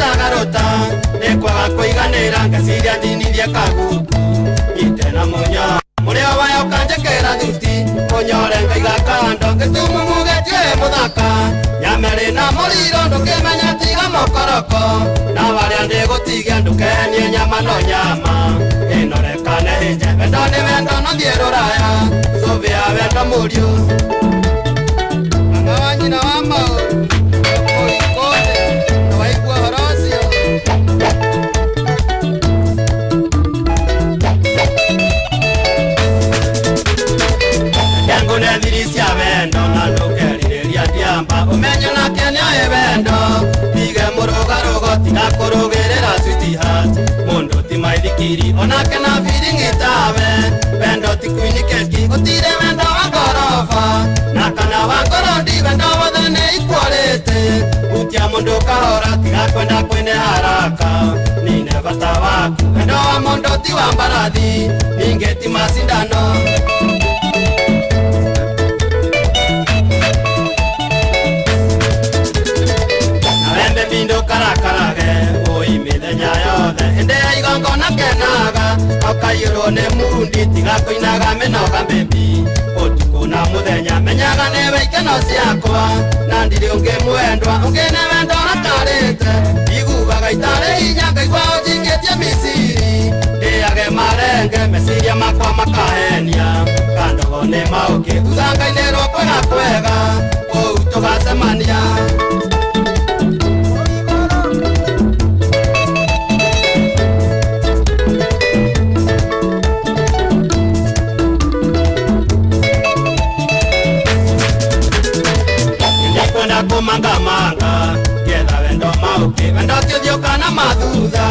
gutagarota nekwaga kuiganira ngasiria ndinithia kaguku itena munya murio wayo kanjekera thuti munyore ngaiga kando ngitumumugetie muthaka nyamere na muriro ndukimenya tiga mokoroko na waria ndigutigia ndukenie nyama no nyama inorekane hinje wendo ni wendo no thie ruraya suvia wendo murio mama wa nyina wa mau oikode na waigua horocio yangu ne thirisia wendo na ndukeriria ndiamba umenye na kenya wendo tige murugarugo tiga kurugirira sweetheart mundu ti maithikiri onake na feeling itawe wendo ti kuinikeski gutire wendo wa gorofa na kana wa gorondi wendo wothe ni ikwalite utia mundu kahora tiga kwenda kwene haraka nine bata waku wendo wa mundu ti wa mbarathi ninge ti masindano bindo karakarage oi mithenya yothe ende igongona kenaga okayiro ne mundi tiga kuinaga menoga bebi otuko na muthenya menyaga newe ikeno ciakwa na ndiri ungi mwendwa ungi ne wendo rakarite igugaga itare hinya ngaigua ujingitie misiri ndiage marenge meciria makwa makahenia kandogo ni mauki thuthangaine rwakwaga kwega kou tugacemania kumanga getha wendo mauki wendo tiuthioka na mathutha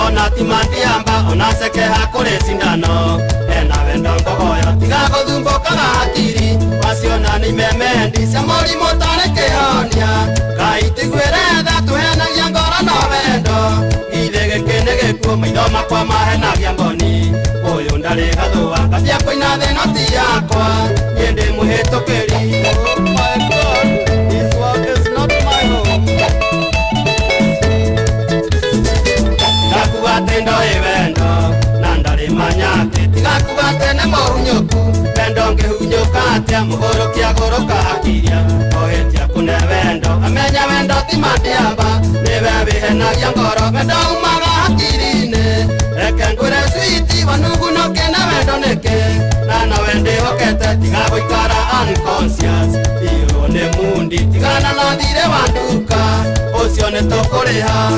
ona timandiamba ona seke hakuri sindano ena wendo ngogoyo tiga guthumbukaga hakiri waciona ni memendi cia murimu tari kihonia Ngai tigwire tha tuhenagia ngoro no wendo ithe giki ni gikuo maitho makwa mahenagia ngoni uyu ndari gathua ngambia kuina thino ti yakwa nie ndi muhitukiri Tendo evento nandari manyate tiga kugatene mohunyuku wendo ngihunyuka atia mugoro kia goroka akiria ohetia kune wendo amenya wendo timandiamba niwe bihenagia ngoro wendo umaga hakirine reke ngure switi wanugu no kene wendo neke nana wende hokete tiga guikara unconscious iyo ne mundi tigana na thire wanduka ucio ni tukuriha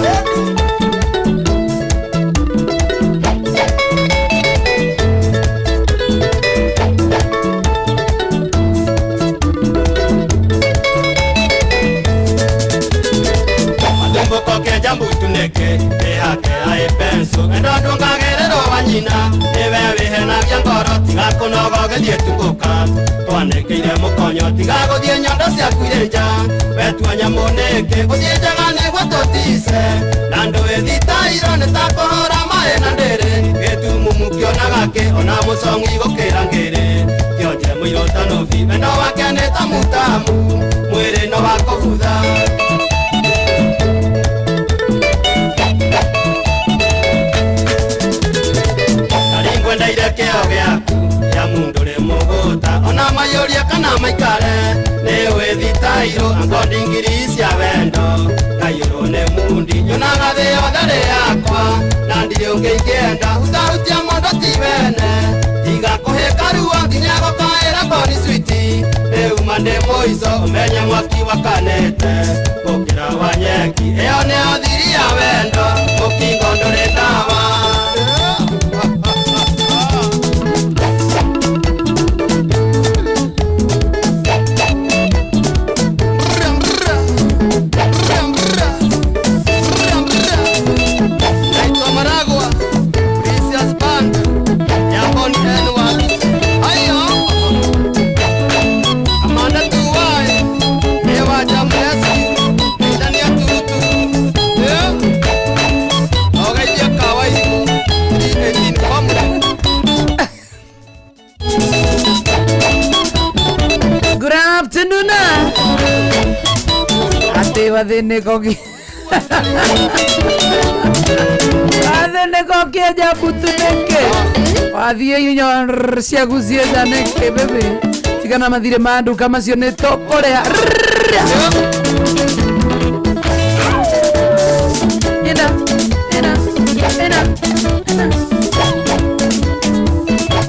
koke jambu tuneke ehake ae penso endo ndungagerero wanyina ewe wihena bya ngoro tiga kunogo gethie tunguka twanekeire mukonyo tiga guthie nyondo cia kuirenja wetua nyamuneke guthie njaga niguo tutise na ndwithi tairo nitakuhura mai na ndiri gitumumu kionaga ki ona mucongi gukira ngiri kionje muirotanobi wendo wake ni tamutamu mwiri no wakobutha keo giaku ya mundu ri muguta ona mayoria kana maikare ni withitairo angondingiri cia wendo kayiro ni mundi nyonaga thi yothe ri yakwa na ndiri ungi ingienda hutahutia mundu ti wene tiga kuhika ruo nginya gukaira ngoni switi riuma ndi muico umenye mwaki wakanete gukira wa nyeki iyo nio thiri ya wendo mukingo nduri ndawa Ate wa dene kogi Adene kokia jabutuneke. Adie yinyor siaguzie daneke bebe. Tigana madire mandu kama sione tokorea. Ena.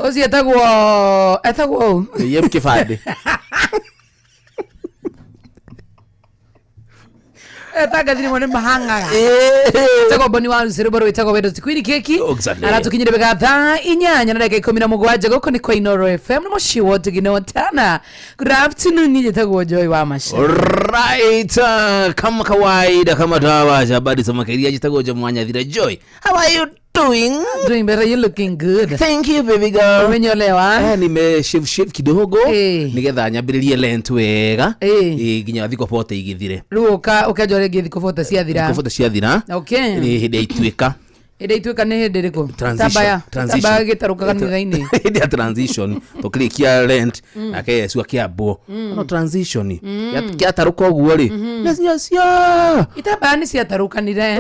Ozi etagwo. Yem kifade. Etaga dini mone mahanga. Tako boni wa seriboro itako bedo tikwiri keki. Aratukinyire begatha inyanya na dakika 17 goko ni kwa Inoro FM no shiwo tigino tana. Good afternoon ni tako Joy wa mashi. Right, kama kawaida kama dawa habari za makeria jitago Mwanya Thira Joy. How are you doing? Doing better, you looking good. Thank you baby girl. Umenyolewa? Nime shave kidogo nigetha nyambiririe lent wega ginya thiko pote igithire. Ruka ukajore githiko pote ciathira. Thiko pote ciathira. Okay. Ni hinde itwika. Ida ituika ne hinde riko. Tabaya gitaruka kanithaini. Hinde transition. Toklikia rent ake Yesu akiabo. No transition. Yataruka oguo ri. Nasinya. Itabaya ni ciatarukanire.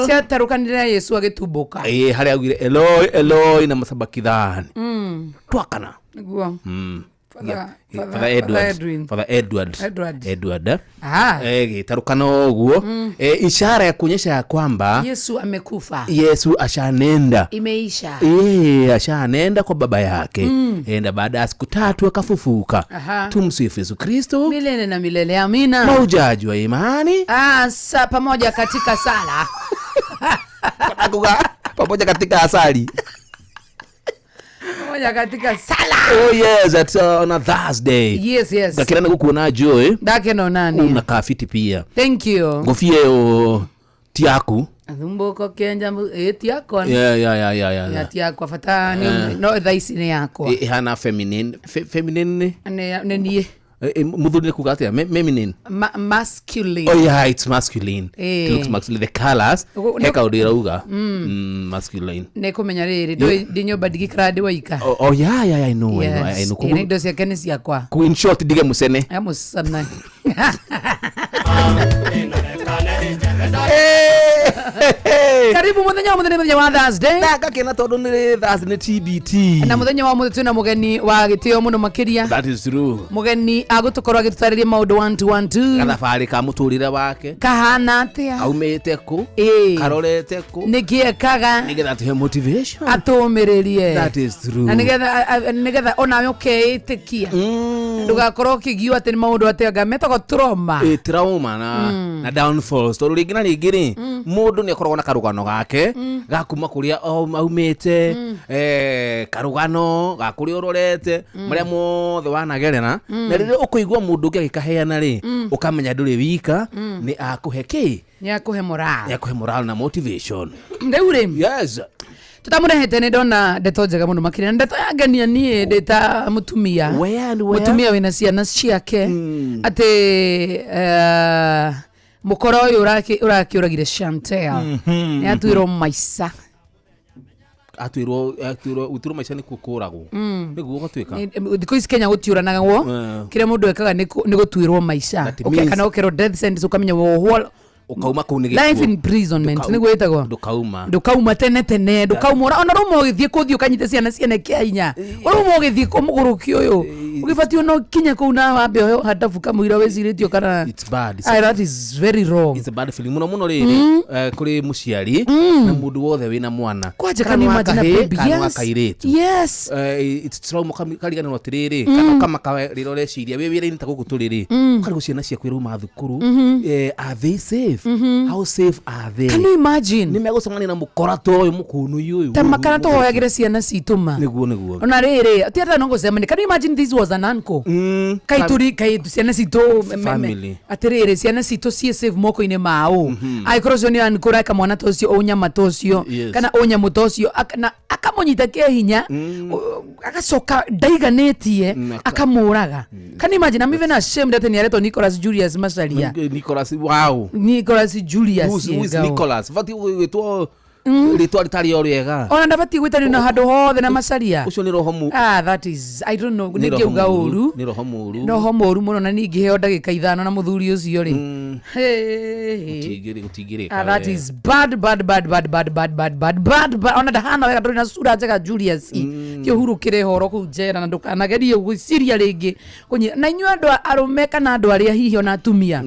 Ciatarukanire Yesu agitumbuka. Hari agire Eloi Eloi na masabakithani. Twakana. Niguo. Father Edward. Gitarukana oguo. Ishara ya kuonyesha ya kwamba Yesu amekufa. Yesu ashanenda. Imeisha. Ashanenda kwa baba yake. Enda baada ya siku 3 akafufuka. Tumsifu Yesu Kristo. Milele na milele. Amina. Maujaji wa imani. Pamoja katika sala. Pamoja katika asali. Pamoja katika sala. Oh yes, that's on a Thursday. Yes. Gakirana gukuona Joy. Dakeno nani? Una kafiti pia. Thank you. Ngofie tiaku. Athumbuko kenja tiako. Yeah. Ya tiako fatani no thaisi ni yako. Hana feminine. Ne nie. Mudhuri kugatia feminine. Masculine. Oh yeah, it's masculine. It looks masculine. The colors heka udirauga. Masculine. Ne kumenya riri dinyo badigi krade waika. Oh yeah, I know. I know. Ine ndo cia kenesi yakwa. Ku in short dige musene. Musana. Karibu muthenya wa Thursday. Daga kena tondu ni Thursday TBT. Na muthenya wa muthu na mugeni wa gitio muno makiria. That is true. Mugeni agutukorwa agitutariria maundu 1 Gathabari ka muturire wake. Kahana atia. Aumete ku. Karorete ku. Nigiekaga. Nigetha tuhe motivation. Atumiririe. That is true. Na nigetha ona uketikia. Ndugakorwo kigiwa ati maundu atenga metako trauma. Trauma na downfalls. Tondu ringi na ringi mundu ni akoragwo na karugano gake gakuma kuria aumete karugano gakuria urorete maria mothe wanagerera na rire ukuigwa mundu ungi agikaheana ri ukamenya nduri wika ni akuhe ki ni akuhe moral na motivation ndeure. Yes. Tutamurehete ni ndona ndeto njega muno makirina ndeto yangania nie ndeta mutumia wina ciana ciake ati mukoro uyu urakiuragire Chantel ni atwirwo maica utiro maisha ni kukuragwo niguo gotwika thiko ici Kenya gutiuranagwo kire mundu ekaga ni gutwirwo maica ukekana ukero death sentence ukamenya wohwo ukauma kuni life imprisonment ni gwetagwo ndukauma tene ndukauma ona rumo githie kuthio kanyite ciana kianya rumo githie kumugurukio uyu ugifatio no kinya kuna wambe oyo hatafuka muira weciritio kana it's bad. That is very wrong. It's a bad feeling muno riri kuri muciari na mundu wothe wina mwana kwaje kana imagine baby. Yes. It's trauma kaligana no tiriri kana kama karirore reciria we wira nita gukuturiri kari guciana cia kwiru mathukuru are they safe? How safe are they? Can you imagine? Ni megocemania na mukorato uyu mukunu uyu tamakana to hoyagira ciana cituma niguo ona riri ti ata no gocemania. Can you imagine this was an uncle kai ciana citu family atiriri ciana citu cie safe moko-ini mao aikorwo ni uncle ka mwana tocio unyama tocio kana unyama tocio na akamunyita kia hinya agacoka ndaiganetie akamuraga. Can you imagine? I'm even ashamed that Niareto Nicholas Julius Masalia. Nicholas, wow. Nicholas Julius. Who is Nicholas? What you ritwa ritari o riega ona ndabati gwitani na handu hothe na macaria ucio ni roho mu that is I don't know ningiuga uru ni roho muru roho muru muno na ningi heo ndagika 5 na muthuri ucio ri gutigiri that is bad ona ndahana wega nduri na sura njega Julius kio huru kire horo ku njera na ndukanagerie gwiciria ringi na inyu andu arume kana andu aria hihi ona atumia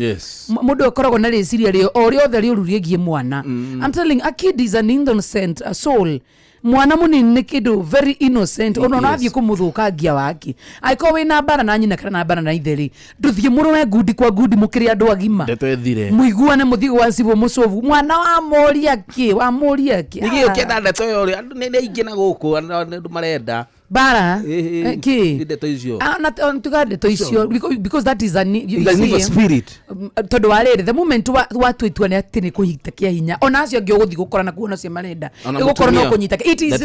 mundu akoragwo na riciria rio o riothe riuru riegie mwana I'm telling a kid is an innocent soul mwana munini ni kindu very innocent ona nathie kumuthukangia waki aiko wina bara na nyina kana bara na itheri nduthie murume ngudi kwa ngudi mukiri andu agima ndetwethire muiguane muthigo wa cibo mucovu mwana wa moria ki nigi ukenda ndeto yo ni ingi na guku andu marenda bara ki ndeto icio na tugade to icio because that is an evil spirit todo walere the moment watu itwane atini kuhita kia hinya ona acio ngio guthi gukora na kuona cia marenda igukora no kunyita it is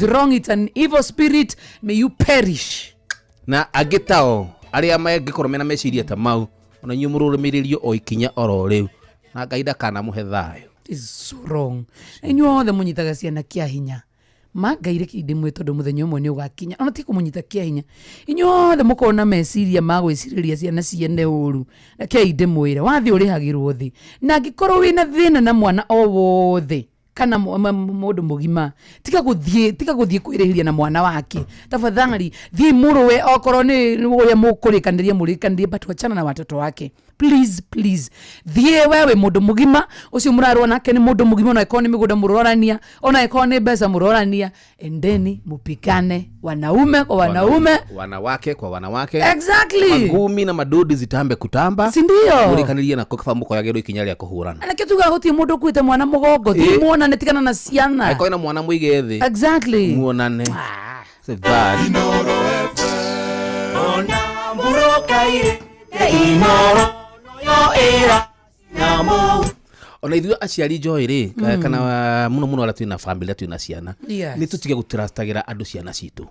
wrong it's an evil spirit may you perish na agitao aria magikoro mena meciria ta mau ona nyumururumiririo o ikinya oro riu na ngaida kana muhe thayo is so wrong enyuothe munyitaga ciana kia hinya magaire kinde mwe tondu muthenya umwe ni ugakinya ona ti kumunyita kia hinya inyuothe mukona meciria magwiciriria ciana ciende uru na kia inde mwire wathi urihagirwo thi na ngikorwo wina thina na mwana o wothe kana mundu mugima tika guthie kwirihiria na mwana wake tafadhali thi muruwe okorwo ni uya mukurikandirie but wachana na watoto wake please thie wewe mundu mugima ucio murarwo nake ni mundu mugima ona ikoni miguda murorania ona ikoni besa murorania endeni mupikane wanaume kwa wanaume wanawake kwa wanawake exactly magumi na madodi zitambe kutamba sindio murikanirie na kokafamuko yagero ikinya ria kuhurana na kitu gahuti mundu kwite mwana mugongo thi muona netikana na ciana aiko na mwana muige thi exactly muonane c'est bad Inoro ona murokaire inoro yo era namo ona ithuĩ aciari njoi rĩ kana muno ala twina family twina ciana ni tutige gutirastagira andu ciana citu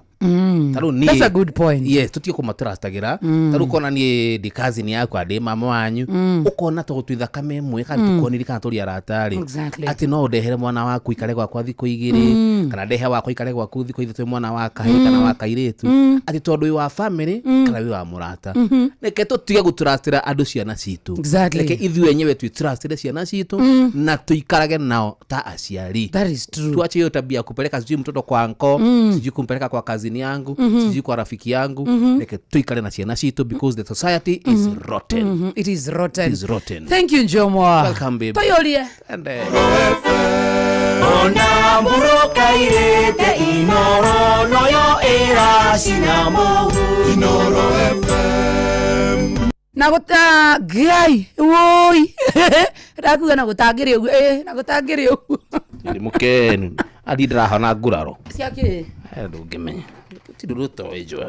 that's a good point yes tutige kumatirastagira taru kona ni di cousin yakwa ndi mama wanyu ukona to gutwitha kame mwe kana tukoniri kana turi aratari ati no ndehere mwana waku ikare gwakwa thiko igiri kana ndehe wakwa ikare gwaku thiko ithe mwana wa kahe kana wa kairitu ati tondu wi wa family kana wi wa murata neke tutige gutirastira andu ciana citu neke ithuĩ enyewe twitirastire ciana citu na tuikarage nao ta aciari. That is true. Tuache hiyo tabia kupeleka sijui mtoto kwa anko, sijui kumpeleka kwa kazini yangu, sijui kwa rafiki yangu. Like tuikale na ciana citu because the society is rotten. It is rotten. It is rotten. Thank you Njomoa. Welcome baby. Toyolie. And ona muroka irete inoro noyo era sinamo Inoro FM. Nagota gai woi rakuga nagotangire nagotangire ni mukenu adidra hana guraro siake ndo gemenya tiduruto ejo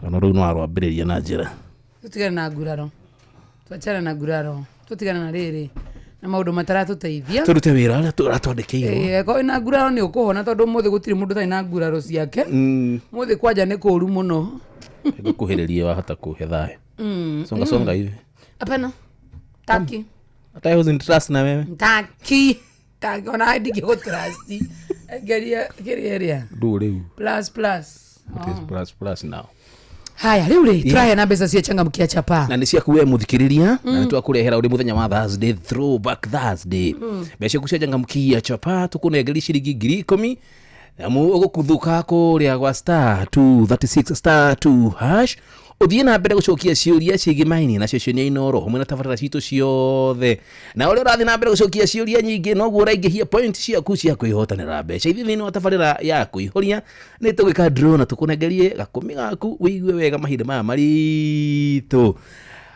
kana ro no arwambiriria na njira tutigana na guraro twachana na guraro tutigana na riri na maundu mataratuteithia turute wira ala turatwandikiirwo ko ina guraro ni ukuhona tondu muthe gutiri mundu tai na guraro ciake muthe kwanja ni kuru muno gukuhiriria wahota kuhe thayo songa hivi hapana taki hata I wasn't trust na wewe taki ona hadi go trust geria do leo plus it is plus now. Haya leo try na besa cia changamkia chapa na nisia kuwe muthikiriria na nitu akurehera uri muthenya wa Thursday throwback Thursday besha kucia changamkia chapa tukunegeri shiringi 10,000 amu ugukuthuka kuria gwa *236*2# uthie na mbere gucokia ciuria cigimaini na ceceni ya Inoro hamwe na tabarĩra citu ciothe na uri urathi na mbere gucokia ciuria nyingi no uraingĩhia point ciaku cia kwĩhotanĩra mbeca ithiĩ wa tabarĩra ya kũihũria nĩ tũgwĩka draw na tũkũnengerie gakũmi gaku wĩigue wega mahinda maya maritũ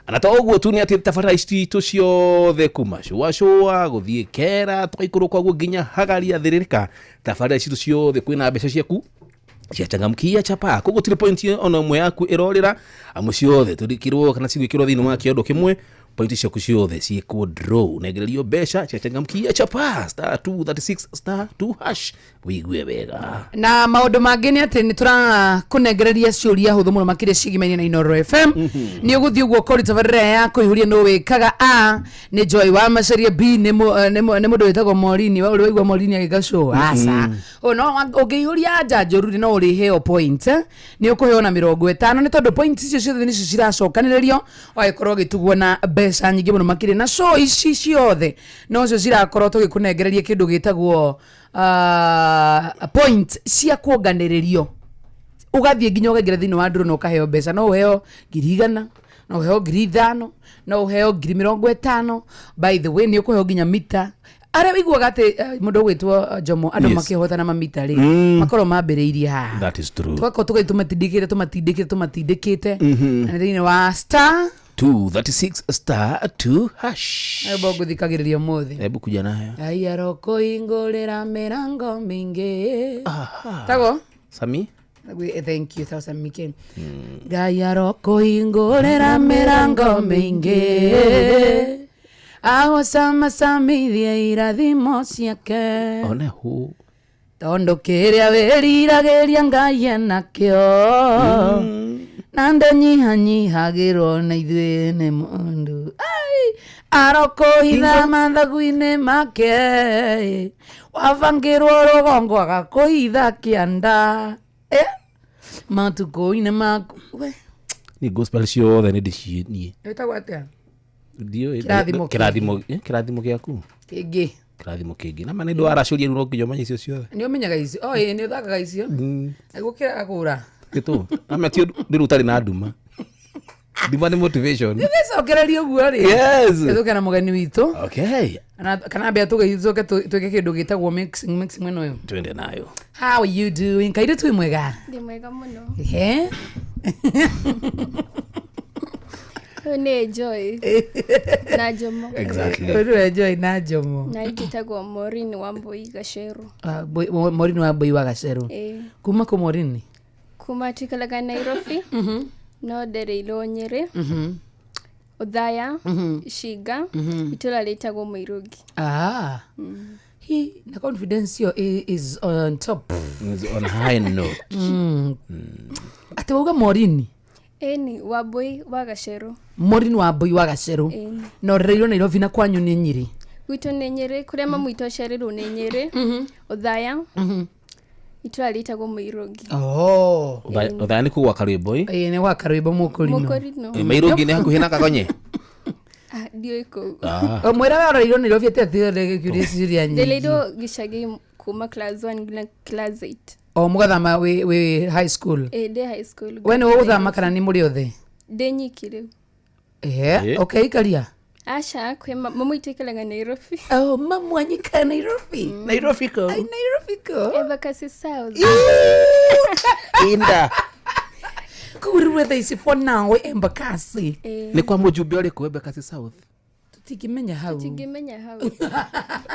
ana to ũguo tu nĩ atĩ tabarĩra citu ciothe kuma cũa gũthiĩ kera tũgaikũrũka ũguo nginya hagaria thĩrĩrĩka tabarĩra citu ciothe kwĩna mbeca ciaku cia changamkia chapa kugutire point ona mwe yaku irorira amu ciothe turikirwo kana cigwikirwo thini wa kiondo kimwe point ciaku ciothe ciĩkwo draw negererio mbeca ciachangamkia chapa *236*2# wigue wega na maundu mangi ni ati ni turakunegereria ciuria huthu muno makire cigimania na Inooro FM ni uguthii uguo kori tabarira ya kuihuria no wikaga A ni Joy wa Macharia, B ni mundu witagwo Morini wa uri waigua Morini agigaco asa no ungiihuria njanjuru no uri heo point ni ukuheona 50 ni tondu point icio ciothe ni ciracokaniririo waikorwo gitugwo na mbeca nyingi muno makire na so ici ciothe no cio cirakorwo tugikunegereria kindu gitagwo point cia kuonganiririo ugathie nginya ugagira thini wa nduru no ukaheo mbeca no uheo 100 no uheo 500 no uheo 50. By the way ni ukuheo nginya mita aria wiguaga ati mundu gwitwo Jomo andu makihotana mamita ri makorwo mambiriirie ha. That is true. Twako tumatindikite na thini wa star 236*2#. Ebo guthikagiriria muthi. Hebu kuja nayo. Ayaroko ingolera mirango mingi. Tago? Sami? Thank you, Thousand Miken. Gayaroko ingolera mirango mingi. Ago sama samithia irathimo ciake. One hu. Tondo kiria werirageria Ngai nakio. Nande nyihagirwo na ithuĩ nĩ mũndũ aroko hitha mathagu-inĩ make wabangĩrwo rũgongo agakũhitha kĩanda matukũ-inĩ maku ni gospel ciothe nĩ ndĩcienie ĩtagwo atĩa kĩrathimo gĩaku kĩngĩ kĩrathimo kĩngĩ na mana indo aracũria no nginya ũmenye icio ciothe nĩ ũmenyaga icio nĩ ũthakaga icio nĩguo kĩragũra gĩtũ ametio ndĩrutari na nduma nduma nĩ motivation nĩgĩcokereria ũguo rĩ gĩthũke na mũgeni witũ okay kana mbia tũgĩcoke twĩke kĩndũ gĩtagwo mixing mwena ũyũ twende nayo. How are you doing? Kaire tu mwega? Ndi mwega muno. Ne Joy na Jomo. Exactly. Uru Joy na Jomo. Na ikitagwo Morini wa Mbui Gaceru. Morini wa Mbui wa Gaceru. Kuma ku Morini? Kuma tikalaga Nairobi. No dere ilo Nyeri. Othaya, Shiga, itula litagwo Muirugi. He the confidence is on top. Is on high note. Ate uga Morini? Ni wa Mbui wa Gaceru. Morini wa Mbui wa Gaceru. No reiro Nairobi na kwanyu ni Nyeri. Gwito ni Nyeri, kuria mamu ito Cereru ni Nyeri. Othaya. Itula litagwo Muirugi. Othaya ni kuwa Karwimbo ni wa Karwimbo Mukurino. Mukurino. Muirugi ni hakuhi na Kagonye. Dio iko. Mwera wa reiro Nairobi ate atire curious ya nyingi. Deledo gishagi kuma class 1 na class 8. Mugathama we high school. De high school. Wene uthama kana ni muri othe? De nyikire. Okay karia. Asha kwe mamu itekalaga Nairobi. Mamu anyika Nairobi. Nairobi ko. Embakasi South. Inda. Kuru the is for now Embakasi. Ni kwa mujumbe uri ku Embakasi South. Tutigimenya hau.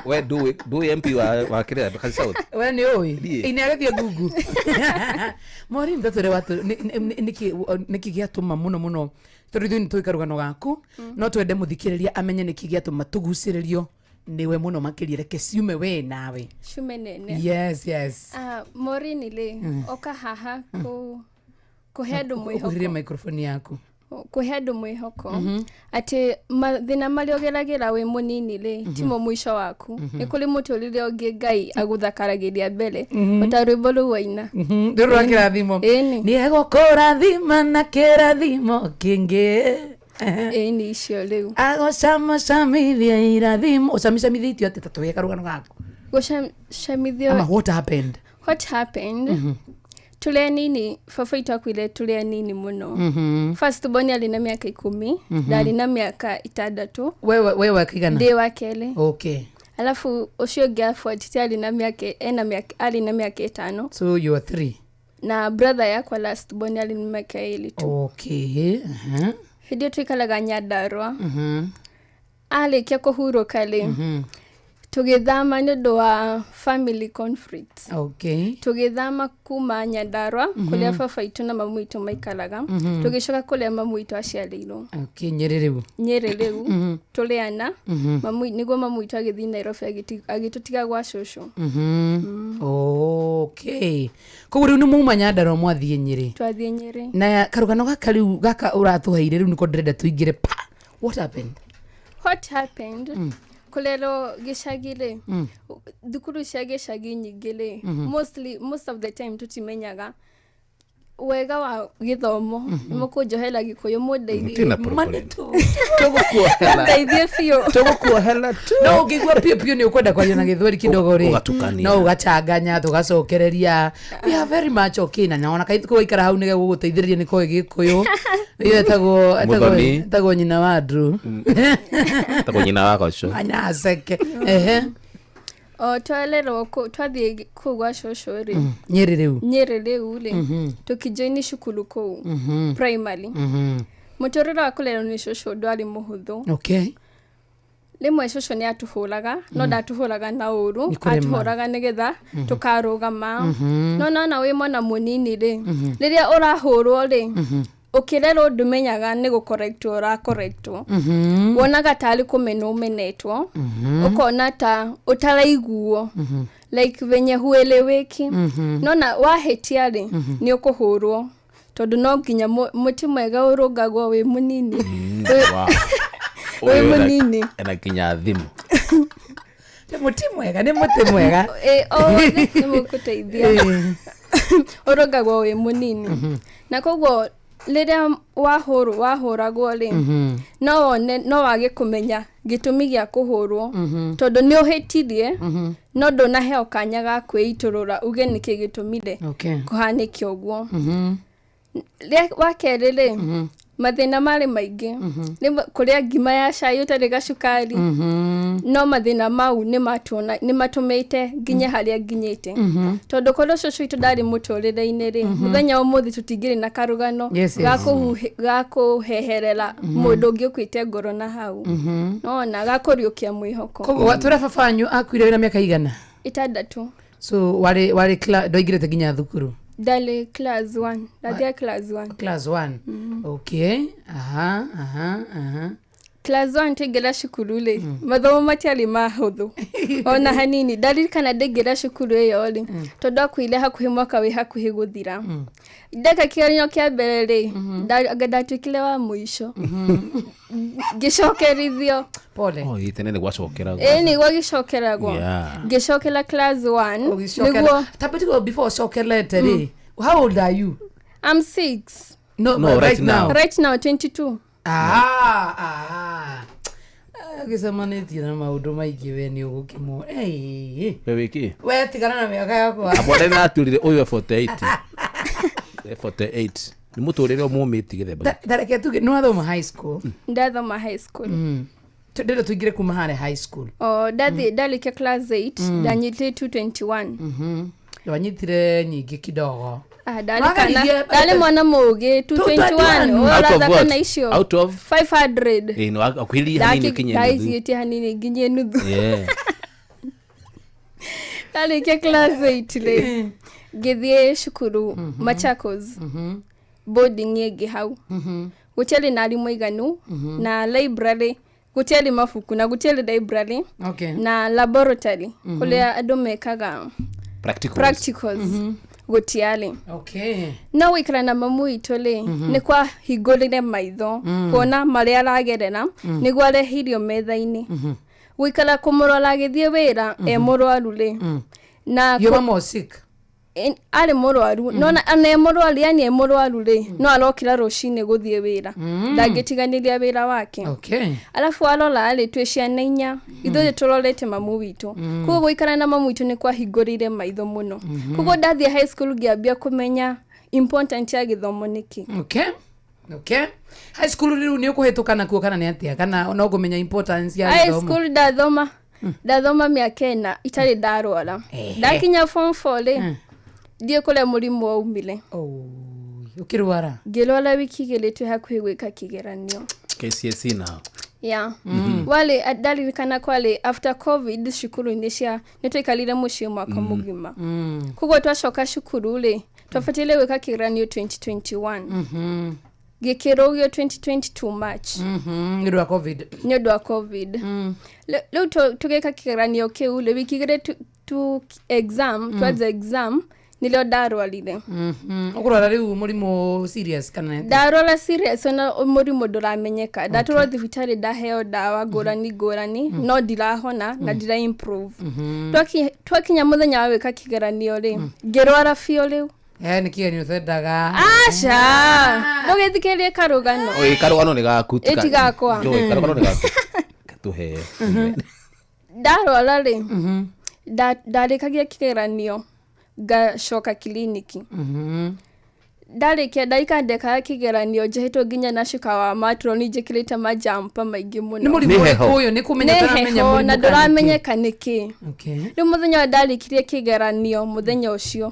We do MP wa kire Embakasi South. We ni oi. Inagetia gugu. Mori ndatore watu niki giatuma muno. Tũrithũ nĩ tũikarugano gaku no twende muthikĩrĩria amenye nĩkĩ gĩatũma tũgucĩrĩrio niwe muno makĩria reke ciume we nawe ciume nene. Yes Morini le oka haha kuhe andũ mwĩhoko ũhirie microphone yaku kuhe andũ mwĩhoko atĩ mathĩna marĩa ũgeragĩra wĩ mũnini le timo mũico waku nĩ kũrĩ mũtũrĩre ũngĩ Ngai agũthakaragĩria mbere ota rwĩmbo rũu waina ndũrwa kĩrathimo nĩ egũkũrathima na kĩrathimo kĩngĩ ni icio rĩu agũcamacamithia irathimo ũcamicamithĩtio atĩ tatũgeka rũgano gaku gũcamithio ama what happened tule nini fafaito akwile tule nini muno first born alina miaka 10 ndari na miaka 6 wewe kigana de wakele okay alafu ucio gafuati alina miaka alina miaka 5 so you are 3 na brother yakwa last born alina miaka 2 okay hidio twikalaga Nyandarua alikia kuhuruka le tugithama nĩ ũndũ wa family conflicts. Okay. Tugithama kuma Nyandarua kũrĩa baba witũ na mamu witũ maikaraga. Tũgĩcoka kũrĩa mamu witũ aciarĩirwo. Okay, Nyeri rĩu. Tũrĩana. Nĩguo mamu witũ agĩthiĩ Nairobi agĩtũtiga gwa cũcũ. Okay. Koguo rĩu nĩ muuma Nyandarua mwathiĩ Nyeri. Twathiĩ Nyeri. Na karũgano gaka rĩu gaka ũratũheire rĩu nĩko ndĩrenda tũingĩre pa. What happened? Kulero gĩcagi-rĩ, thukuru cia gĩcagi nyingĩ-rĩ, most of the time tutimenyaga wega wa gĩthomo. Mũkũnjohera Gĩkũyũ mũndeithie. Mũndeithie biũ. Tũgũkuohera tu. No ũngĩigua piũ nĩ ũkwenda kwaria na Gĩthweri kidogo-rĩ. No ũgacanganya tũgacokereria. We are very much okay na ona kaitũ kũikara hau nĩge gũgũteithĩrĩria nĩ koe Gĩkũyũ. Iyo etagwo nyina wa Andrew. Etagwo nyina wa Goco. Anyaceke. Twalerwo twathiĩ kũu gwa cũcũ-rĩ. Nyeri rĩu-rĩ. Tũkĩjoini cukuru kũu primary. Mũtũrĩre wa kũlerwo nĩ cũcũ ndwarĩ mũhũthũ. Okay. Rĩmwe cũcũ nĩ atũhũraga, no ndatũhũraga na ũru, atũhũraga nĩgetha tũkarũgama. No wĩ mwana mũnini-rĩ, rĩrĩa ũrahũrwo-rĩ, ukirero ndumenyaga ni gucorrectwo ra correctwo wonaga tari kumena umenetwo ukona ta utaraiguo like venye hueleweki nona wahetia ri ni ukuhurwo tondu no nginya muti mwega urungagwo wi munini wi munini ena kinya thimu muti mwega ni muti mwega ni mukuteithia urungagwo wi munini na koguo rĩrĩa wahũragwo-rĩ no wage kũmenya gĩtũmi gĩa kũhũrwo tondũ nĩ ũhĩtirie no ndũnaheo kanya ga kwĩitũrũra uge nĩkĩ gĩtũmire kũhanĩke ũguo. Wa kerĩ-rĩ mathĩna marĩ maingĩ kũrĩa ngima ya cai ũtarĩ gacukari no mathĩna mau nĩ matũmĩte nginya harĩa nginyĩte tondũ korwo cũcũ witũ ndarĩ mũtũrĩre-inĩ-rĩ mũthenya ũmũthĩ tũtingĩrĩ na karũgano ga kũheherera mũndũ ũngĩ ũkuĩte ngoro na hau nona ga kũriũkia mwĩhoko. Koguo tũrĩa baba wanyu akuire wĩna mĩaka igana? 6. So warĩ ndoingĩrĩte nginya thukuru? Dale class 1. Dathia class 1. Class 1. Okay. Class 1 tegera cukuru-rĩ mathomo matiarĩ mahũthũ ona hanini. Ndarikana ndengera cukuru ĩyo-rĩ tondũ akuire hakuhĩ mwaka wĩ hakuhĩ gũthira. Ndeka kĩgeranio kĩa mbere-rĩ ndatuĩkire wa mũico ngĩcokerithio. Pole. Tene nĩ gwacokeragwo. Nĩguo gĩcokeragwo. Ngĩcokera class 1 nĩguo tabatigo before cokerete-rĩ. How old are you? I'm 6. No, right now. Right now 22. Gĩcemanĩtie na maũndũ maingĩ we nĩ ũgũkĩmwo. We wĩkĩ? We tigana na mĩaka yakwa. Abone na turire ũyũ 48. 48. Nĩ mũtũrĩre mũmĩti gĩthemba. Ndareke tuge nĩ wathoma high school? Ndathoma high school. Ndĩrenda tũingĩre kuma harĩa high school. Ndarĩkia class 8 ndanyitire 221. Wanyitire nyingĩ kidogo. Dale mwana mũgĩ 221 ũrathaka na icio out of 500. No akwili hanini kinye nuthu. Ndaigĩte hanini nginye nuthu. Ndarĩkia class 8 ngĩthiĩ cukuru Machakos boarding ĩngĩ hau gũtiarĩ na arimũ aiganu na library gũtiarĩ mabuku na gũtiarĩ library na laboratory kũrĩa andũ mekaga practicals gũtiarĩ. No wĩkara na mamu witũ-rĩ nĩ kwa hingũrĩre maitho kuona marĩa aragerera nĩguo arehirio metha-inĩ gũikara kũmũrora agĩthiĩ wĩra mũrwaru-rĩ na arĩ mũrwaru no ana mũrwaru yani mũrwaru-rĩ no arokĩra rũcinĩ gũthiĩ wĩra ndangĩtiganĩria wĩra wake. Alafu arora-rĩ twĩ ciana 4 ithuĩ tũrorete mamu witũ koguo gũikara na mamu witũ nĩ kwahingũrĩire maitho mũno koguo ndathiĩ high school ngĩambia kũmenya important ya gĩthomo nĩkĩ. High school rĩu nĩ ũkũhĩtũka nakuo kana nĩ atĩa kana no kũmenya importance ya gĩthomo? High school ndathoma mĩaka 4 itarĩ ndarwara. Ndakinya form 4-rĩ ndiye kule mũrimũ waumire. Ukirwara? Ngĩrwara wiki 2 twĩ hakuhĩ gwĩka kĩgeranio. KCSE now. Yeah. Wale ndaririkana kwale after covid shukuru inisha nitwikalire muciĩ mwaka mugima kugo twacoka cukuru le twafatile weka kiranio 2021 gikirogio 2022 March nĩ wa covid leo tugeka kiranio kiu le wikigire tu exam towards exam nilio darwalire ukurora riu murimo serious kana darwala serious na murimo nduramenyeka ndatoro thibitari ndaheo dawa ngurani no ndirahona na ndira improve twakinya muthenya wa wika kigeranio ri ngirwara fio riu ni kigeranio thendaga acha ndugithikerie karugano karugano ni gaku etigakwa karugano ni gaku tuhe darwala ri ndarikagia kigeranio gacoka kliniki ndarikia ndaikandeka kigeranio njehito nginya na shika wa matroni njikirite majampa maingĩ mũno ni mũrimũ uyu ni kumenya taramenya mũrimũ na nduramenyeka niki okay rĩu mũthenya ndarikirie kigeranio mũthenya ũcio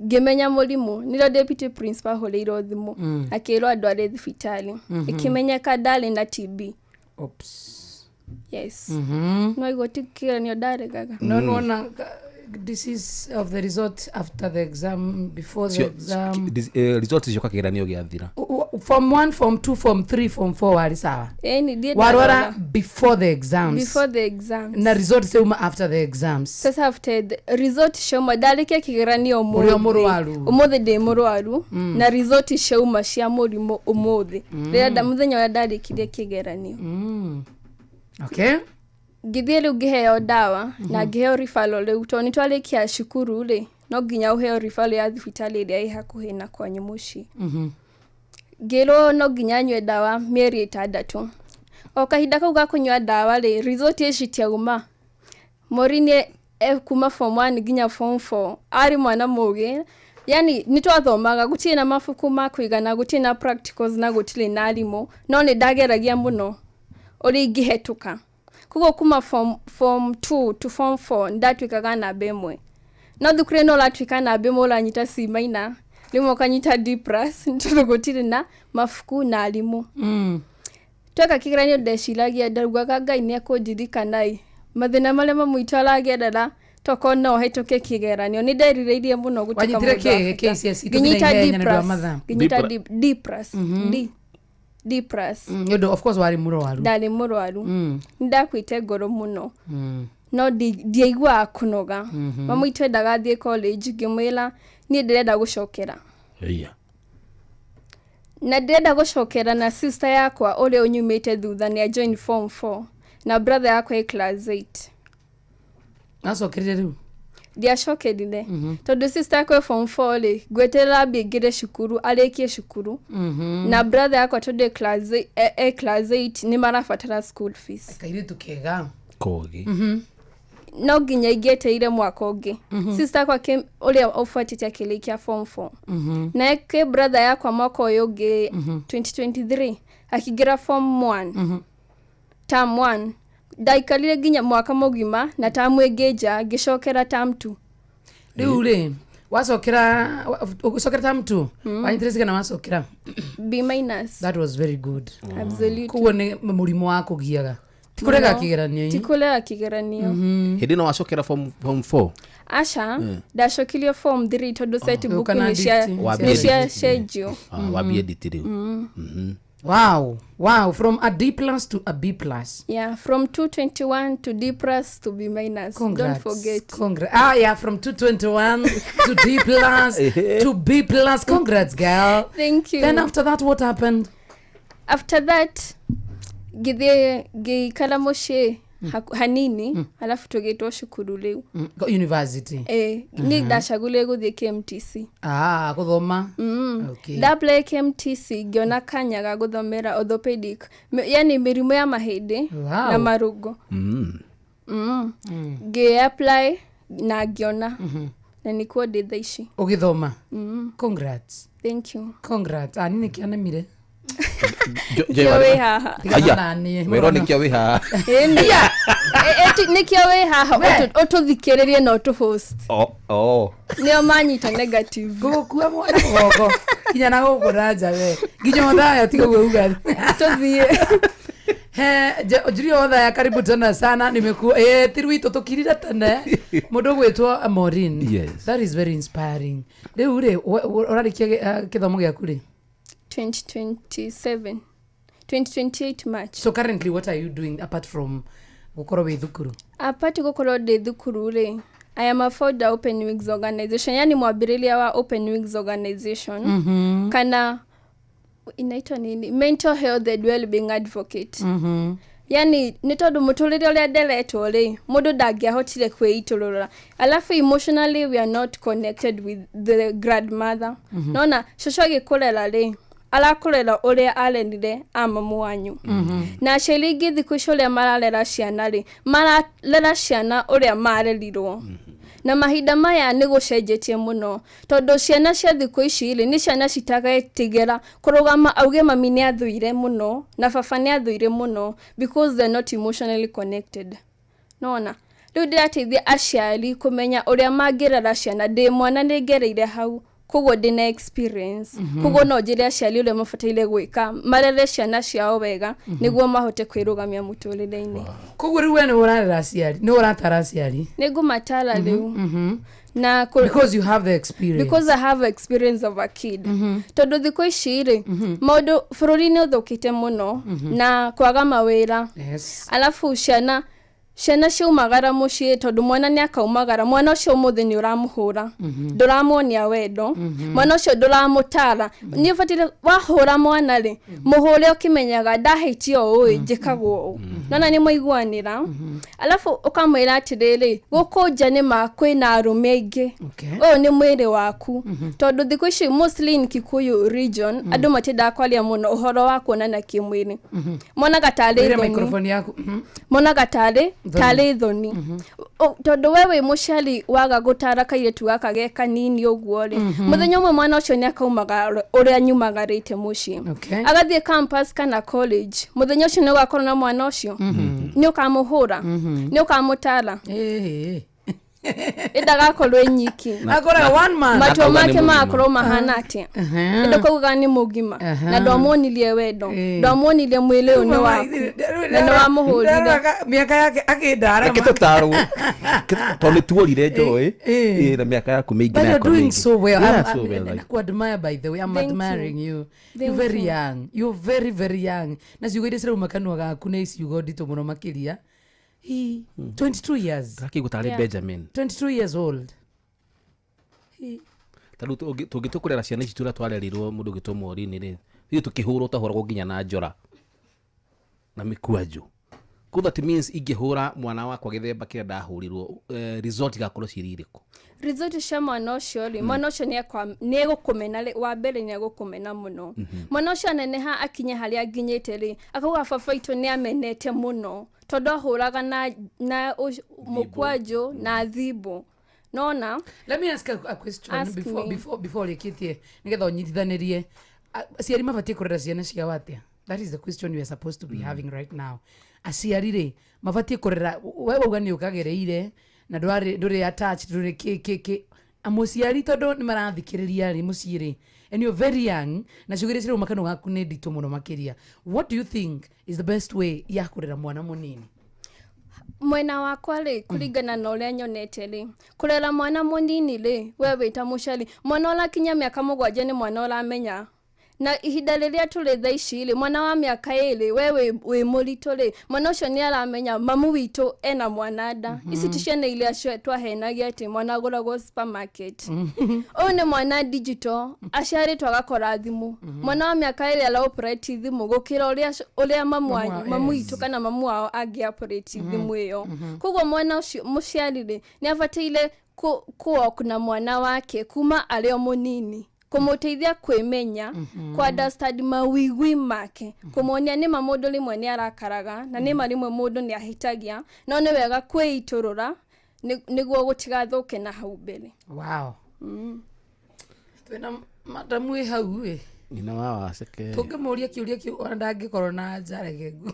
ngimenya mũrimũ nĩrĩo deputy principal hũrĩirwo thimũ akĩrwo andũ arĩ thibitari ikimenyeka ndarĩ na TB yes no igoti kigeranio ndaregaga no disease of the result after the exam before the exam result is yoka kigeranio giathira form 1 form 2 form 3 form 4 wali sawa ni ndiye warora before the exams na result seuma after the exams sasa after the result shoma dalike kigeranio umuthi de murwaru na result shoma cia murimo umuthi rĩrĩa muthenya wa ndarikirie kigeranio okay githie rĩu ngĩheo dawa na ngĩheo referral rĩu to nĩ twarikia cukuru rĩ no nginya ũheo referral ya thibitari ĩrĩa ĩ hakuhĩ na kwanyu mũciĩ ngĩrwo no nginya nyue dawa mĩeri 6 o kahinda kau ga kũnyua dawa rĩ result ĩcitiauma morini kuma form 1 nginya form 4 ari mwana mũgĩ yani nitwathomaga gutirĩ na mabuku ma kũigana gutirĩ na practicals na gutirĩ na arimũ no nĩ ndageragia mũno ũrĩa ingĩhetũka kugo kuma form 2 to form 4 ndatwikaga na bemwe no thukure no latwika na bemwe uranyita C minor limwe kanyita D+ ntugotire na mafuku na alimu tweka kigeranio ndeciragia ndarugaga Ngai ni akundirikana mathina maria mamuitaragia ndara toko no hetoke kigeranio ni nderireirie muno gutuka wanyitire KCSE ginyita D+. Yodo of course wari murwaru ndari murwaru ndakwite ngoro muno no ndiaigua kunoga mamu itwendaga thie college ngimwira ni ndirenda gucokera na ndirenda gucokera na sister yakwa uri unyumite thutha ni join form 4 na brother yakwa e class 8 asokerire riu ndiacokerire tondu sister yakwa form 4 ri gweterera mbingire cukuru arikie cukuru na brother yakwa tondu class 8 ni marabatara school fees kairi tukega kogi no nginya ingeteire mwaka ũngĩ sister yakwa uria ufuatite akilikia form 4 na ke brother yakwa mwaka ũyũ ũngĩ 2023 akigira form 1 term 1 ndaikarire nginya mwaka mugima na tamu engeja ngicokera term 2 riu ri wasokera term 2 wanyitire na wasokera B-. That was very good absolutely kuo ni murimo wa kugiaga tikurega kigeranio hindi no wacokera form 4 asha ndacokilio form 3 tondu set book ni cia schedule wabie ditiri Wow, from a D+ to a B+. Yeah, from 221 to D+ to B-. Congrats. Don't forget. From 221 to D+ to B+. Congrats, girl. Thank you. Then after that, what happened? After that, gikala moshe hanini, alafu tugitwa cukuru riu. University. Ni ndacagule guthie KMTC. Guthoma. Okay. Ndaplay KMTC ngiona kanyaga guthomera orthopedic. Yani mirimu ya mahindi na marugo. Apply na ngiona. Na nikuo nditha ici. Ugithoma. Congrats. Thank you. Congrats. Nini kianemire? Kio we haha. Wero ni kio we haha. Ni kio we haha otuthikiririe no tu host. Nio manyita negative. Gukua mwana gogo. Kinya na gogo raja we. Nginya ndaya tigo we uga. Tuthie. Ojiri otha ya karibu tena sana nimekuwa tirwito tukirira tene mundu gwitwa Maureen. Yes. That is very inspiring. Riu ri orarikia kithomo giaku ri 2028 March. So currently what are you doing apart from gukorwo wi thukuru? Apart gukorwo ndi thukuru ri I am a founder Open Wings Organization, yani mwambirilia wa Open Wings Organization. Kana inaitwa nini? Mental Health and Wellbeing Advocate. Yani ni tondu muturire uria nderetwo ri mundu ndangiahotire kwiiturura, alafu emotionally we are not connected with the grandmother. Nona shosho agikurera ri arakurera uria arendire amamu wanyu. Na aciari ingi thiku icio uria mararera ciana ri mararera ciana uria marerirwo. Na mahinda maya ni gucenjetie muno tondu ciana cia thiku ici ri ni ciana citagatigera kurugama auge mami ni athuire muno na baba ni athuire muno because they're not emotionally connected. Nona riu ndirateithia aciari kumenya uria mangirera ciana ndi mwana ni ngereire hau koguo ndina experience koguo no njire aciari uria mabataire gwika marere ciana ciao wega niguo mahote kwirugamia muturire-ini. Koguo riu we ni urarera aciari ni uratara aciari nigumatara riu na because you have the experience. Because I have experience of a kid. Tondu thiku ici ri maundu bururi-ini uthukite muno na kwaga mawira. Yes. Alafu ciana ciumagara mucii tondu mwana ni akaumagara, mwana ucio muthi ni uramuhura nduramuonia wendo, mwana ucio nduramutara. Ni fatire wahura mwana ri muhure ukimenyaga ndahitio ui njikagwo u nona ni muiguanira. Alafu ukamwira atiriri guku nja ni makwina arume aingi uyu ni mwiri waku tondu thiku ici mostly in Kikuyu region andu matida kwalia muno uhoro wa kuonana kimwiri. Mwana gatari microphone yaku mwana gatari tali thoni tondu wewe muciari waga gutara kairetu gaka ge kanini uguo ri muthenya umwe mwana ucio ni akaumaga uria nyumagarite mucii agathie campus kana college muthenya ucio ni ugakorwo na mwana ucio ni ukamuhura ni ukamutara ndagakorwo nyiki akora one man matua make makorwo mahana atia ndakauga ni mugima na ndamwonilie wendo ndamwonilie mwili uyu ni waku na ni wamuhurire miaka yake akindara kitotaro tondu tuorire njoi na miaka yaku mingi na yako doing so well. I admire by the way. I'm admiring you. You're very young. You're very very young. Na ciugo cira umakanwa gaku ni ciugo ndito muno makiria. 22 years. Raki gutari Benjamin. 22 years old. Taru tugitukurera ciana ici tura twarerirwo mundu gitwo Maureen ri. Hiyo tukihura utahoragwo nginya na njora. Na mikuaju. That means ingihura mwana wakwa githemba kira ndahurirwo result gakorwo ciririko. Result cia mwana ucio ri mwana ucio ni egukumena wa mbere ni egukumena muno. Mwana ucio neneha akinye haria nginyite ri akauga baba itu ni amenete muno tondu ahuraga na mukwajo na thibu. Nona let me ask a question before lekitie nigetha unyitithanirie aciari mabatie kurera ciana cia watia. That is the question we are supposed to be having right now. Aciari ri mabatie kurera wewe uga ni ukagereire na nduri attached nduri ke amuciari tondu ni marathikiriria ri muciiri and you're very young na cugire cire umakano gaku ni ndito muno makiria. What do you think is the best way ya kurera mwana munini? Mwena wakwa ri kuringana na uria nyonete ri kurera mwana munini ri wewe ta muciari mwana ola kinya miaka 7 ni mwana ola menya na ihinda riria turi tha ici ri mwana wa miaka 2 wewe wi murito ri mwana ucio ni aramenya mamu witu ena mwanada ici ticiana ile cio twahenagia ati mwana aguragwo supermarket o ni mwana digital aciari twagakora thimu mwana wa miaka 2 ala operate thimu gukira uria mamu witu kana mamu wao agi operate thimu iyo koguo mwana ucio muciari ri ni abataire kuna mwana wake kuma ario munini kumuteithia kwimenya kwa understand mawigwi make kumuonia ni mamundu rimwe ni arakaraga na ni marimwe mundu ni ahitagia no ni wega kwiiturura niguo gutigathuke na hau mbere. Wow. Twena madamu e hau ina wawa seke tungimuria kiuria kiu ona ndangikorwo na njaragegu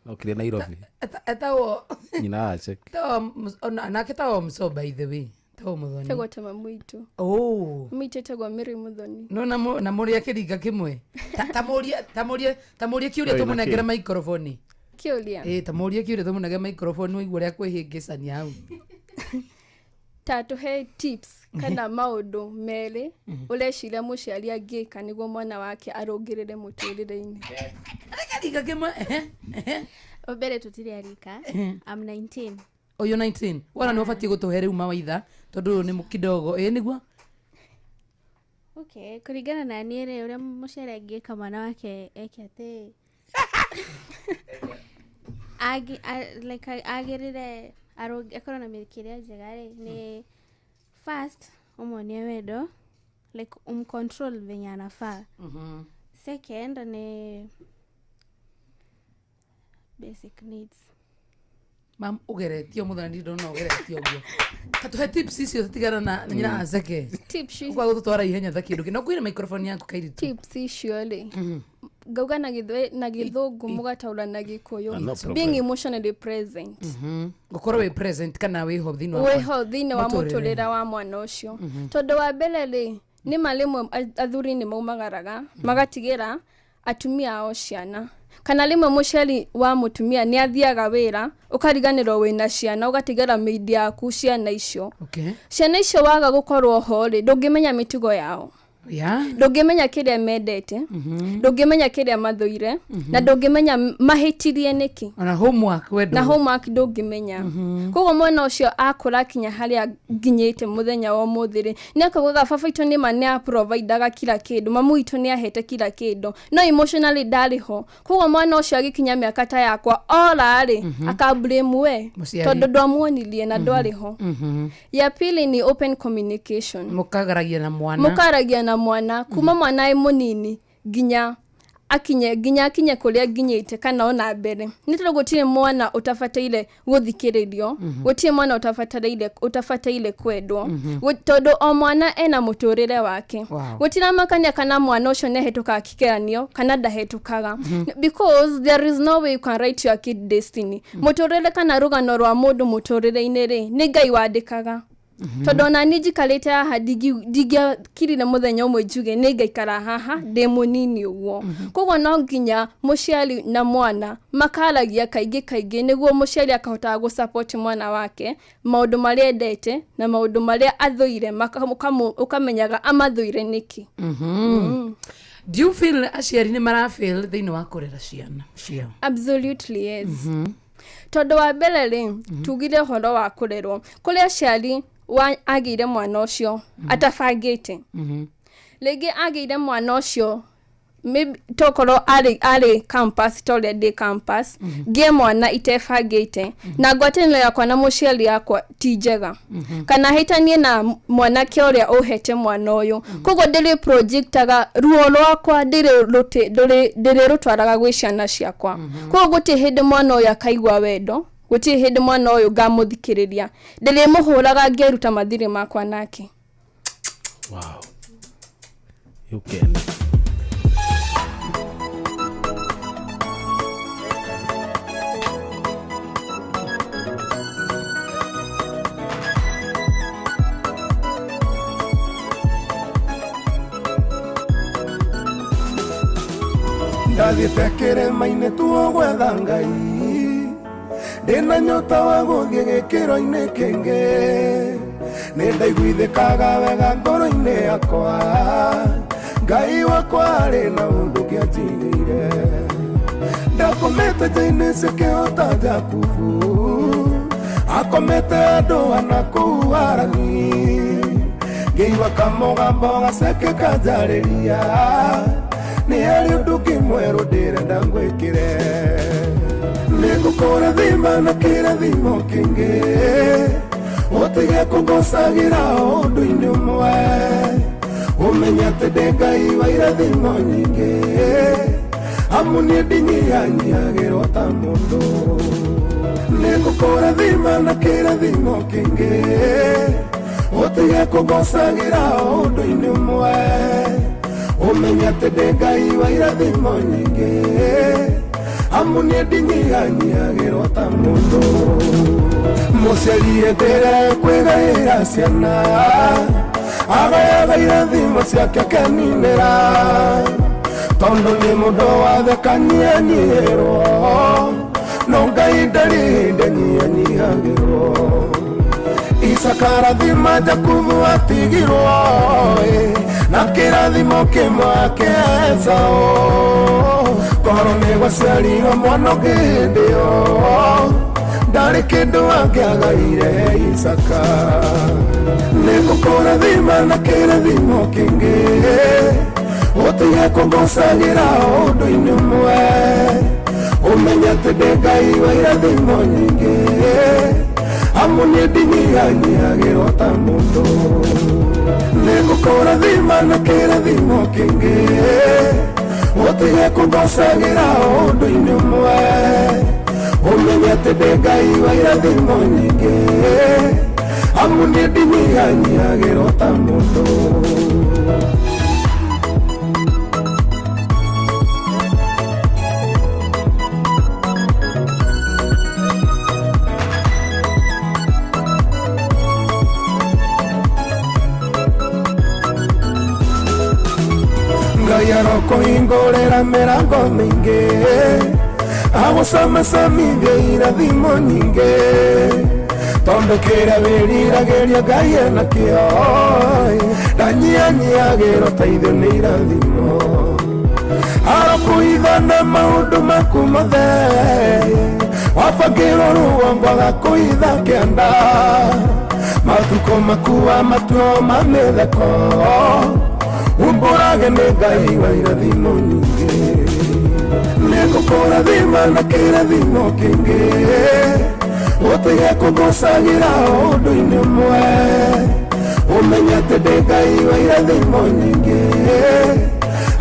okire Nairobi etawo ina wache ona naketawo mso by the way to Muthoni tegwa tema Muito Muito tegwa Mary Muthoni no na muri akiringa kimwe tamurie kiuria tumunengera microphone kiuria tamurie kiuria tumunengera microphone wigua ria kwihingicania hau tatuhe tips kana maundu meri ureciria muciari angika niguo mwana wake arungirire muturire-ini akaringa kimwe obere tutiri arika I'm 19 oyo 19 wana ni ubatie gutuhe riu mawaitha tondu ni kidogo niguo okay kurigana na niere uria muciari angika mwana wake eke ate like agirire akorwo na mĩrikĩre njega ni first umonie wendo like control venye anafaa second ni basic needs mam ugeretio Muthoni ndona ugeretio guo katuhe tips icio tigana na nyina azeke tips kwa gutwara ihenya thaki nduki no kwina microphone yaku kairitu tips icio ri gauga na githungu mugataura na gikuyu being emotionally present gukorwo we present kana we ho thini wa muturira wa mwana ucio tondu wa mbere ri ni malimwe athuri ni maumagaraga magatigira atumia ao ciana kana limwe muciari wa mutumia ni athiaga wira ukariganirwo wina ciana ugatigera maidi yaku ciana icio ciana icio waga gukorwo ho ri ndungimenya mitugo yao ndungimenya kiria mendete ndungimenya kiria mathuire na ndungimenya mahitirie niki na homework ndungimenya koguo mwana ucio akura kinya haria nginyite muthenya wa muthiri ni akaguga baba itu ni mane provideaga kila kindu mamu itu ni ahete kila kindu no emotionally daliho koguo mwana ucio agikinya miaka ta yakwa orari akablame we tondu ndwamuonirie na ndwariho ya pili ni open communication mukagaragia na mwana kuma mwana munini ginya akinye kuria ginyite kana ona mbere nitiro gutire mwana utafataile guthikiririo gutire mwana utafataile kwendwo tondu o mwana ena muturire wake gutira makania kana mwana ucio nehetuka akikeranio kana ndahetukaga because there is no way you can write your kid destiny muturire kana rugano rwa mundu muturire-ini ri ni Ngai wandikaga tondu na nijikalete haha digia kirire muthenya umwe njuge ni ngaikara haha ndi munini uguo koguo no nginya muciari na mwana makaragia kaingi niguo muciari akahota gu support mwana wake maundu maria endete na maundu maria athuire ukamenyaga amathuire niki do you feel aciari ni marafeel thini wa kurera ciana ciao absolutely yes tondu wa mbere ri tugire horo wa kurerwo kuria aciari agire mwana ucio atafangite lege agire mwana ucio maybe tokoro ari campus tole de campus ge mwana itefangite na ngwataniro yakwa na muciari yakwa tijega kana hitanie na mwana kioria uhete mwana uyu kogo ndiri projectaga ruo rwakwa ndiri rutwaraga gwi ciana ciakwa kogo guti hindi mwana uyu akaigwa wendo guti hindi mwana uyu ngamuthikiriria ndiri muhuraga ngeruta mathiri makwa nake wow you can Ndathite kirima-ini tuo gwetha Ngai ndina nyota wa guthie gikiro-ini kingi ni ndaiguithikaga wega ngoro-ini yakwa Ngai wakwa ari na undu ngiatigire ndakomete nja-ini cikihota Jakubu akomete andu ana kuu Harani ngĩigua kamugambo gaceke kanjarĩria ni ari undu kimweru ndirenda ngwikire ningukurathima na kirathimo kingi utige kugocagira undu-ini umwe umenye ati ndi Ngai wa irathimo nyingi amu nie ndinyihanyiagirwo ta mundu ningukurathima na kirathimo kingi utige kugocagira undu-ini umwe umenye ati ndi Ngai wa irathimo nyingi amu nie ndinyihanyiagirwo ta mundu mũciari endere kwĩgaĩra ciana agayaga irathimo ciake akeninĩra tondũ nĩ mũndũ wathekanianierwo no Ngai ndarĩ hĩndĩ nianyihagĩrwo Isaka rathima Jakubu atigirwo na kĩrathimo kĩmwe kĩa Esau korwo nĩ gũciarirwo mwana hĩndĩ ĩyo ndarĩ kĩndũ angĩagaire Isaka nĩngũkũrathima na kĩrathimo kĩngĩ ũtige kũngocagĩra ũndũ-inĩ ũmwe ũmenye atĩ ndĩ Ngai wa irathimo nyingĩ amu nĩ ndinyihanyiagĩrwo ta mũndũ nĩngũkũrathima na kĩrathimo kĩngĩ ũtige kũngocagĩra ũndũ-inĩ ũmwe ũmenye atĩ ndĩ Ngai wa irathimo nyingĩ amu nĩ ndinyihanyiagĩrwo ta mũndũ Ngai arokũhingũrĩra mĩrango mĩingĩ agũcamasamithia irathimo nyingĩ tondũ kĩrĩa wĩriragĩria Ngai enakĩo ndanyihanyiagĩrwo teithio nĩ irathimo arokũhithana maũndũ maku mothe wabangĩrwo rũgongo agakũhitha kĩanda matukũ makuwa matuo ma mĩtheko umbũrage nĩ Ngai wa irathimo nyingĩ nĩngũkũrathima na kĩrathimo kĩngĩ ũtige kũngocagĩra ũndũ-inĩ ũmwe ũmenye atĩ ndĩ Ngai wa irathimo nyingĩ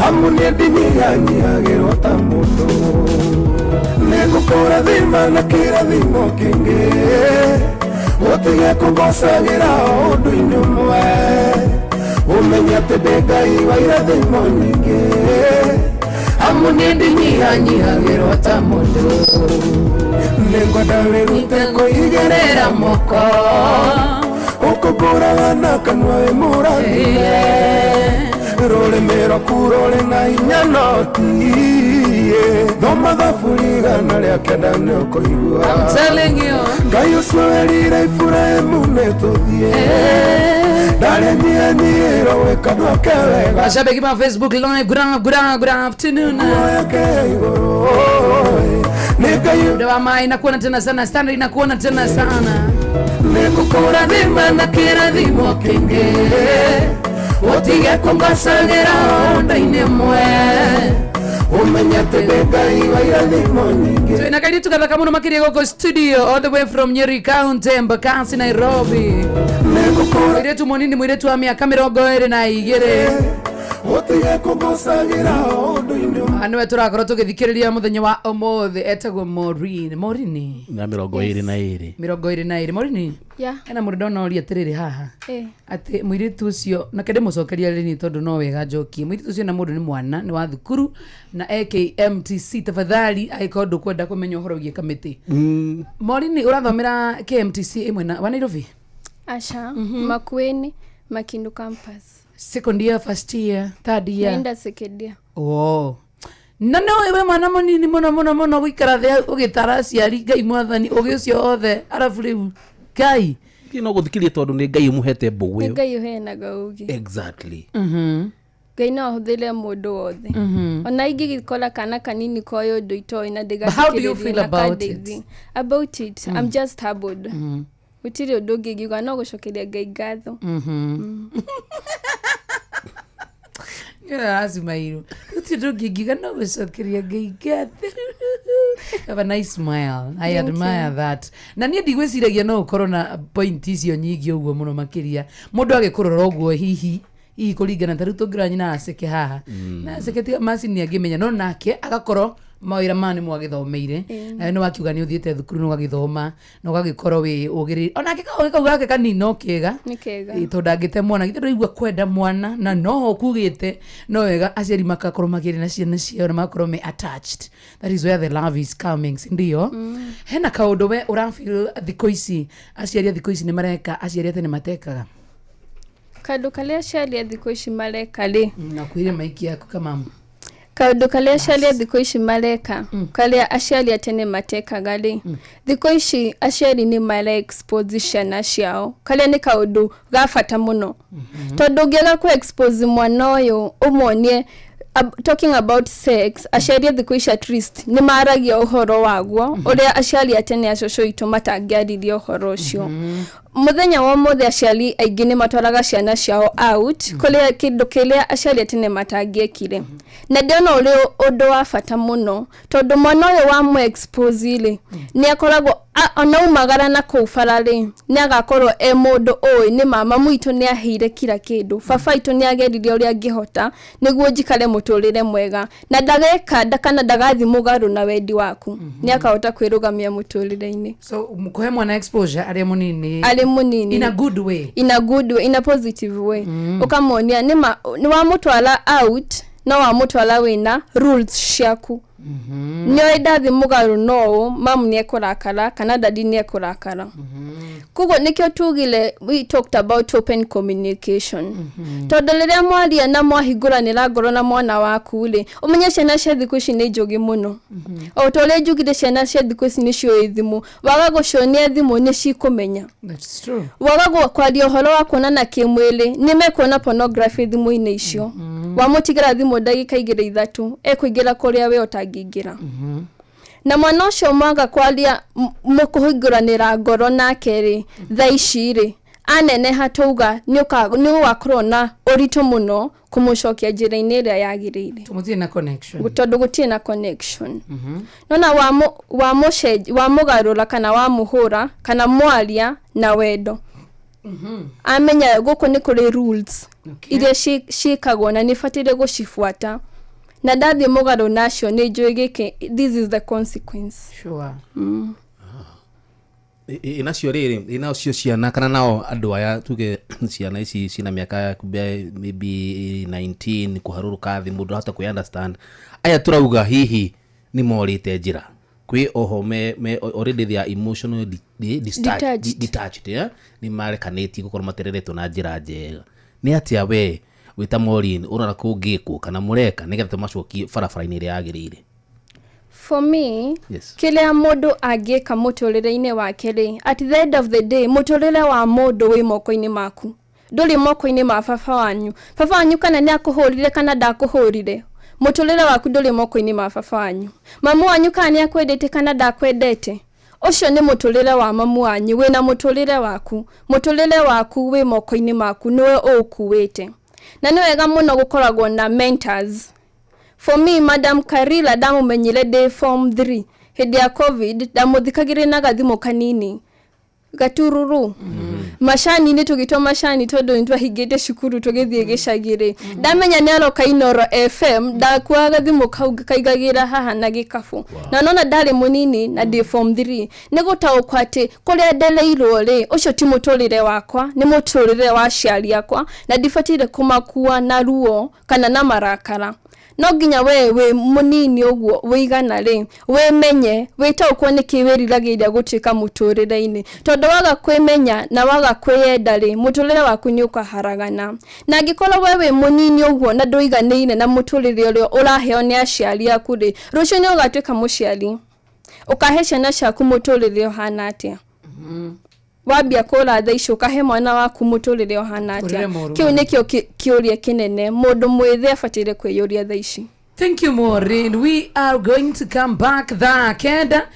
amu nĩ ndinyihanyiagĩrwo ta mũndũ nĩngũkũrathima na kĩrathimo kĩngĩ ũtige kũngocagĩra ũndũ-inĩ ũmwe ũmenye atĩ ndĩ Ngai wa irathimo nyingĩ amu nĩ ndinyihanyiagĩrwo ta mũndũ nĩngwenda wĩrute kwĩigĩrĩra moko ũkũmbũraga na kanua wĩ mũrathime rũrĩmĩ rwaku rũrĩ na hinya no tiĩ thoma thaburi igana rĩa kenda nĩũkũigua Ngai ũcio werire Iburahĩmu nĩtũthiĩ Mashabiki ma Facebook live, good afternoon. Ndewa mai inakuona tena sana, standard inakuona tena sana. Nikukuradhima na kirathimo kingi utige kungocagĩra ũndũ-inĩ ũmwe ũmenye atĩ ndĩ Ngai wa irathimo nyingĩ. Twĩna kairitu gathaka mũno makĩria gũkũ studio all the way from Nyeri County, Embakasi, Nairobi. Mwiretu mũnini, mwiretu wa mĩaka 22 utige kũngocagĩra ũndũ-inĩ ũmwe. Nĩwe tũrakorwo tũgĩthikĩrĩria mũthenya wa ũmũthĩ, etagwo Morini na 22 Morini. Ena mũndũ ndona ũria atĩrĩrĩ haha atĩ mũirĩtu ũcio na kende mũcokeria rĩni tondũ no wega njokie mũirĩtu ũcio na mũndũ nĩ mwana nĩ wa thukuru na KMTC tafadhali aiko ndũ kwenda kũmenya ũhoro wĩgiĩ kamĩtĩ. Morini ũrathomera KMTC ĩmwe wa Nairobi? Acha Makueni Makindu campus. Second year, first year, third year? Naenda second year. Oh. Na no ewe mwana munini muno gwikara the ugitara aciari Ngai mwathani ugi ucio othe arabu riu Ngai no guthikirie tondu ni Ngai umuhete mbugu iyo. Ngai uhenaga ugi. Exactly. Ngai no ahuthire mundu wothe. Ona ingĩgĩkora kana kanini koyo ndu itoĩ na ndigathikĩrĩria. How do you feel about it? About it, I'm just humbled. Gutiri undu ngĩgiuga no gucokeria Ngai ngatho. Azimairu. Gutiri undu ngĩgiuga no gucokeria Ngai ngatho. Have a nice smile. I admire that. Na niĩ ndigwĩciragia no ũkorwo na point icio nyingĩ ũguo mũno makĩria. Mũndũ agĩkũrora ũguo hihi kũringana ta rĩu tũngĩra nyina aceke haha na aceke tiga macini angĩmenya no nake agakorwo mawira mani mwagithomeire na no wakiuga ni uthiete thukuru no gagithoma no gagikorwo wi ugiri ona gake kanino kega to ndangite mwana githe igua kwenda mwana na no kugite no wega aciari makakorwo magire na ciana ciao na makorwo me attached. That is where the love is coming, ndio. Hena kaundu we urafeel thiko ici aciari thiko ici ni mareka aciari tene matekaga kaundu kalia aciari thiko ici mareka ri na kuire maiki yako kama kaundu kalia aciari thiko ici mareka kalia aciari tene matekaga ri thiko ici aciari ni mare exposition aciao kalia ni kaundu gafata muno tondu ngega ku expose mwana uyu umonie talking about sex aciari thiko ici at least ni maragia uhoro waguo uria aciari tene acoco itu matangiaririe uhoro ucio muthenya wa mothe aciari aingi ni matwaraga ciana ciao out kuria kindu kilia aciari tene matangiekire na ndona uri undu wa fata muno tondu mwana uyu wa mu expose ile ni akoragwo ona umagara na kufarari ni agakorwo mundu oy ni mama muitu ni ahire kila kindu baba itu ni ageririe uria angihota niguo njikare muturire mwega na ndageka ndakana ndagathi mugaru na wendi waku ni akahota kwirugamia muturire-ini. So mkohe mwana exposure ari munini in a good way, in a positive way. Ukamonia ni wa mutwala out na wa mutwala wina rules ciaku nyo idathi mugaru no mam ni ekurakara kana dadi ni ekurakara kugo nikyo tugile we talked about open communication todolere mwaria na mwahigura niragoro na mwana waku ri umenyeshe na cethiku ici ni njogi muno o tole njugire ciana cethiku ici ni cio ithimu waga guconia thimu ni cikumenya. That's true. Waga kwaria uhoro wa kuonana kimwili ni mekuona pornography thimu-ini icio wamutigira thimu ndagika 2-3 ekuingira kuria we otangingira na mwana ucio mwaga kwaria mukuhinguranira ngoro nake ri thaici ri anene hatuga ni wakorwo na urito muno kumucokia njira-ini iria yagirire tumutie na connection tondu gutie na connection nona wa mugarura kana wa muhura kana mwaria na wendo amenya guko ni kuri rules iria cikagwo na nifatire gucifuata na ndathi mugaru nacio ni njugike this is the consequence. Sure. Inacio riri inacio ciana kana nao andu aya tuge ciana ici cina miaka maybe 19 kuharuruka thi mundu hata ku understand aya turauga hihi ni morite njira kwi oho me already they are emotionally detached yeah? Ni marekaneti gukorwo matereretwo na njira njega ni atia we wita Maureen urara kungikwo kana mureka nigetha macokie barabara-ini ria yagirire. For me, yes. Kile mundu agika muturire-ini wake ri at the end of the day muturire wa mundu wi moko-ini maku nduri moko-ini ma baba wanyu kana ni akuhurire kana ndakuhurire muturire waku nduri moko-ini ma baba wanyu mamu wanyu kana ni akwendete kana ndakwendete ucio ni muturire wa mamu wanyu wina muturire waku wi moko-ini maku niwe ukuwite na ni wega muno gukoragwo na mentors. For me, Madam Karila damu menyile day form 3 hedi ya COVID damuthikagire na gathimu kanini gatururu mashani ni tugitwa mashani todo ntwa higete shukuru tugethie gicagire damenya nero kainoro FM da kwa gathimu kaigagira haha na gikafu na nona dali munini na day form 3 nigutaukwa ati kuria ndeleirwo ri ucio ti muturire wakwa ni muturire wa ciari yakwa na difatire kumakua na ruo kana na marakara no ginya we munini uguo wigana ri we menye witaukwo ni kiwiriragiria gutika muturire-ini tondu waga kwimenya na waga kwiyenda ri muturire waku ni ukaharagana na angikora we munini uguo na nduiganire na muturire uria uraheo ni aciari aku ri rucio ni ugatuika muciari ukahe ciana ciaku muturire uhana atia wabia kora thaici ukahe mwana waku muturire ohana atia kiu nikio kiuria kinene mundu mwithe afatire kwiyuria thaici. Thank you Maureen. We are going to come back kenda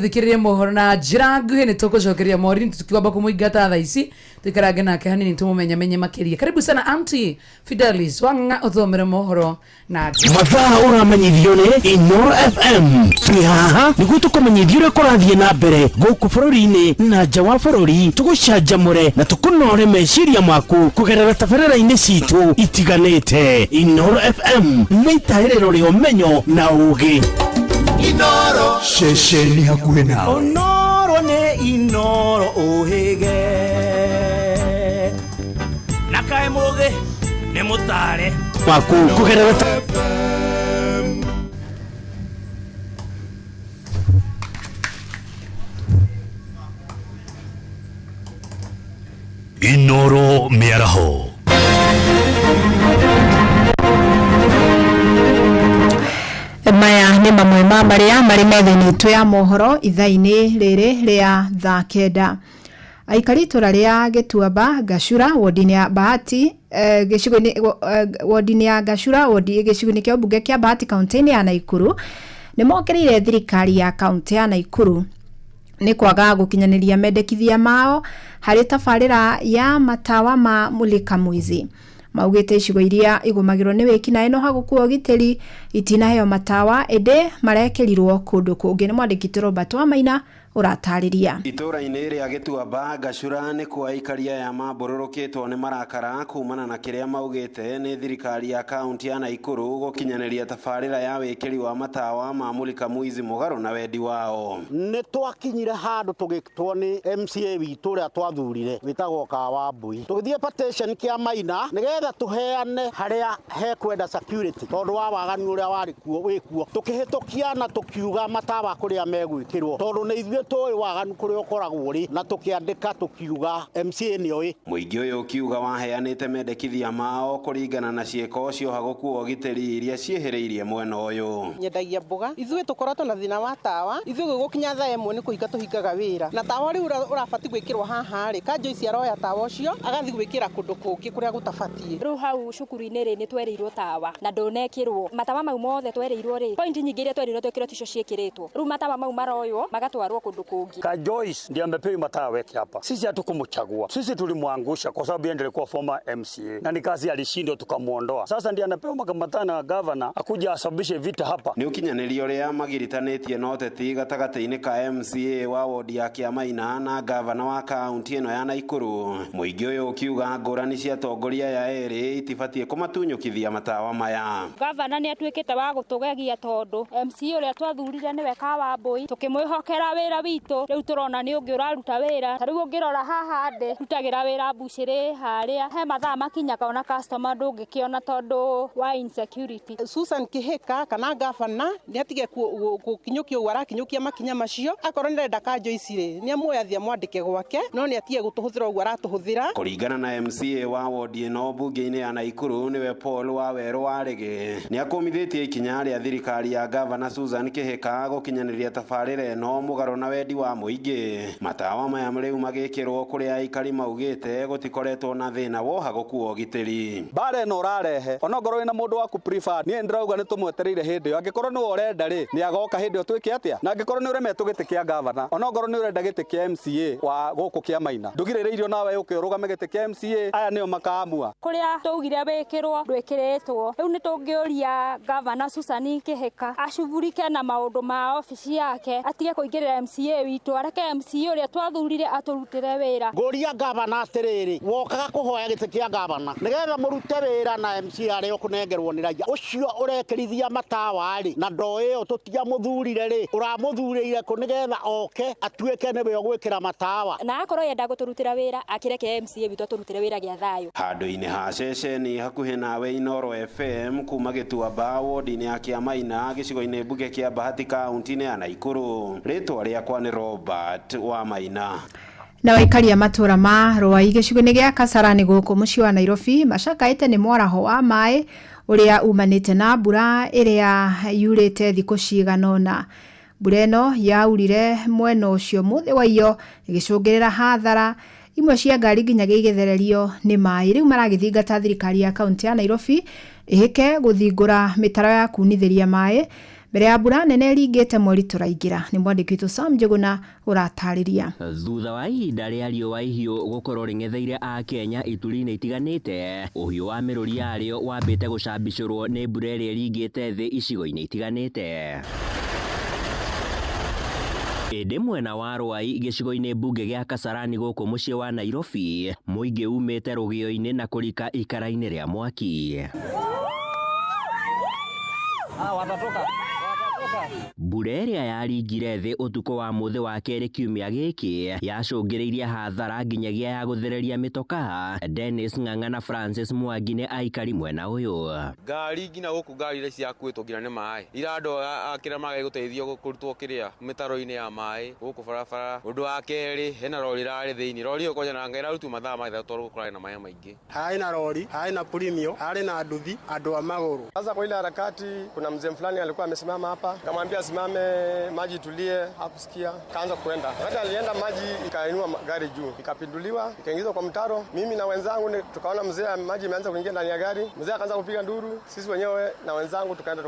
thikiririe mohoro na njira nguhi ni tukucokeria Maureen tukiomba kumuingata thaici tukarange nake hanini tumumenya makiria. Karibu sana Auntie Fidelis wanga uthomere mohoro na mathaa uramenyithio ni Inoro FM twihaha niguo tukumenyithio ria kurathie na mbere guku bururi-ini na nja wa bururi tugucanjamure na tukunore meciria maku kugerera tabarĩra-inĩ citu itiganĩte. Inoro FM nĩ itaĩrĩro rĩa ũmenyo na ũũgĩ. Inoro Shesheni hakuhe nawe Onoro ne Inoro ohege Nakae moge ne mutare Waku kugerera Inoro Miaraho maya nĩ mamwe ma marĩa marĩ metha-inĩ itũ ya mohoro ithaa-inĩ rĩrĩ rĩa thaa kenda. Aikari itũra rĩa Gĩtuamba Gacura wodi-inĩ ya Bahati wodi-inĩ ya Gacura wodi gĩcigo-inĩ kĩa ũmbunge kĩa Bahati kaunti-inĩ ya Naikuru nĩ mokereire thirikari ya kaunti ya Naikuru nĩ kwaga gũkinyanĩria mendekithia mao harĩ tabarĩra ya matawa ma Mulika Mwizi. Maugĩte icigo iria igũmagĩrwo nĩ wĩkinaĩ no hagũkuo gitĩri itinaheo matawa ĩndĩ marekĩrirwo kũndũ kũngĩ. Nĩ mwandĩki Robert Wamaina ũratarĩria. Itũra-inĩ rĩa Gĩtuamba Gacura nĩ kwa aikaria ya mambũrũrũkĩtwo nĩ marakara kumana na kĩrĩa maugĩte nĩ thirikari ya kaunti ya Naikuru gũkinyanĩria tabarĩra ya wĩkĩri wa matawa ma Mulika Mwizi mũgarũ na wendi wao. Nĩ twakinyire handũ tũgĩtwo nĩ MCA witũ ũrĩa twathurire wĩtagwo Kawambui. Tũgĩthiĩ petition kĩa Maina nĩgetha tũheane harĩa hekwenda security tondũ wa waganu ũrĩa warĩ kuo wĩkuo. Tũkĩhĩtũkia na tũkiuga matawa kũrĩa megwĩkĩrwo tondũ nĩ ithuĩ tũĩ waganu kũrĩa ũkoragwo rĩ na tũkĩandĩka tũkiuga MCA nĩoĩ. Mũingĩ ũyũ ũkiuga waheanĩte mendekithia mao kũringana na ciĩko cio hagũkuo gitĩri iria ciĩhĩrĩirie mwena ũyũ. Nyendagia mboga ithuĩ tũkoretwo na thĩna wa tawa ithuĩ gũgũkinya thaa ĩmwe nĩ kũhinga tũhingaga wĩra na tawa rĩu ũrabati gwĩkĩrwo haha rĩ kanjũ ici aroya tawa ũcio agathi gwĩkĩra kũndũ kũngĩ kũrĩa gũtabatiĩ. Rĩu hau cukuru-inĩ rĩ nĩ twereirwo tawa na ndũnekĩrwo matawa mau mothe twereirwo rĩ point nyingĩ iria twereirwo twĩkĩrwo ticio ciĩkĩrĩtwo rĩu matawa mau maroywo magatwarwo kũndũ kũngĩ. Ka Joyce ndiye amepewa matawa yake hapa. Sisi hatukumchagua. Sisi tulimwangusha kwa sababu yeye alikuwa former MCA. Na ni kazi alishindwa tukamuondoa. Sasa ndiye anapewa makamatana na governor akuja asababishe vita hapa. Ni ukinyanĩrio rĩa magiritanĩtie na ũteti gatagatĩ-inĩ ka MCA wa wodi ya Kĩamaina na governor wa kaunti ĩno ya Naikuru. Mũingĩ ũyũ ũkiuga ngũrani cia atongoria ya erĩ itibatiĩ kũmatunyũkithia matawa maya. Governor nĩ atuĩkĩte wa gũtũgegia tondũ MCA ũrĩa twathurire nĩwe Kawambui tũkĩmwĩhokera wĩra witũ rĩu tũrona nĩ ũngĩ ũraruta wĩra tarĩu ũngĩrora haha ndĩ rutagĩra wĩra bucĩrĩ harĩa he mathaa makinyaga ona customer ndũngĩkĩona tondũ wa insecurity. Susan Kihika kana governor nĩ atige gũkinyũkia ũguo arakinyũkia makinya macio akorwo nĩ renda kanjũ ici rĩ nĩ amuoya thia mwandĩke gwake no nĩ atige gũtũhũthĩra ũguo aratũhũthĩra. Kũringana na MCA wa wodi ĩno mbunge-inĩ ya Naikuru nĩwe Paul Waweru Warĩgĩ nĩ akũmithĩtie ikinya rĩa thirikari ya governor Susan Kihika gũkinyanĩria tabarĩra ĩno mũgarũ na wendi wa mũingĩ. Matawa maya rĩu magĩkĩrwo kũrĩa aikari maugĩte gũtikoretwo na thĩna woha gũkuo gitĩri. Bara ĩno ũrarehe onokorwo wĩna mũndũ waku preferred niĩ ndĩrauga nĩ tũmwetereire hĩndĩ ĩyo angĩkorwo nĩwe ũrenda rĩ nĩ agoka hĩndĩ ĩyo twĩke atĩa na angĩkorwo nĩ ũremetwo gĩtĩ kĩa governor onokorwo nĩ ũrenda gĩtĩ kĩa MCA wa gũkũ Kĩamaina ndũgirĩrĩirio nawe ũkĩrũgame gĩtĩ kĩa MCA aya nĩo makaamua kũrĩa tũugire wĩkĩrwo ndwĩkĩrĩtwo rĩu nĩ tũngĩũria governor Susan Kihika acugurike na maũndũ ma ofici yake atige kũingĩrĩra MCA witũ areke MCA ũrĩa twathurire atũrutĩre wĩra. Ngũria governor atĩrĩrĩ wokaga kũhoya gĩtĩ kĩa governor nĩgetha mũrute wĩra na MCA arĩa ũkũnengerwo nĩ raia ũcio ũrekĩrithia matawa rĩ na ndo ĩyo tũtiamũthurire rĩ ũramũthurĩire kũ nĩgetha oke atuĩke nĩwe ũgwĩkĩra matawa na akorwo yenda gũtũrutĩra wĩra akĩreke MCA witũ atũrutĩre wĩra gĩa thayũ. Handũ-inĩ ha ceceni hakuhĩ nawe Inoro FM kuma Gĩtuamba wodi-inĩ ya Kĩamaina gĩcigo-inĩ mbunge kĩa Bahati kaunti-inĩ ya Naikuru rĩtwa rĩakwa nĩ Robert Wamaina. Na waikaria matũra ma Rwai gĩcigo-inĩ gĩa Kasarani gũkũ mũciĩ wa Nairobi macakaĩte nĩ mwaraho wa maĩ ũrĩa umanĩte na mbura ĩrĩa yurĩte thikũ cigana ũna. Mbura ĩno yaurire mwena ũcio mũthĩ wa iyo ĩgĩcũngĩrĩra hathara imwe cia ngari nginyagia igĩthererio nĩ maĩ. Rĩu maragĩthingata thirikari ya kaunti ya Nairobi ĩhĩke gũthingũra mĩtaro ya kunithĩria maĩ mbere ya mbura nene ĩringĩte mweri tũraingĩra. Nĩ mwandĩki witũ Sam Njuguna ũratarĩria. Thutha wa ihinda rĩa riũa ihiũ gũkorwo rĩng'etheire a Kenya ituri-inĩ itiganĩte, ũhiũ wa mĩrũri yarĩo wambĩte gũcambicũrwo nĩ mbura ĩrĩa ĩringĩte thĩ icigo-inĩ itiganĩte. Ĩndĩ mwena wa Rwai gĩcigo-inĩ mbunge gĩa Kasarani gũkũ mũciĩ wa Nairobi mũingĩ umĩte rũgĩo-inĩ na kũrika ikara-inĩ rĩa mwaki. mbura ĩrĩa yaringire thĩ ũtukũ wa mũthĩ wa kerĩ kiumia gĩkĩ yacũngĩrĩirie hathara nginyagia ya gũthereria mĩtoka. Dennis Ng'ang'a na Francis Mwangi nĩ aikari mwena ũyũ. Ngari nginya gũkũ ngari iria ciakuĩtwo nginya nĩ maĩ irando akĩra magagũteithio kũrutwo kĩrĩa mĩtaro-inĩ ya maĩ gũkũ barabara. Ũndũ wa kerĩ hena rori rarĩ thĩinĩ, rori ĩyo kwanja na ngaira rutu mathaa maitha twarwo gũkorana na maĩ maingĩ. Harĩ na rori, harĩ na premium, harĩ na nduthi, andũ a magũrũ. Sasa kwa ile harakati kuna mzee fulani alikuwa amesimama hapa, kamwambia simame maji tulie, hakusikia, kaanza kwenda. Wakati alienda maji ikainua gari juu, ikapinduliwa, ikaingizwa kwa mtaro. Mimi na wenzangu tukaona mzee maji imeanza kuingia ndani ya gari. Mzee akaanza kupiga nduru, sisi wenyewe na wenzangu tukaenda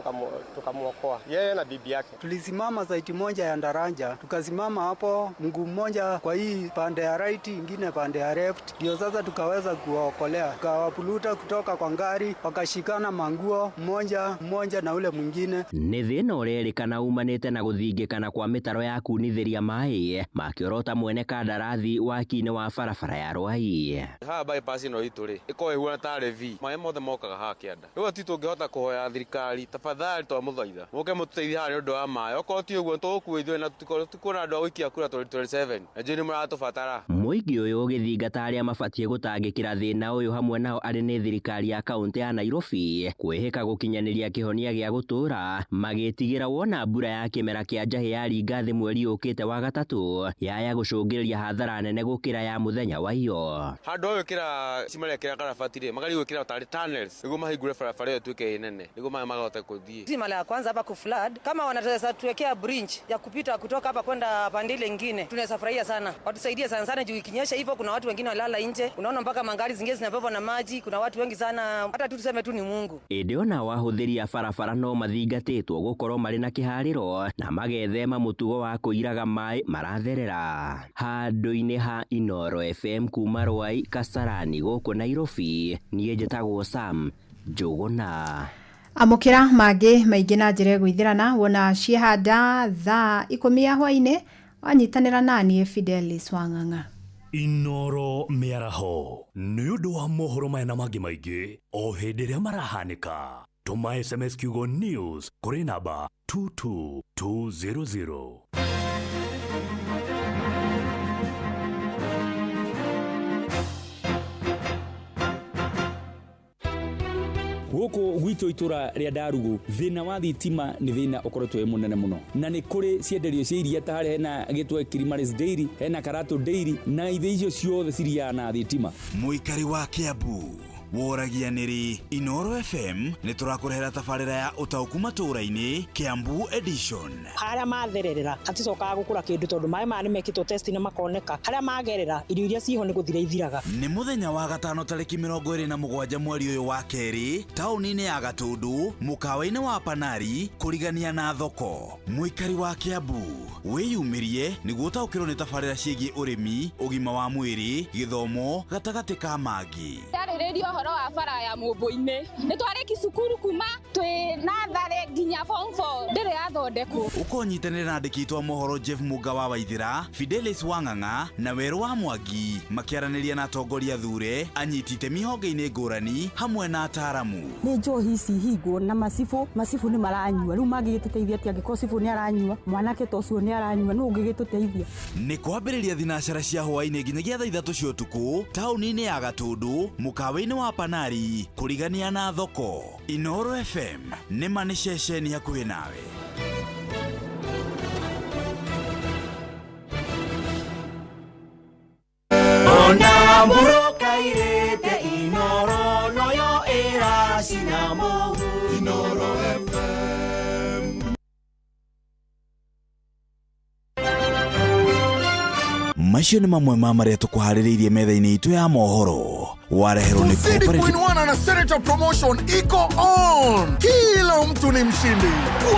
tukamuokoa yeye na bibi yake. Tulisimama saiti moja ya Ndaranja, tukasimama hapo mguu mmoja kwa hii pande ya right, ingine pande ya left. Ndio sasa tukaweza kuokolea. Tukawapuluta kutoka kwa ngari, wakashikana manguo mmoja na ule mwingine. Nĩ thĩna ũrerĩkana umanĩte na gũthingĩkana kwa mĩtaro ya kunithĩria maĩ makĩorota mwene kandarathi waki-inĩ wa barabara ya Rwai. Ha bypass ĩno itũ rĩ ĩkoragwo ĩhuana tarĩ V, maĩ mothe mokaga haha kĩanda. Rĩu ti tũngĩhota kũhoya thirikari tafadhali twamũthaitha mũke mũtũteithie harĩ ũndũ wa maĩ. Okorwo ti ũguo tũgũkuo ithuĩ na tũkũona andũ a gũikia kura 2027 na njũĩ nĩ mũratũbatara. Mũingĩ ũyũ ũgĩthingata arĩa mabatiĩ gũtangĩkĩra thĩna ũyũ hamwe nao arĩ nĩ thirikari ya kaunti ya Nairobi kwĩhĩka gũkinyanĩria kĩhonia gĩa gũtũũra magĩtigĩra wona mbura ya kĩmera kĩa njahĩ yaringa thĩ mweri ũkĩte wa gatatũ yaya gũcũngĩrĩria hathara nene gũkĩra ya mũthenya wa iyo. Handũ ũyũ kĩra cimarekera karabatire magari gwĩkĩra tarĩ tunnels nĩguo mahingũre barabara ĩyo ĩtuĩke nene nĩguo maĩ magahote gũthiĩ. Si mara ya kwanza hapa kuflood, kama wanaweza tuwekea bridge ya kupita kutoka hapa kwenda pande ile nyingine tunaweza furahia sana. Watusaidie sana juu ikinyesha hivyo kuna watu wengine walala nje. Unaona mpaka magari zingine zinabebwa na maji, kuna watu wengi sana, hata tu tuseme tu ni Mungu. Ĩndĩ ona wahũthĩri a barabara no mathingatĩtwo gũkorwo marĩ na kĩharĩro na magethema mũtugo wa kũiraga maĩ maratherera. Handũ-inĩ ha Inooro FM kuma Rwai Kasarani gũkũ Nairobi, niĩ njĩtagwo Sam Njũgũna. Amũkĩra mangĩ maingĩ na njĩra gwĩthirana wona ciehanda thaa 10 hwaĩ-inĩ wanyitanĩra naniĩ Fidelis Wang'ang'a. Inooro mĩaraho nĩ ũndũ wa mohoro maya na mangĩ maingĩ o hĩndĩ ĩrĩa marahanĩka. Tũma SMS kiugo news kũrĩ namba 22200. Gũkũ gwitũ itura rĩa Ndarugu thĩna wa thitima nĩ thĩna ũkoretwo mũnene mũno, na nĩ kũrĩ cienderio cia iria ta harĩa hena gĩtwe Kirimaris Dairy, hena Karato Dairy na ithe icio ciothe ciriaga na thitima. Mũikari wa Kiambu woragia nĩrĩ Inooro FM nĩ tũrakũrehera tabarĩra ya ũtaũku matũũra-inĩ Kiambu edition. Harĩa mathererera haticokaga gũkũra kĩndũ tondũ maĩ maya nĩ mekĩtwo test nĩ makoneka. Harĩa magerera irio iria ciho nĩ gũthira ithiraga. Nĩ mũthenya wa gatano tarĩki 27 mweri ũyũ wa kerĩ taũni-inĩ ya Gatũndũ mũkawa-inĩ wa Panari kũrigania na thoko. Mũikari wa Kiambu wĩyumĩrie nĩguo ũtaũkĩrwo nĩ tabarĩra ciĩgiĩ ũrĩmi, ũgima wa mwĩrĩ, gĩthomo gatagatĩ ka mangĩ. Ũhoro wa bara ya Mũmbũ-inĩ nĩ twarĩki cukuru kuma twĩ natharĩ nginya form 4 ndĩrĩ yathondekwo. Ũkonyitanĩra na andĩki aitũ a mohoro Jeff Muga wa Waithĩra, Fidelis Wang'ang'a na Werũ wa Mwangi makĩaranĩria na atongoria thure anyiti itemi honge-inĩ ngũrani hamwe na ataaramu. Nĩ njohi ici hingwo na macibu nĩ maranyua, rĩu mangĩgĩtũteithia atĩa angĩkorwo cibu nĩ aranyua, mwanake ta ũcio nĩ aranyua, nũ ũngĩgĩtũteithia? Nĩ kwambĩrĩria thinacara cia hwaĩ-inĩ nginyagia thaa 3 cia ũtukũ taũni-inĩ ya Gatũndũ mũkawa-inĩ wa Panari kũrigania na thoko. Inooro FM nĩ mani ceceni hakuhĩ nawe. Ona mburuka irete Inooro noyo iracina mũhu. Inooro FM. Macio nĩ mamwe ma marĩa tũkũharĩrĩirie metha-inĩ itũ ya mohoro. Wareherwo ni Kuinuana na Senator Promotion iko on. Kila mtu ni mshindi.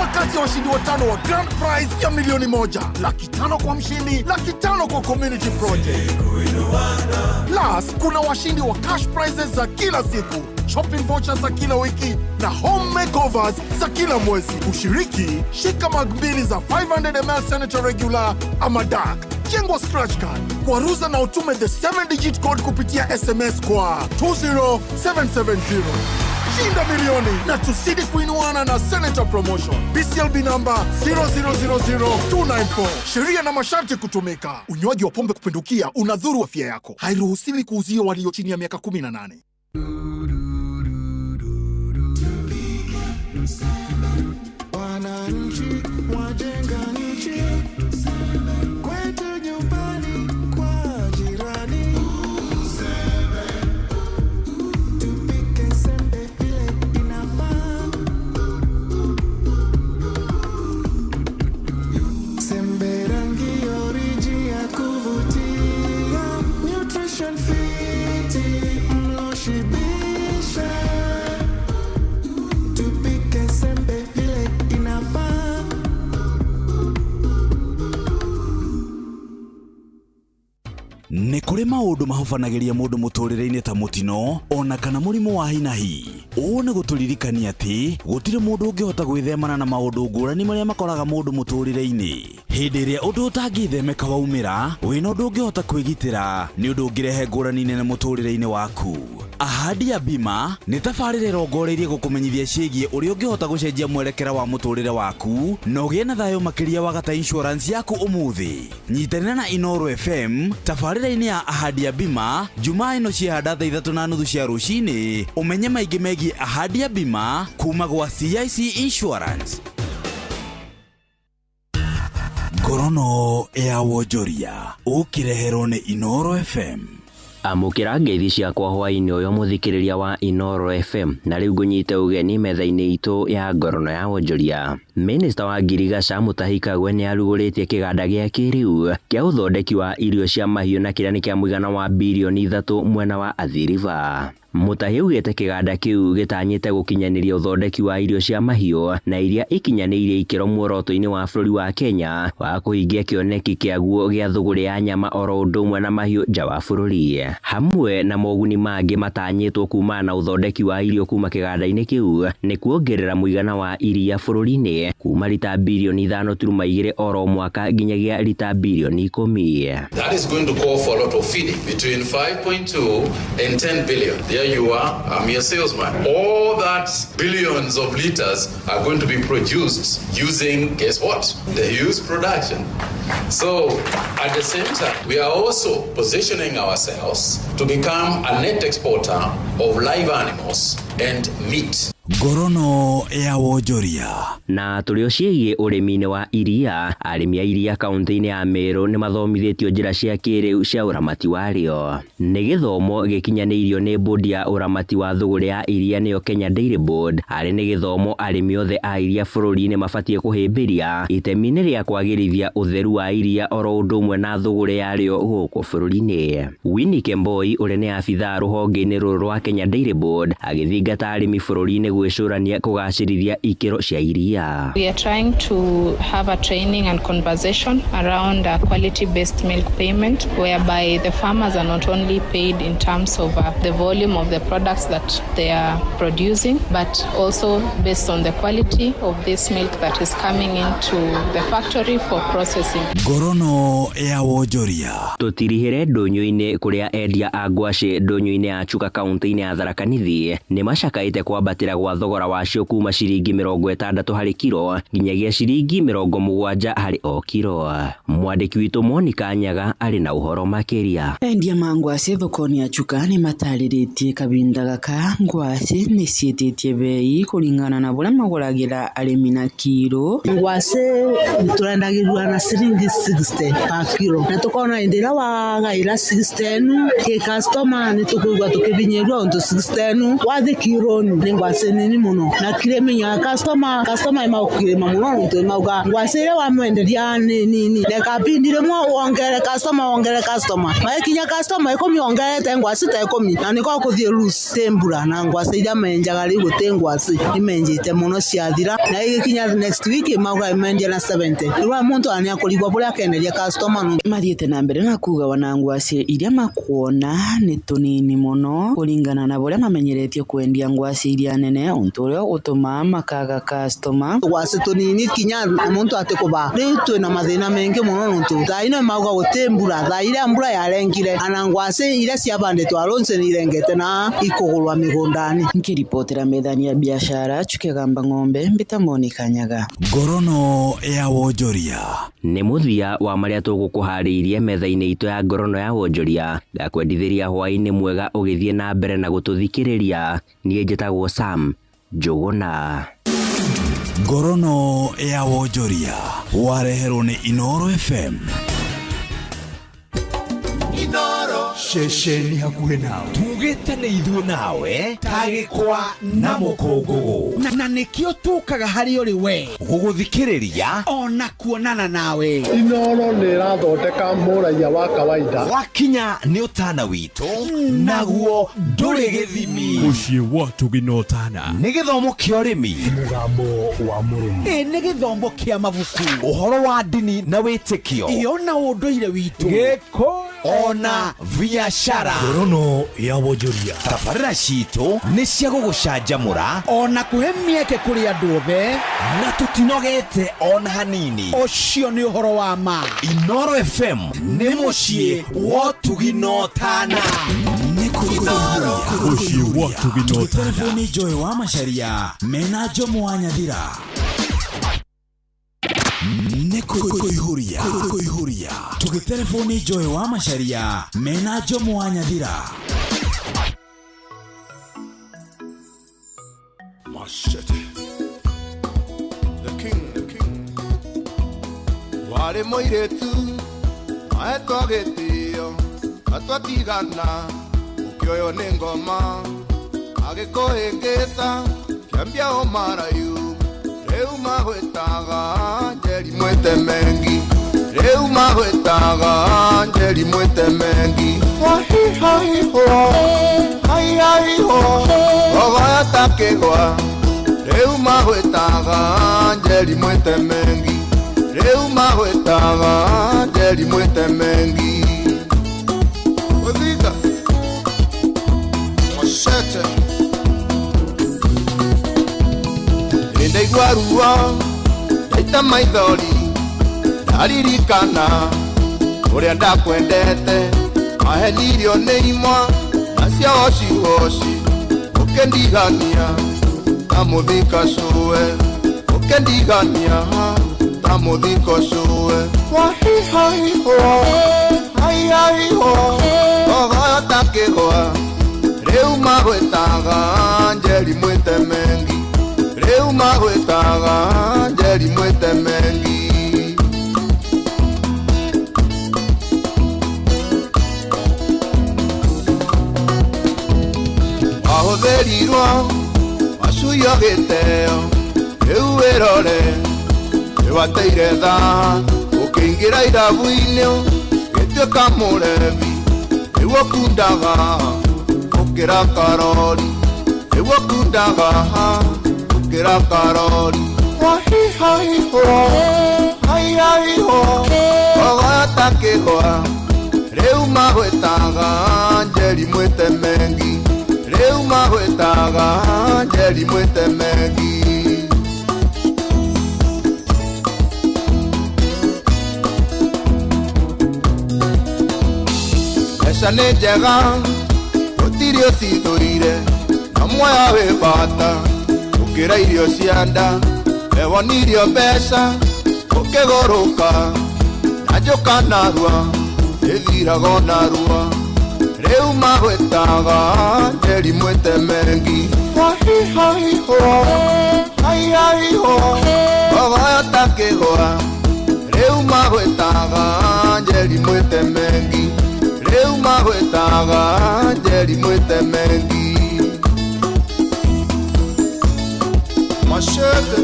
Wakati wa washindi watano wa Grand Prize ya milioni 1, $500,000 kwa mshindi, $500,000 kwa community project. Plus, kuna washindi wa cash prizes za kila siku, shopping vouchers za kila wiki na home makeovers za kila mwezi. Ushiriki, shika mag 2 za 500ml Senator Regular ama Dark. Jengwa scratch card, kwaruza na utume the 7-digit code kupitia SMS kwa 20770. shinda milioni na tuzidi kuinuana na Senator Promotion. BCLB number 0000294. Sheria na masharti kutumika. Unywaji wa pombe kupindukia unadhuru afya yako. Hairuhusiwi kuuzia walio chini ya miaka 18. Wananchi wajenga nchi kwetu nyumbani kwa jirani. Tupike sembe vile inafaa. Sembe rangi oriji ya kuvutia. Nutrition fiti mlo shibisha. Tupike sembe vile inafaa. Nĩ kũrĩ maũndũ mahobanagĩria mũndũ mũtũrĩre-inĩ ta mũtino ona kana mũrimũ wa hinahi. Ũũ nĩ gũtũririkania atĩ gũtirĩ mũndũ ũngĩhota gwĩthemana na maũndũ ngũrani marĩa makoraga mũndũ mũtũrĩre-inĩ. Hĩndĩ ĩrĩa ũndũ ũtangĩthemeka waumĩra, wĩna ũndũ ũngĩhota kwĩgitĩra nĩ ũndũ ũngĩrehe ngũrani nene mũtũrĩre-inĩ waku. Ahadi ya Bima nĩ tabarĩra ĩrongoreirie gũkũmenyithia ciĩgiĩ ũrĩa ũngĩhota gũcenjia mwerekera wa mũtũrĩre waku na ũgĩe na thayũ makĩria wagata insurance yaku ũmũthĩ. Nyitanĩra na Inoro FM tabarĩra-inĩ ya Ahadi ya Bima Jumaa ĩno ciahanda thaa 3:30 cia rũcinĩ. Ũmenye maingĩ megiĩ Ahadi ya Bima kuma gwa CIC Insurance. Ngorono ya Wonjoria ũkĩreherwo nĩ Inoro FM. Amukira ngeithi ciakwa hwaini uyo muthikiriria wa Inoro FM na riu ngunyite ugeni metha-ini itu ya ngorono ya Wonjoria. Minister wa Girigasha Mutahi Kagwe ni aruguritie kiganda gia kiriu kia uthondeki wa irio cia mahiu na kiria ni kia muigana wa bilioni 3 mwena wa Athi River. Mutahi ugite kiganda kiu gitanyite gukinyaniria uthondeki wa irio cia mahiu na iria ikinyanirie ikiro muoroto-ini wa bũrũri wa Kenya wa kuhingia kioneki kiaguo gia thuguri ya nyama oro undu umwe na mahiu nja wa bũrũri. Hamwe na moguni mangi matanyitwo kuma na uthondeki wa irio kuma kiganda-ini kiu ni kuongerera muigana wa iria bũrũri-ini kuma lita bilioni 5.2 oro mwaka nginyagia lita bilioni 10. That is going to call for a lot of feeding between 5.2 and 10 billion. There you are, I'm your salesman. All that billions of liters are going to be produced using, guess what? The huge production. So at the same time, we are also positioning ourselves to become a net exporter of live animals and meat. Ngorono ya Wonjoria. Na tulio ciĩgiĩ ũrĩmi-inĩ wa iria, arĩmi a iria kaunti-inĩ ya Meru nĩ mathomithĩtio njĩra cia kĩrĩu cia ũramati warĩo. Nĩ gĩthomo gĩkinyanĩirio nĩ bodi ya ũramati wa thũgũrĩ ya iria nĩyo Kenya Dairy Board. Arĩ nĩ gĩthomo arĩmi othe a iria bũrũri-inĩ mabatie kũhĩmbĩria itemi-inĩ rĩa kwagĩrithia ũtheru wa iria oro ũndũ ũmwe na thũgũrĩ yarĩo gũkũ bũrũri-inĩ. Winnie Kemboi ũrĩa nĩ abithaa rũhonge-inĩ rũrũ rwa Kenya Dairy Board agĩthingata arĩmi bũrũri-inĩ gwĩcũrania kũgacĩrithia ikĩro cia iria. We are trying to have a training and conversation around quality-based milk payment, whereby the farmers are not only paid in terms of the volume of the products that they are producing, but also based on the quality of this milk that is coming into the factory for processing. Ngorono ya Wonjoria. Tutirihire ndũnyũ-inĩ kũrĩa endia a ngwacĩ ndũnyũ-inĩ ya Chuka kaunti-inĩ ya Tharaka Nithi nĩ macakaĩte kwambatĩra gwa thogora wacio kuma ciringi 60 harĩ kiro nginyagia ciringi 70 harĩ o kiro. Mwandĩki witũ Monica Nyaga arĩ na ũhoro makĩria. Endia ma ngwacĩ thoko-inĩ ya Chuka nĩ matarĩrĩtie kabinda gaka ngwacĩ nĩ ciĩtĩtie bei kũringana na ũrĩa magũragĩra arĩmi na kiro. Ngwacĩ tũrendagĩrua na ciringi 60 per kiro na tũkona indĩra wagaĩra 60 kĩ customer nĩ tũkũigua tũkĩbinyĩrwo onto 60 wathi kiro nĩ ngwacĩ nini muno na kiremenya customer maukirema muno nto mauga ngwacĩ wa mwenderia nini na kabindire mwa ongere customer maikinya customer ikomiongerete ngwacĩ ta ikomi na niko kuthie loose tembura na ngwacĩ ira menjaga rĩu gũte ngwacĩ imenjete muno ciathira na igikinya next week mauga imendia na 70 rwa muntu ania kũrigwa bũrĩa kenderia customer manu mathiete na mbere na kuga wanangwasi iria makuona ni tunini muno kuringana na boria mamenyeretio kwendia ngwasi iria nene untu uria utuma makaga customer ngwasi tunini kinya muntu atikuba riu twina mathina mengi muno nuntu thaino mauga gutembura thaira mbura yarengire ana ngwasi iria ciabanditwo aronse ni irengete na ikugurwa migundani. Nkiripotera methani ya biashara Chukegamba Ng'ombe Mbita Monica Nyaga. Ngorono ya wonjoria nĩ mũthia wa marĩa tũgũkũharĩirie metha-inĩ itũ ya ngorono ya wonjoria ndakwendithĩria hwaĩ-inĩ mwega ũgĩthiĩ na mbere na gũtũthikĩrĩria. Niĩ njĩtagwo Sam Njũgũna. Ngorono ya wonjoria wareherwo nĩ Inoro FM. Inoro shesheni hakuhe nawe tugite nĩ ithuĩ nawe tagĩkwa na mũkũngũgũ na nĩkĩo tũkaga harĩ ũrĩ we gũgũthikĩrĩria ona kuonana nawe. Inoro nĩ ĩrathondeka mũraia wa kawaida wakinya nĩ ũtana witũ naguo ndũrĩ gĩthimi. Mũciĩ wa Tũgina Ũtana nĩ gĩthomo kĩa ũrĩmi, mũgambo wa mũrĩmi, nĩ gĩthomo kĩa mabuku, ũhoro wa ndini na wĩtĩkio, ona ũndũire witũ, gĩkũyũ ona biashara. Ngorono ya wonjoria tabarĩra citũ nĩ cia gũgũcanjamũra ona kũhe mĩeke kũrĩ andũ othe na tũtinogete ona hanini. Ũcio nĩ ũhoro wa ma. Inoro FM nĩ mũciĩ wa Tũgina Ũtana. Mũciĩ wa Tũgina Ũtana. Telefoni Joy wa Macharia mena Jomo wa Nyathira. Kuihuria tugitelefoni Joy wa Macharia mena Jomo wa Nyathira. Machete the king wale moiretu aetwa gĩtĩo atwatigana ukioyo nĩ ngoma agĩkũhĩngĩca kĩambia o marayu rĩu magwĩtaga njeri mwĩte mengi rĩu magwĩtaga njeri mwĩte mengi wahihahiho haihahiho ogoya takĩgwa rĩu magwĩtaga njeri mwĩte mengi rĩu magwĩtaga njeri mwĩte mengi ũthiga Machete ndaigua ruo ndaita maithori ndaririkana ũrĩa ndakwendete mahenirio nĩ imwa na cia hocihoci ũkĩndigania ta mũthika cũwe ũkĩndigania ta mũthika cũwe wahihahiho haihahiho ogoyo takĩgwa rĩu magwĩtaga njeri mwĩte mengi rĩu magwĩtaga njeri mwĩte mengi wahũthĩrirwo wacuio gĩtĩo rĩu wĩrore nĩwateire tha ũkĩingĩra irabu-inĩ gĩtuĩka mũrebi rĩu ũkundaga ũkĩra karori rĩu ũkundaga kira karori wahihahiho haihahiho ogoya takĩgwa rĩu magwĩtaga njeri mwĩte mengi rĩu magwĩtaga njeri mwĩte mengi mbeca nĩ njega gũtirĩ ũcithũire na muoya wĩ bata ukira irio cia nda ewonirio mbeca ukigũrũka na njoka narua ĩthiraga narua rĩu magwĩtaga njeri mwĩte mengi wahihahiho haihahiho ogoyo takĩgwa rĩu magwĩtaga njeri mwĩte mengi rĩu magwĩtaga njeri mwĩte mengi Machete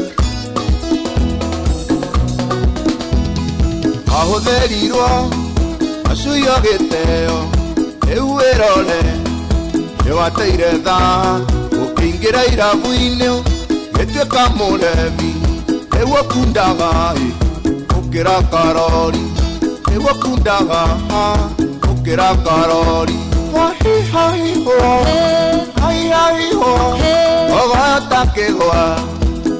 ahũthĩrirwo acuio gĩtĩo rĩu wĩrore nĩwateire tha ũkĩingĩra irabu-inĩ gĩtuĩka mũrebi rĩu ũkundaga ũkĩra karori Ewakundaga ukira karori Hai hai ho Hai hai ho Ogata kegwa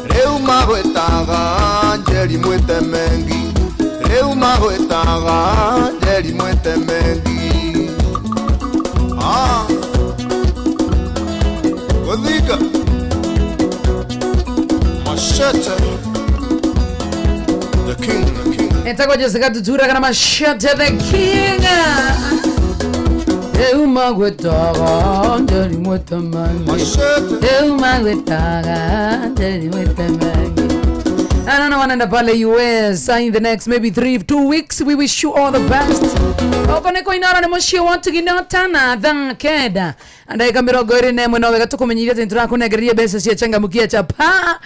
Reuma gwetaga Njeri mwete mengi Reuma gwetaga Njeri mwete mengi Godhiga Machete The king, the king Etago Jessica Tutura kana Machete the king Reuma gwetaga Njeri mwete mengi Reuma gwetaga Njeri mwete mengi. And I know one in the Pale US in the next maybe 2 weeks. We wish you all the best. Okoneko inara nemoshio wantu ginotana dha keda. Andai kamirogo irine mwena wega tukumenyiria tentura kunegeria besa siya changa mukia chapa.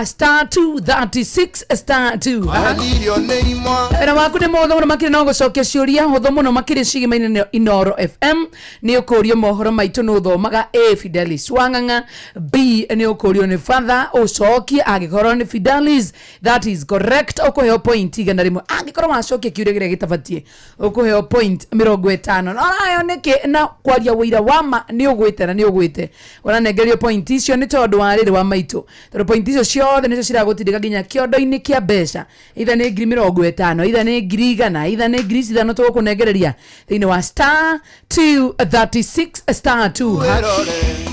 Star 236 star 2. Ena wakune modo mwana makiri na ongo soke siuria. Hodo mwana makiri shigi maini Inoro FM. Ni okorio mohoro maito nodho maga A Fidelis Wanganga. B ni okorio ni father osoki agikoro ni Fidelis. That is correct. Okoheo point iga narimo angikoro macoke kiuregere gitabatie okoheo point 50 no ayoneke na kwaria wira wama ni ugwite na ni ugwite wana negerio point icio ni tondu warire wa maito tondu point icio ciothe nicio ciragutindika ginya kiondo-ini kia mbeca itha ni 50 itha ni 100 itha ni 500 tugukunegereria thiini wa star 236 star 2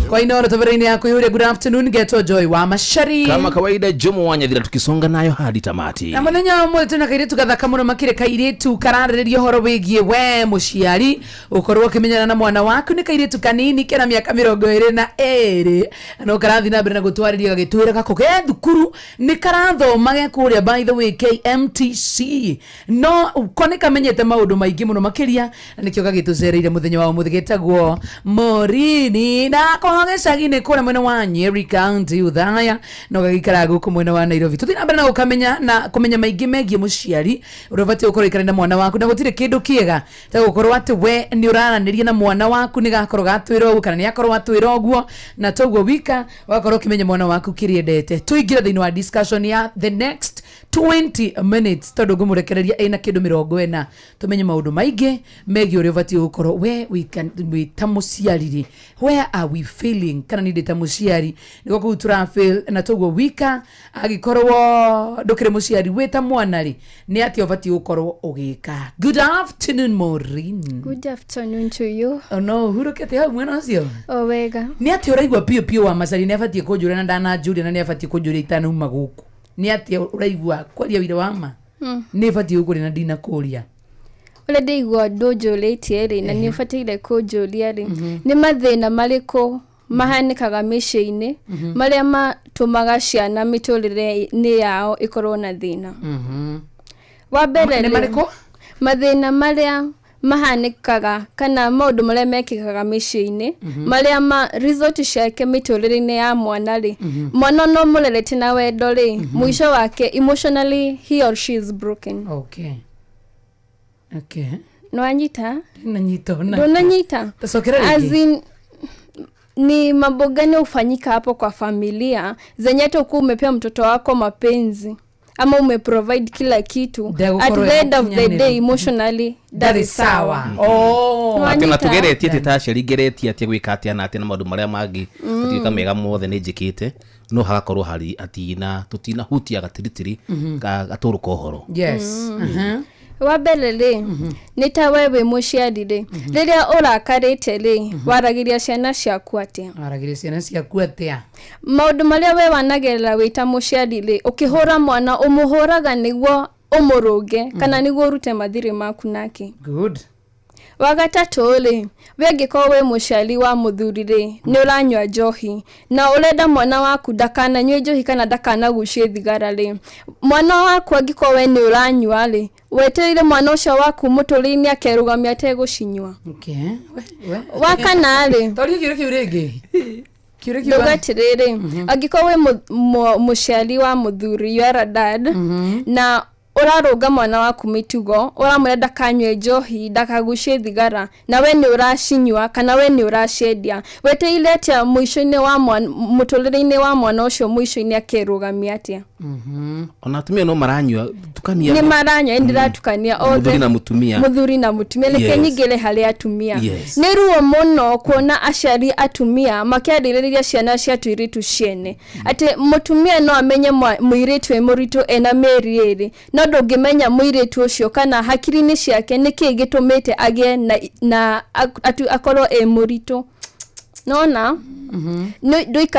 Kwa Inoro tavereni yako yule. Good afternoon, Geto Joy wa Mashari. Kama kawaida Jomo Wanyadhira tukisonga nayo hadi tamati. Na mwenye mwe tuna kairetu gathaka muno makire kairetu kararĩrĩrio horo wigie we muciari ukorwo kimenyana na mwana waku ni kairetu kanini kena miaka 22 no karathi na mbere na gutwarĩria gagitwĩra gako ge thukuru ni karathoma ge kuria by the way KMTC no kone kamenyete maundu maingi muno makiria nikio gagitucereire muthenya wa umuthi getagwo Morini na gĩcagi-inĩ kũrĩa mwena wa Nyeri County Uthaya no gagikara gũkũ mwena wa Nairobi. Tuthi na mbere na gũkamenya na kũmenya maingĩ megiĩ mũciari ũrabatiĩ gũkorwo ikarania na mwana waku na gũtirĩ kĩndũ kĩega ta gũkorwo atĩ we nĩ ũraranĩria na mwana waku nĩ gakorwo gatwĩra ũguo kana nĩ akorwo atwĩra ũguo na toguo wika wakorwo ũkĩmenya mwana waku kĩrĩa endete. Tũingĩre thĩinĩ wa discussion ya the next 20 minutes tondũ ngũmũrekereria ĩna kĩndũ 40 tũmenye maũndũ maingĩ megiĩ ũrĩa ũbatiĩ gũkorwo we ta mũciari. Where are we feeling kana nĩ ndĩta mũciari nĩguo kũu tũrafeel na toguo wika agĩkorwo ndũkĩrĩ mũciari wĩ ta mwana rĩ nĩ atĩ ũbatiĩ gũkorwo ũgĩka. Good afternoon Maureen. Good afternoon to you. No hurũkĩte hau mwena ũcio wega nĩ atĩ ũraigua pio pio wa Macari nĩ abatiĩ kũnjũria na ndananjũria na nĩ abatiĩ kũnjũria itanauma gũkũ nĩ atĩ ũraigua kwaria wĩra wa ma nĩ abatiĩ gũkũria na ndina kũria ule ndeigua ndũnjũrĩtie rĩ na nĩ ũbataire kũnjũria rĩ nĩ mathĩna marĩkũ mahanĩkaga mĩciĩ-inĩ marĩa matũmaga ciana mĩtũrĩre-inĩ yao ĩkorwo na thĩna. Wa mbere mathĩna marĩa mahanĩkaga kana maũndũ marĩa mekĩkaga mĩciĩ-inĩ marĩa result ciake mĩtũrĩre-inĩ ya mwana rĩ mwana no mũrerete na wendo rĩ mũico wake emotionally he or she is broken. Okay. No anyita? Nanyita. Donanyita. As in ni mambo gani ufanyika hapo kwa familia zenye hata uko umepea mtoto wako mapenzi ama umeprovide kila kitu at the end of the day emotionally that is sawa. Ati na tugeretie titaceri geretie ati gwika ati ana ati na maundu maria mangi ati mega mothe ni njikite no hagakorwo hari ati na tutina hutia gatiritiri gaturuka uhoro. Yes. Wabele le nita wewe mũciari le rĩrĩa ũrakarĩte le waragiria ciana ciaku atia maũndũ marĩa we wanagerera wĩta mũciari le ũkĩhũra mwana ũmũhũraga nĩguo ũmũrũnge kana nĩguo ũrute mathirĩ maku nake. Good. Wagatatũ le wengĩkorwo we mũciari wa mũthuri le nĩ ũranyua njohi na ũrenda mwana waku ndakananyue njohi kana ndakanagucie thigara le mwana waku angĩkorwo we nĩ ũranyua le wetereire mwana ũcio waku mũtũrĩ-inĩ akerũgamia ategũcinyua. Wakana le ndũgatirĩrĩ angĩkorwo we mũciari wa mũthuri you are a dad na urarunga mwana waku mitugo uramwira ndakanywe njohi ndakagucie thigara na we ni uracinywa kana we ni uraciendia weteire atia mwisho-ini wa mutulire-ini wa mwana ucio mwisho-ini akerugamia atia ona atumia no maranywa tukania ni maranywa ndiratukania muthuri na mutumia leke nyingire hari atumia ni ruo muno kuona aciari atumia makiaririria ciana cia tuiritu ciene ati mutumia no amenye muiritu emuritu ena meri eri no ndungimenya muiritu ucio kana hakiri-ini ciake niki gitumite agie na akorwo emuritu nona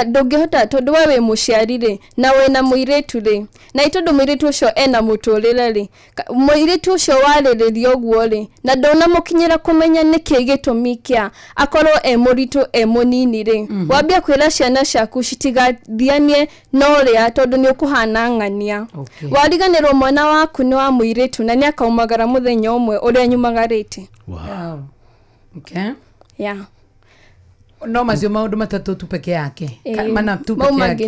ndungihota tondu we muciari ri na wena muiritu ri na itondu muiritu ucio ena mutulire ri muiritu ucio wariririo guo ri na ndona mukinyira kumenya niki gitumi kia akorwo emuritu emunini ri wambia kwira ciana ciaku citigathianie no ria tondu ni ukuhana ng'ania wariganirwo mwana waku ni wa muiritu na ni akaumagara muthenya umwe uria nyumagarite no macio maundu matatu tu peke yake mana tu peke yake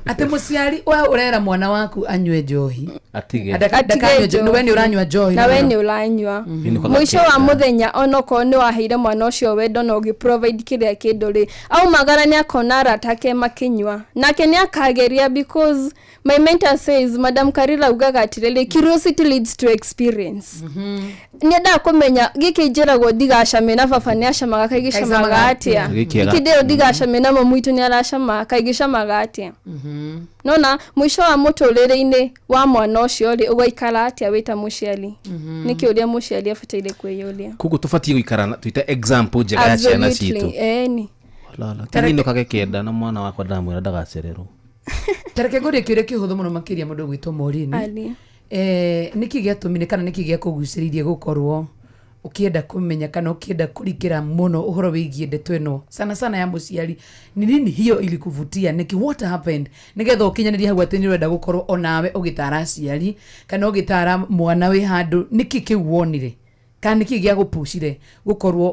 ate musiari wa urera mwana waku anywe njohi atige ndakanywe njohi we ni uranywa njohi na we ni uranywa mwisho wa muthenya onoko ni waheire mwana ucio wendo no gi provide kiria kinduri au magara ni akona aratake makinywa nake ni akageria because my mentor says Madam Karila ugaga atirele curiosity leads to experience nenda kumenya giki njiragwo ndigacame na baba ni acamaga kaigicamaga atia gikideo ndigacame na mamuitu ni aracama kaigicamaga atia nona mwisho wa mutulire-ini wa mwana ucio ri ugaikara atia wita muciari niki uria muciari afatire kwiyuria kugu tufatie guikarana tuita example njega ya ciana citu eni wala tani no kage kenda na mwana wakwa ndamwira ndagacererwo tareke ngori kiure kihuthu muno makiria mundu gwitwo Morini niki giatumine kana niki giakuguciririe gukorwo ukienda kumenya kana ukienda kurikira muno uhoro wigie ndeto ino sana ya muciari ni nini hiyo ilikuvutia niki what happened nigetha ukinyaniria hau atini urenda gukorwo onawe ugitara aciari kana ugitara mwana we handu niki kiu wonire kana niki gia gupushire gukorwo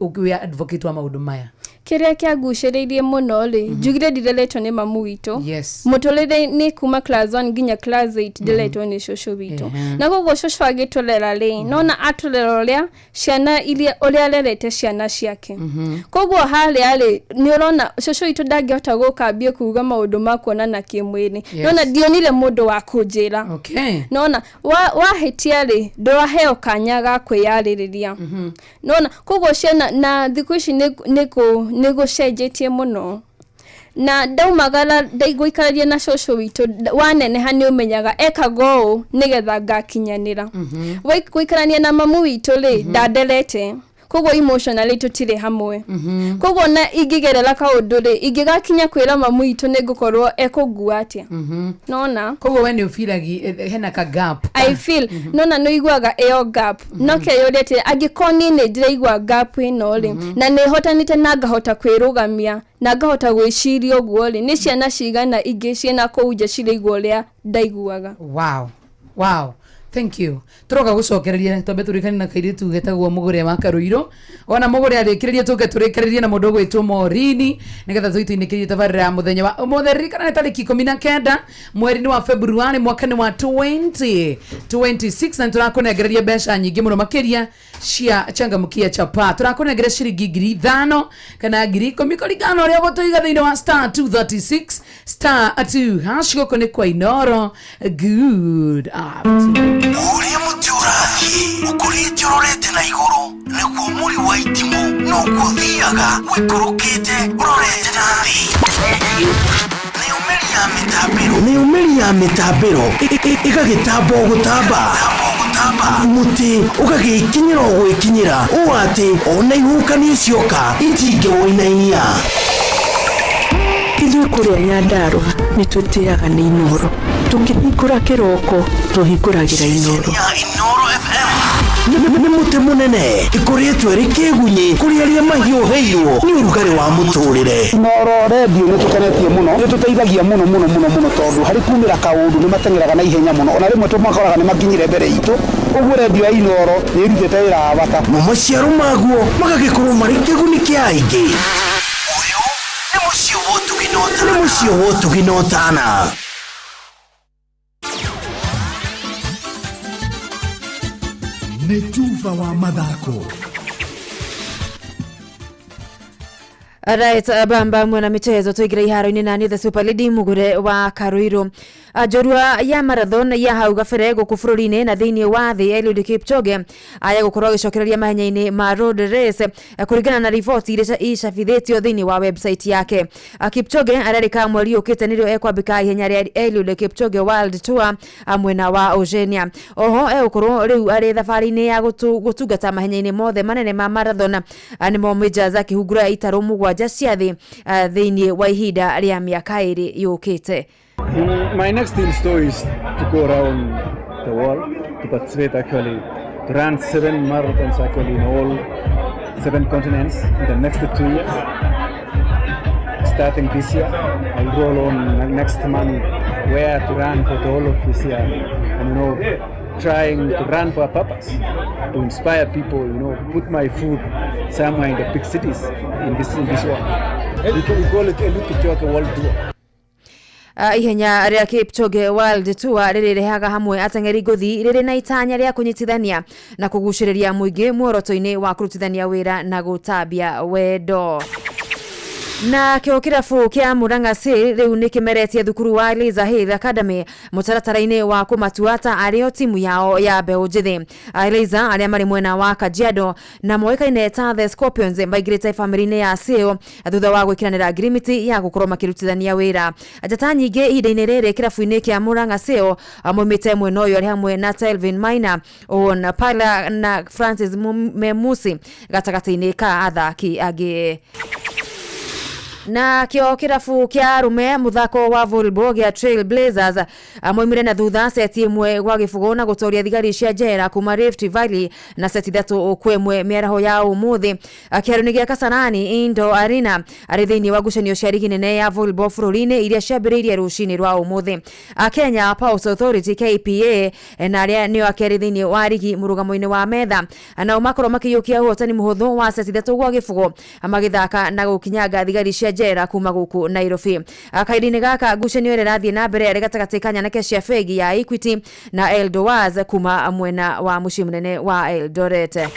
ugiwe advocate wa maundu maya kiria kiaguciririe muno ri njugire ndireletwo ni mamu witu mutulire ni kuma class 1 nginya class 8 ndireletwo ni shosho witu na gogo shosho agitulera ri nona atulera uria ciana iria uria lerete ciana ciake koguo hali ari ni urona shosho witu ndangihota gukambia kuuga maundu makuona na kimwini nona dionile mundu wa kunjira nona wahitia ri ndwaheo kanya ga kwiyaririria nona koguo ciana na thiku ici nego cenjetie muno na ndaumagara ndaiguikararia na shosho witu wanene hani umenyaga ekago nigetha ngakinyanira guikarania na mamu witu ri ndaderete koguo emotionally tutire hamwe koguo na igigerera kaundu ri igigakinya kwira mamu witu nigukorwo ekugua atia nona koguo we ni ufilagi hena ka gap I feel nona no iguaga eo gap no keyodete agikoni ni ndiraigua gap ino ri na ni hotanite na ngahota kwirugamia na ngahota gwiciria uguo ri ni ciana cigana ingi ciena kuuja ciraigua ria ndaiguaga wow thank you turoga gucokereria tombe turikani na kairitu getagwo mugure wa Karuiro ona mugure arikireria tuke turikereria na mundu gwitwo Morini nigetha tuitinikirie tabarira ya muthenya wa mutheri kana tariki 19 mweri wa Februari mwaka wa 2026 na turakunegereria besha nyingi muno makiria cia changamukia chapa turakunegereria shiringi 5,000 kana 10,000 kuringana ria gutuiga thiini wa star 236 star 2 hashiko ni kwa Inoro good afternoon uria muti urathie ukurite urorete na iguru niguo muri wa itimu no kuthiaga wikurukite urorete na thi ni umeri ya mitambiro igagitambo gutamba muti ugagikinyira gwikinyira uati ona ihukani cioka itinge woinainia ithuĩ kũrĩa Nyandarua nĩ tũtĩaga nĩ Inoro tũngĩhingũra kĩroko tũhingũragĩra Inoro nĩ mũtĩ mũnene ĩkoretwo ĩrĩ kĩgunyi kũrĩ arĩa mahiũhĩirwo nĩ ũrugarĩ wa mũtũrĩre Inoro redio nĩ tũkenetie mũno nĩ tũteithagia mũno tondũ harĩ kumĩra kaũndũ nĩ mateng'eraga na ihenya mũno ona rĩmwe tũmakoraga nĩ makinyire mbere itũ ũguo redio ya Inoro nĩ ĩrutĩte wĩra wa bata na maciaro maguo magagĩkorwo marĩ kĩguni kĩa aingĩ nĩ mũciĩ wa Ũtugi na Ũtana nĩ tuva wa mathako. Right, bamba mwana michezo tuigira iharo-ini nani the Super Lady mugure wa Karuiro. Jorua ya marathon ya hau gabere guku bururi-ini na thiini wa thi Eliud Kipchoge aya gukorwo gicokereria mahenya-ini ma road race kuringana na report iria icabithitio thiini wa website yake. Kipchoge ararika mweri ukite nirio ekwambika ihenya ria Eliud Kipchoge World Tour mwena wa Oceania. Oho gukorwo riu ari thabari-ini ya gutungata mahenya-ini mothe manene ma marathon nimo major za kihungura itaro mugwanja cia thi thiini wa ihinda ria miaka iri yukite. My next store is to go around the world to participate actually to run 7 marathons actually in all 7 continents in the next 2 years. Starting this year, I'll roll on next month where to run for the whole of this year, and trying to run for a purpose to inspire people, put my food somewhere in the big cities in this world. We call it Eliud Kipchoge World Tour. Ihenya ria Kipchoge World Tour ririrehaga hamwe ateng'eri nguthi riri na itanya ria kunyitithania na kuguciriria muingi muoroto-ini wa kurutithania wira na gutambia wendo. Na kio kirabu kia Murang'a Seal riu nikimeretie thukuru wa Liza Health Academy mutaratara-ini wa kumatuata ario timu yao ya mbeu njithi. Liza aria mari mwena wa Kajiado na moikaine ta the Scorpions maigirite family-ini ya Seal thutha wa gwikiranira agreement ya gukorwo makirutithania wira. Njata nyingi ihinda-ini riri kirabu-ini kia Murang'a Seal moimite mwena uyu ari hamwe na Telvin Maina, Owen Pala na Francis Memusi gatagati-ini ka athaki angi. Na kio kirabu kia rume muthako wa volleyball gia Trail Blazers moimire na thutha seti imwe gwa gibugo na gutoria thigari cia jera kuma Rift Valley na seti 3-1 miaraho ya umuthi. Kiaro-ini gia Kasarani Indo Arena ari thiini wa ngucanio cia rigi nene ya volleyball bururi-ini iria ciambiriirie rucini rwa umuthi. Kenya Pulse Authority KPA na aria nio akeri thiini wa rigi murugamo-ini wa metha na makorwo makiyukia uhotani muhuthu wa seti 3 gwa gibugo magithaka na gukinyanga thigari cia jera kuma guku Nairobi. Kaidi-ini gaka ngucanio ire rathie na mbere ari gatagati ka nyanake cia Fegi ya Equity na Eldowaz kuma mwena wa mucii munene wa Eldoret.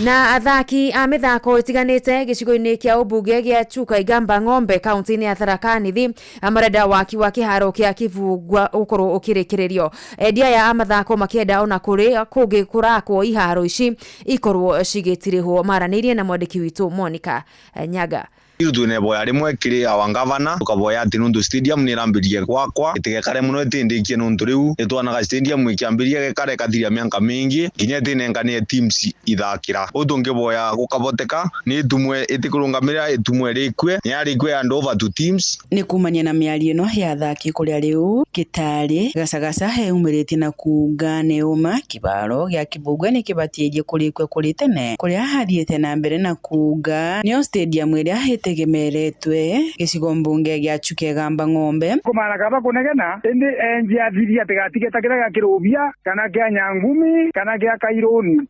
Na athaki a mithako itiganite gicigo-ini kia ubunge gia Chuka Igamba Ng'ombe kaunti-ini ya Tharaka Nithi amarenda waki wa kiharo kia Kivugwa ukorwo ukirikirerio. Endia ya mathako makienda ona kuri kungi kurakwo iharo ici ikorwo cigitirihwo. Maranirie na mwandiki witu Monica Nyaga. Tuneboya rimwe kiri awangavana tukaboya ati nundu stadium ni rambirie gwakwa itigekare muno itindikie nundu riu itwanaga stadium ikiambirie gekare kathiria mianka mingi nginya tinenganie teams ithakira utungiboya gukaboteka ni tumwe itikurungamira itumwe rikwe ni arikwe and over to teams ni kumania na miario no ya athaki kuria riu Kitale gacagaca heumirite na kuga neuma kibaro gia Kibugwe ni kibatiirie kurikwe kuri tene kuria hathiete na mbere na kuga ni stadium iria tegemeretwe gicigo mbunge gia Chuka Igamba Ng'ombe kumana kaba kunegena indi enjia thiria tigatige takira kirubia kana kia Nyangumi kana kia Kaironi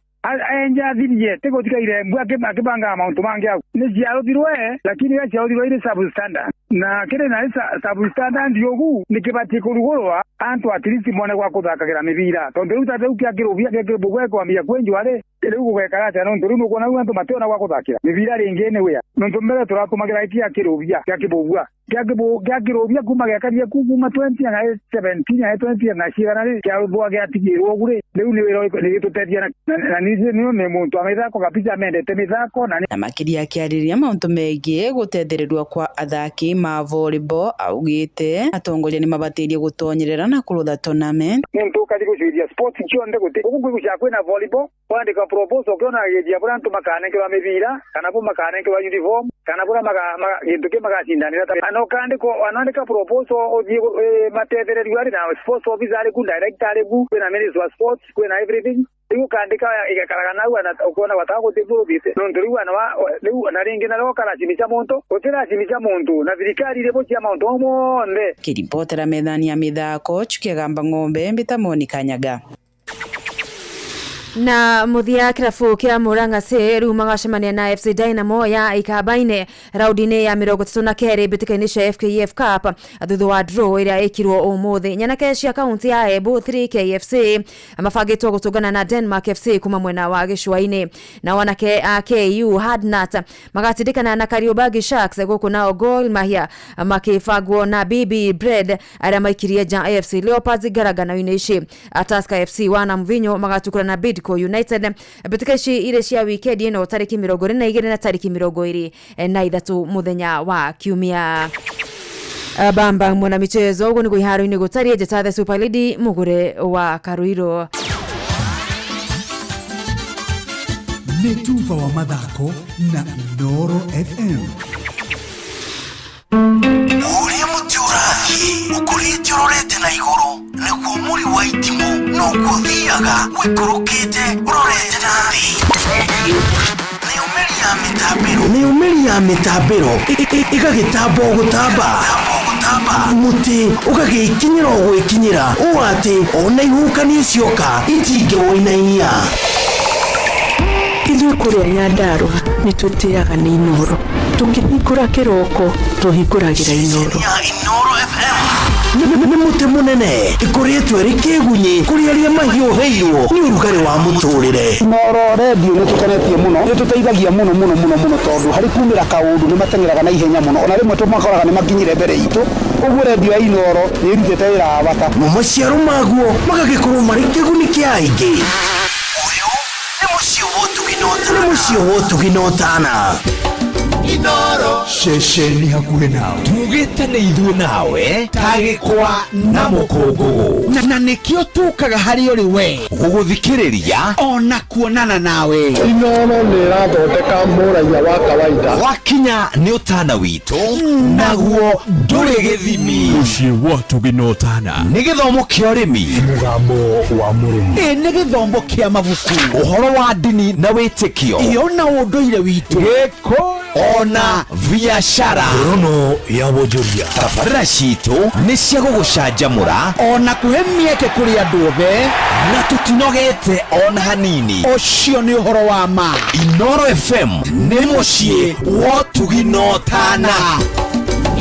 enja thirie tigotigaire mbua akibanga mauntu mangi au ni ciaruthirwe lakini ya ciaruthirwe iri substandard na kire na substandard yogu nikibatie kurugurwa antu atirisi mone gwa kuthakagira mibira tondu ruta reu kia kirubia kia Kibugwe kwambia kwenjwa ri riu gugekara nondu riu nukuona antu mationa gwa kuthakira mibira ringi ni wia nondu mbere turatumagira itia kirubia kia Kibugwe kia kirubia kuma gekaria kuma 20 na 17 na 20 na cigana ri kia bwa gia tigirwo gure riu ni wira ni gitutetia na ni muntu amithako kapija mendete mithako na makiria kiariria mauntu megi gutethereria kwa athaki ma volleyball augite atongoria ni mabatirie gutonyerera na kurutha tournament muntu kaji guciria sports chionde guti gugugucia kwina volleyball kwandika proposal kiona yedia brantu makane kwa mibira kana bu makane kwa uniform kana bura gintu ke magacindanira ano kandiko anandika proposal oji matethereria ari na sports officer ari ku director ari ku na minister of sports kwina everything riu kandika igakaraga nau ana ukona watako tibubite nondu riu ana riu ana ringi na lokala chimicha muntu utira chimicha muntu na thirikari rebo cia mauntu omonde kiripotera methani ya mithako Chuka Igamba Ng'ombe mbita Monica Nyaga. Na muthia kirabu kia Murang'a riu magacemania na FC Dynamo ya Ikabaine raudine ya 32 mbitikaini cia FKF Cup thutha wa draw iria ikirwo umuthi. Nyanake cia kaunti ya Embu 3 KFC mabangitwo gutungana na Denmark FC kuma mwena wa Gicũa-inĩ, na wanake a KU Hardnut magatindikana na Kariobangi Sharks guku nao Gor Mahia makibangwo na BB Bread aria maikirie ja AFC Leopards garagano-inĩ ici. Tusker FC wana mvinyo magatukura na Bidco United mbitĩka ici ire cia weekend ino tariki 22 na tariki 23 muthenya wa kiumia. Bamba mwana michezo ugu ni kuiharo-inĩ gutari njata the Super League mugure wa Karuiro. Netuva wa mathako na Inooro FM. Uria mutiuraki ukurite urorete na iguru niguo muri wa itimu no kuthiaga wikurukite urorete na thi. Ni umeri ya mitambiro igagitambo gutamba muti ugagikinyira gwikinyira uati ona ihukani cioka itinge woinainia Ithuĩ kũrĩa Nyandarua nĩ tũtĩaga nĩ Inooro. Tũngĩhingũra kĩroko tũhingũragĩra Inooro. Nĩ mũtĩ mũnene ĩkoretwo ĩrĩ kĩgunyi kũrĩ arĩa mahiũhĩirwo nĩ ũrugarĩ wa mũtũrĩre. Inooro redio nĩ tũkenetie mũno, nĩ tũteithagia mũno tondũ harĩ kumĩra kaũndũ nĩ mateng'eraga na ihenya mũno, ona rĩmwe tũmakoraga nĩ makinyire mbere itũ. Ũguo redio ya Inooro nĩ ĩrutĩte wĩra wa bata na maciaro maguo magagĩkorwo marĩ kĩguni kĩa aingĩ. Nĩ mũciĩ wotuginotana Inooro Shesheni hakuhĩ nawe. tugĩte nĩ ithuĩ nawe tagĩkwa na mũkũngũgũ Na nĩkĩo tũkaga harĩ ũrĩ we gũgũthikĩrĩria ona kuonana nawe. Inooro nĩ ĩrathondeka mũraiya wa kawaida. wakinya nĩ ũtana witũ naguo ndũrĩ gĩthimi. Mũciĩ wotuginotana nĩ gĩthomo kĩa ũrĩmi, Mũgambo wa mũrĩmi. nĩ gĩthomo kĩa mabuku, ũhoro wa ndini na wĩtĩkio, ona ũndũire witũ, gĩkũ ona biacara. rono ya wonjoria. tabarĩra citũ nĩ cia gũgũcanjamũra Ona kũhe mĩeke kũrĩ andũ othe, na tũtinogete ona hanini. ũcio nĩ ũhoro wa ma. Inooro FM nĩ mũciĩ wotuginotana.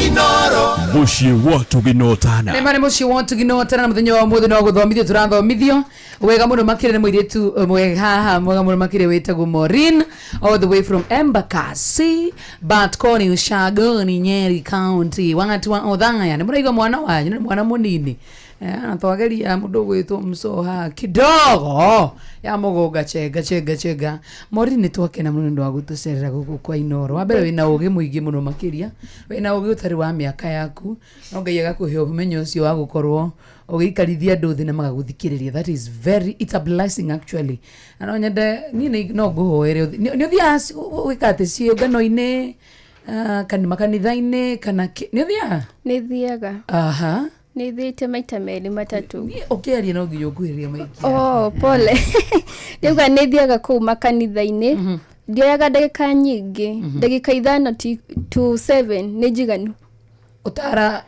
Inooro Mũciĩ wotuginotana. Nĩ marĩ mũciĩ wotuginotana na mũthenya wa mũthĩ no gũthomithio tũrathomithio wega mũno makĩria nĩ mũirĩtu mwega haha mwega mũno makĩria wĩtagwo Maureen all the way from Embakasi but Koni Ushagoni Nyeri County watu wa Othaya nĩ mũraiga mwana wanyu nĩ mwana mũnini twageria mũndũ gwĩtwo Msoha kidogo ya mũgonga chenga Maureen nĩ twakena mũno nĩ wa gũtũcerera gũkũ kwa Inooro. Wa mbere wĩna ũgĩ mũingĩ mũno makĩria, wĩna ũgĩ ũtarĩ wa mĩaka yaku, no Ngai agakũhe ũmenyo ũcio wa gũkorwo ũgĩikarithia andũ thĩ na magagũthikĩrĩria. That is it's a blessing actually. No nyende niĩ no ngũhoere nĩ ũthiaga wĩkate ciũngano-inĩ kana makanitha-inĩ kana nĩ ũthiaga? Nĩ thiaga. Aha. Nĩ thiĩte maita merĩ matatũ. Ũkĩaria no nginya ũkuhĩrĩria maingĩ. Oh, pole. Ndiuga nĩ thiaga kũu makanitha-inĩ. Ndioyaga ndagĩka nyingĩ. Ndagĩka 5 to 7 nĩ njiganu. Ũtara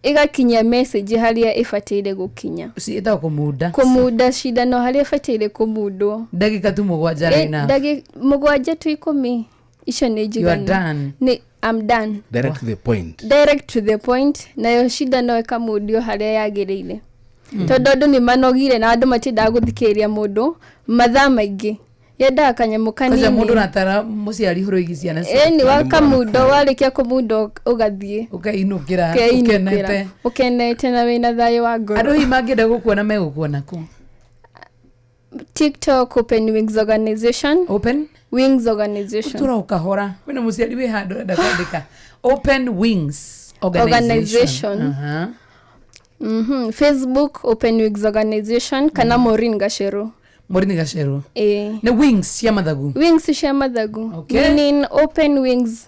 igakinya message harĩa ĩbataire gũkinya. Ciĩtagwo kũmunda. Kũmunda cindano harĩa ĩbataire kũmundwo. Ndagĩka tu 7 rĩna. Ndagĩka 7 tu 10. Icio nĩ njiganu. You are done. I'm done. Direct to the point. Direct to the point. Nayo cindano ĩkamundio harĩa yagĩrĩire. Tondũ andũ nĩ manogire na andũ matindaga gũthikĩrĩria mũndũ mathaa maingĩ. Yendaga kanyamũ kanini. Kaja mũndũ natara mũciari horo igiciana. Ni wakamundo warĩkia kũmundo ũgathiĩ. Ũkainũkĩra ũkenete. Ũkenete na wĩna thayũ wa ngoro. Andũ mangĩenda gũkuona megũkuona kũ? TikTok Open Wings Organization. Open Wings Organization. Utura ukahora. Wena mũciari wĩ handũ enda kwandĩka Open Wings Organization. Facebook Open Wings Organization kana Maureen Gacheru. Maureen Gacheru. Nĩ wings cia mathagu. Wings cia mathagu. Okay. Meaning Open Wings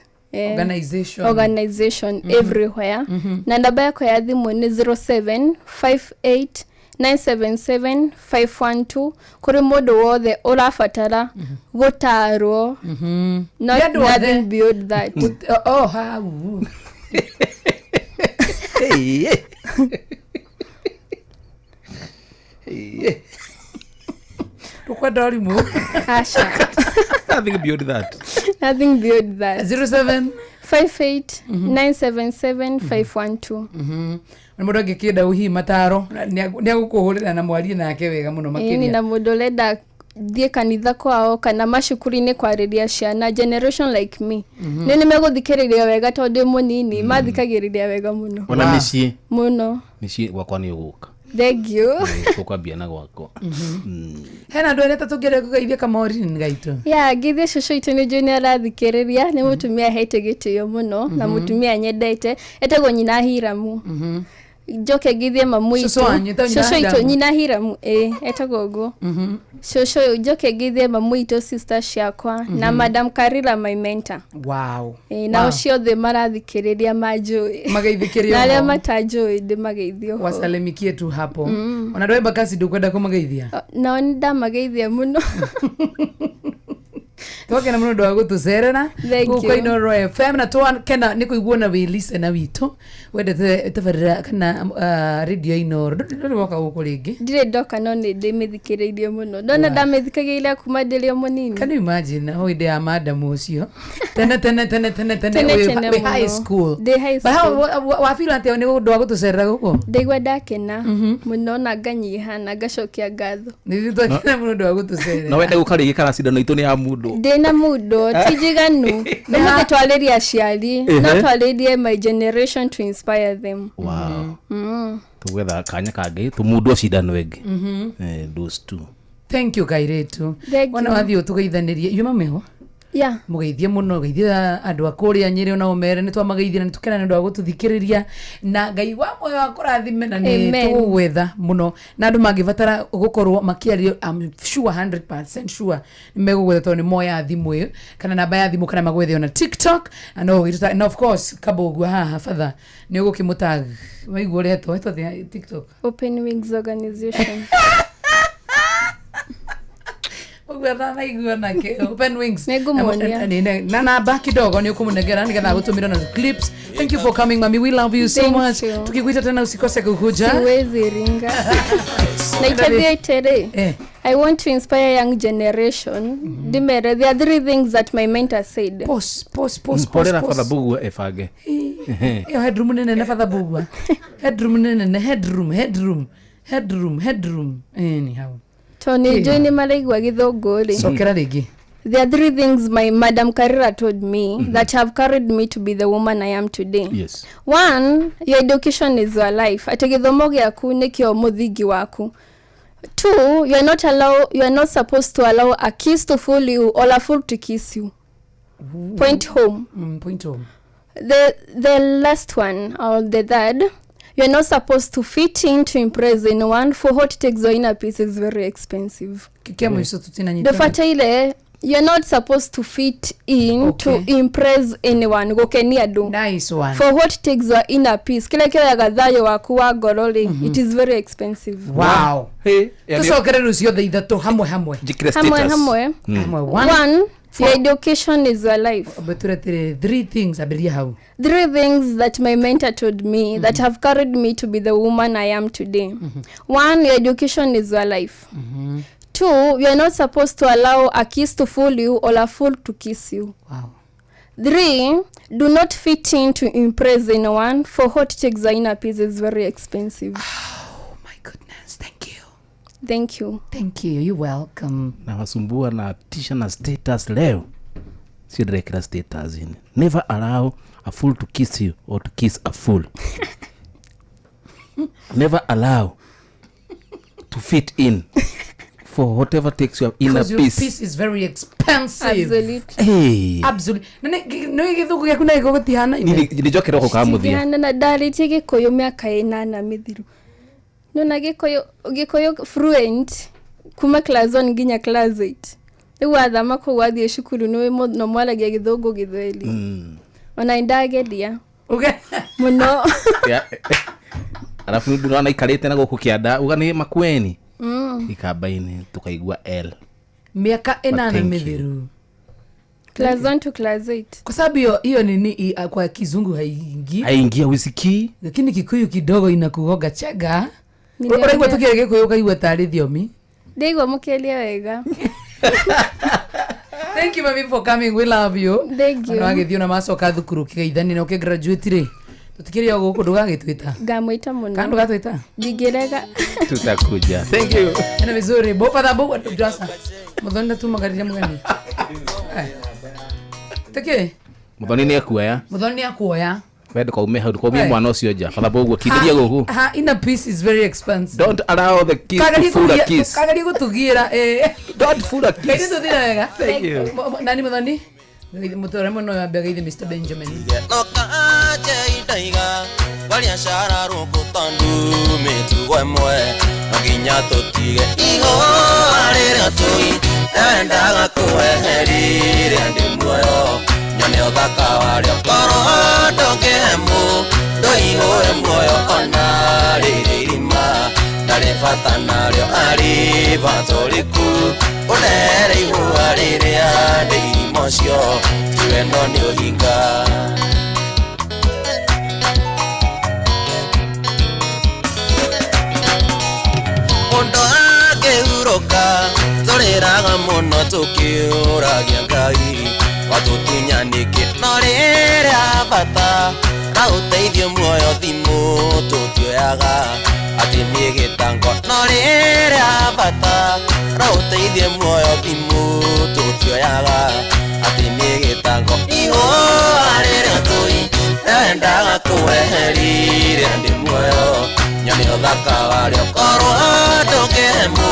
Organization everywhere. Na namba yako ya thimũ nĩ 0758977512 kuri mũndũ wothe ũrabatara gũtarwo. Not nothing beyond that. Oh, how. kwa dorimu. Asha. Nothing beyond that. Nothing beyond that. 07 58 977 512. Mundu angikida uhi mataro ni agukuhurira na mwarie nake wega muno makiria. Na mundu lenda thie kanitha kwao kana macukuru-inĩ kwarĩria ciana generation like me. Nĩ nimegũthikĩrĩria wega tondũ mũnini mathikagĩrĩria wega mũno. Ona mĩciĩ. Mũno. Mĩciĩ gwakwa nĩ ũgũka. Thank you. Tukwambia na gwakwa. Hena andũ erĩ tatũngĩre kũgeithia Kamori gaitũ. Ya ngithie cũcũ itũ nĩ njũĩ nĩ arathikĩrĩria nĩ mũtumia hete gĩtĩo mũno na mũtumia nyendete etagwo nyina Hiramu. Njoke ngithie mamu itũ cũcũ itũ nyina Hiramu etagwo ũguo. Cũcũ njoke ngithie mamu itũ sister ciakwa na Madam Karila my mentor. Wow. Na ciothe marathikĩrĩria manjũĩ. Mageithĩkĩrio. Na arĩa matanjũĩ ndĩmageithio. Wasalimikie tu hapo. Ona ndwe bakasi ndukwenda kũmageithia. Na oni ndamageithia mũno. Twakena muno ndo gutucerera guko Inoro FM na twakena niko iguona we listen witũ wendete tabarira kana radio Inoro ndiri woka guko ringi ndire ndoka no ni ndimithikiriirie muno ndona ndamithikagĩria kuma ndĩrĩ mũnini. Can you imagine how ide ya madam ucio tene we high school wa feel ati ni ndo gutucerera guko ndigwa ndakena muno na nganyiha na ngacokia ngatho ni twakena muno ndo gutucerera no wende gukarĩgia kana cindano itũ ni ya mundu ndina mundu tijiganu nĩ mũtwarĩria aciari no twarĩrie my generation to inspire them. Wow. Tugwetha kanya kangĩ tũmundu cindano ĩngĩ those two. Thank you Kairetu. Wana wathi utugeithanirie yuma meho. Yeah. Mugeithie muno geithia andu akuria Nyeri ona umere ni twamageithia ni tukena ni ndu agututhikiriria na Ngai wa moyo wa kurathime na ni tugwetha muno na andu mangivatara gukorwo makiario I'm sure 100% sure nimegugwetha to ni moya thimu iyo kana namba ya thimu kana magwethe ona TikTok and of course kabogwa haha father ni ugukimutag waigwo reto TikTok Open Wings Organization. Open Wings na namba kidogo ni ukumunegera nigetha gutumira na clips. Thank you for coming mami, we love you so much. Tukikuita tena usikose kukuja. Siwezi ringa. Naitambia tere. I want to inspire young generation. Dimere, there are 3 things that my mentor said. Pause. Porera father bugu efage. Yo headroom nene na father bugu. Headroom nene headroom. Anyhow. Tony join malaigwa githongori. Sokera rigi. There are 3 things my Madam Karira told me that have carried me to be the woman I am today. Yes. 1, your education is your life. Ati githomo gyaku nikio muthingi waku. 2, you are not supposed to allow a kiss to fool you or a fool to kiss you. Point home. Point home. The last one, or the third, you're not supposed to fit in to impress anyone, for what takes your inner peace is very expensive. The fatile, you're not supposed to fit in to impress anyone. Nice one. For what takes your inner peace, kile gathayo waku wa ngorori, it is very expensive. Wow. Hey, tusokere rusio the ithatu hamwe. Hamwe. 1, your education is your life. But 3 things abiria how. 3 things that my mentor told me that have carried me to be the woman I am today. 1, your education is your life. 2, you are not supposed to allow a kiss to fool you or a fool to kiss you. Wow. 3, do not fit in to impress anyone, for what takes the inner peace is very expensive. Oh my goodness, thank you. Thank you, you're welcome. Na wasumbua na tisha na status leo. Sio direct status in. Never allow a fool to kiss you or to kiss a fool. Never allow to fit in for whatever takes your inner peace. Because your peace is very expensive. Absolutely. Hey. Absolutely. No githugu gyaku na gogotihana ine. Ni jokera ko kamuthia. Tihana na darite gikoyo miaka 8 mithiru. Nona gikoyo fluent kuma class 1 nginya class 8. Ewa athama ko wathie cukuru no mwalagia githungu githweli. Ona indagedia. Okay. Muno. Alafu ndio ikarite na guku kianda ugani Makueni. Ikabaini tukaigua L. Miaka 8 mithiru. Class 1 to class 8. Kwa sababu hiyo nini kwa kizungu haingia whisky. Lakini Kikuyu kidogo inakugoga chaga. Unaigwa tukirege kuyoga iwe tari thiomi. Ndego mukelia wega. Thank you mami for coming. We love you. Thank you. Nagithio na macoka thukuru kigeithani no graduate ri. Tutikiria guku ndugagitwita. Ngamwita muno. Kandu gatwita. Ndingerega. Tutakuja. Thank you. Ena vizuri. Bopa da bopa tujasa. Muthoni tu magarija mugani. Take. Muthoni ni akuoya. Muthoni ni akuoya. Wende kwa ume hau kwa mwana ucio nja. Fadha boguo kigiria guku. Inner peace is very expensive. Don't allow the kiss to fool a kiss. Kagari gutugira Don't fool a kiss. Kaidi tuthira wega. Thank you. Nani muthoni? Mutore muno ya bega Mr Benjamin. Nokaje idaiga walia shara ruku tondu mitugo emwe nginya tutige iho arira tui endaga kuweherire ndi muoyo nyone othaka wario koro ndongehemu ndoiho muoyo ona ririma ndari bata nario ari batoliku unere ihua riria ndirimo cio tiwendo ni uhinga mundo akeuroka toreraga muno tukiuragia ngai watutunyanike no riria bata na uteithio muoyo thimu tutioyaga ati ni gitango no riria bata na uteithio muoyo thimu tutioyaga ati ni gitango iho arira tui endaga kuweherire ndi muoyo nyoni othaka wario korwo ndongehemu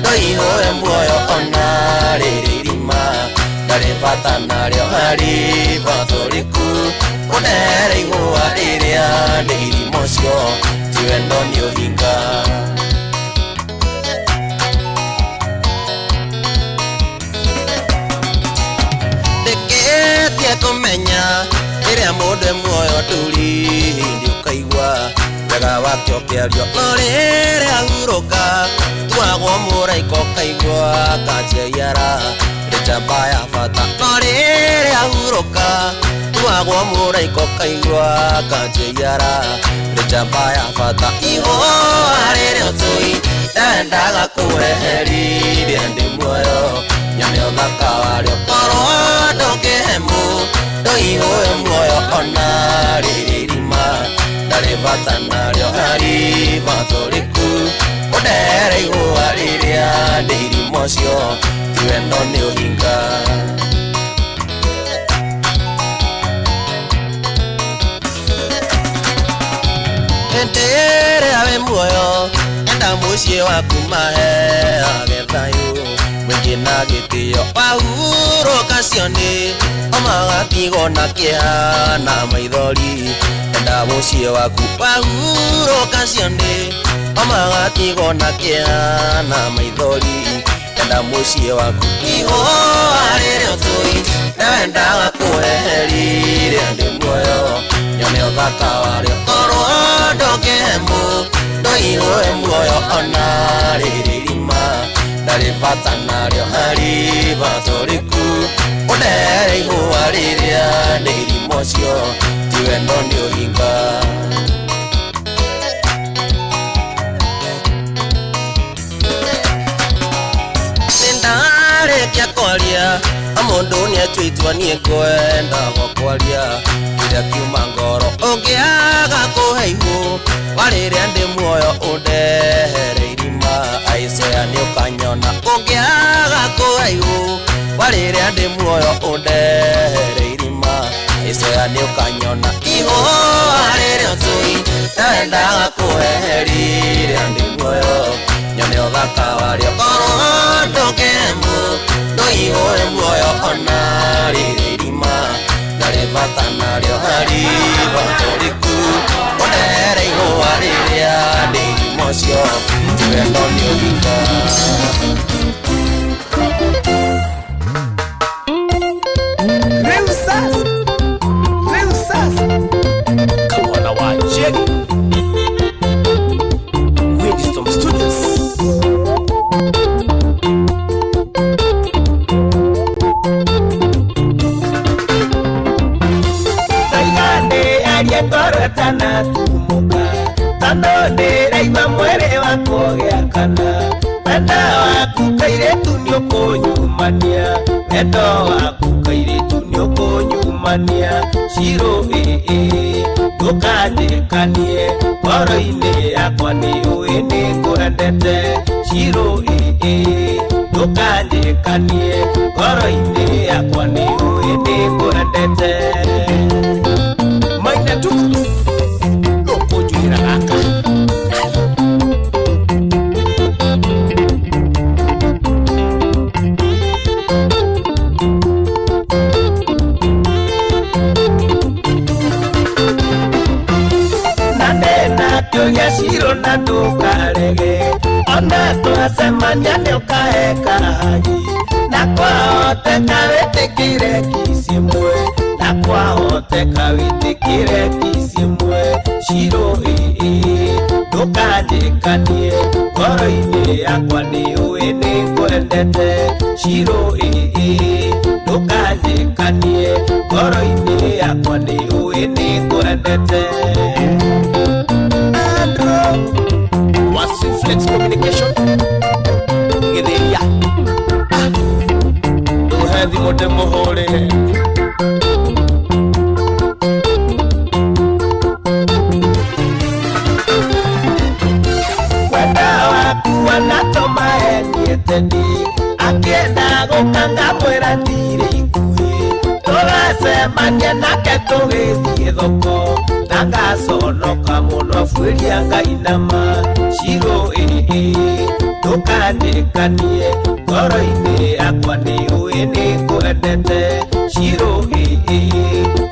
ndoihoe muoyo ona riririma ndari bata nario hari batoliku unere ihua riria ndirimo cio tiwendo ni uhinga ndeketie kumenya riria mundu muoyo nduri hindi ukaigua wega wakio kiario no riria huruka twagwo muraiko kaigua kanjeiara rijamba ya bata no riria huruka twagwo muraiko kaigua kanjeiara rijamba ya bata iho arire tui endaga kuweherire ndi muoyo nyame othaka wario korwo ndongehemu ndoihoe muoyo ona riririma ndari bata nario hari batoliku unere ihua riria ndirimo cio tiwendo ni uhinga entere ave muoyo enda mucie waku mahe agethayo mwingi na gitio wahuruka cioni omagatigo na kĩeha na maithori enda mucie waku wahuruka cioni omagatigo na kĩeha na maithori enda mucie waku iho arire tui endaga kuweherire ndi muoyo nyone othaka wario korwo ndongehemu ndoihoe muoyo ona riririma ndari bata nario hari batoliku unere ihua riria ndirimo cio tiwendo ni uhinga nindarekia kwaria amundu nietuitwanie kwenda gokwaria kiria kiuma ngoro ungiaga kuheihu wariria ndi muoyo undehere irima aisea ni ukanyona ungiaga kuheihu wariria ndi muoyo undehere irima aisea ni ukanyona iho arire tui endaga kuweherire ndi muoyo nyone othaka wario korwo ndongehemu ndoihoe muoyo ona riririma ndari bata nario hari batoliku unere ihua riria ndirimo cio tiwendo ni uhinga Kamwana wa Jegi Wisdom Studios. Taigande aliyetorotana tumuka Tando ndira ima mwere wako gya kana Wenda wa waku kairetu nĩũkũnyumania wendo waku kairetu nĩũkũnyumania Shiro ndũkanjĩkanie ngoro-inĩ yakwa nĩũĩ nĩngwendete Shiro ndũkanjĩkanie ngoro-inĩ yakwa nĩũĩ nĩngwendete Maina tu nũkũnjuĩra gaka Tuya Shiro na ndukarege ona twasemania nĩũkaeka haji na kwahoteka wĩtĩkĩre kicimwe na kwahoteka wĩtĩkĩre kicimwe Shiro ndũkanjĩkanie ngoro-inĩ yakwa nĩũĩ nĩngwendete Shiro ndũkanjĩkanie ngoro-inĩ yakwa nĩũĩ nĩngwendete Flex Communication Githia Uhethi mote mohore Wenda waku wanatoma enieteni Akienda gũkanga mwĩra ndire ikuhĩ Tũgacemania nake tũgĩthiĩ thoko Ndangaconoka mũno buĩria Ngai nama Shiro ndũkanjĩkanie ngoro-inĩ yakwa nĩũĩ nĩngwendete Shiro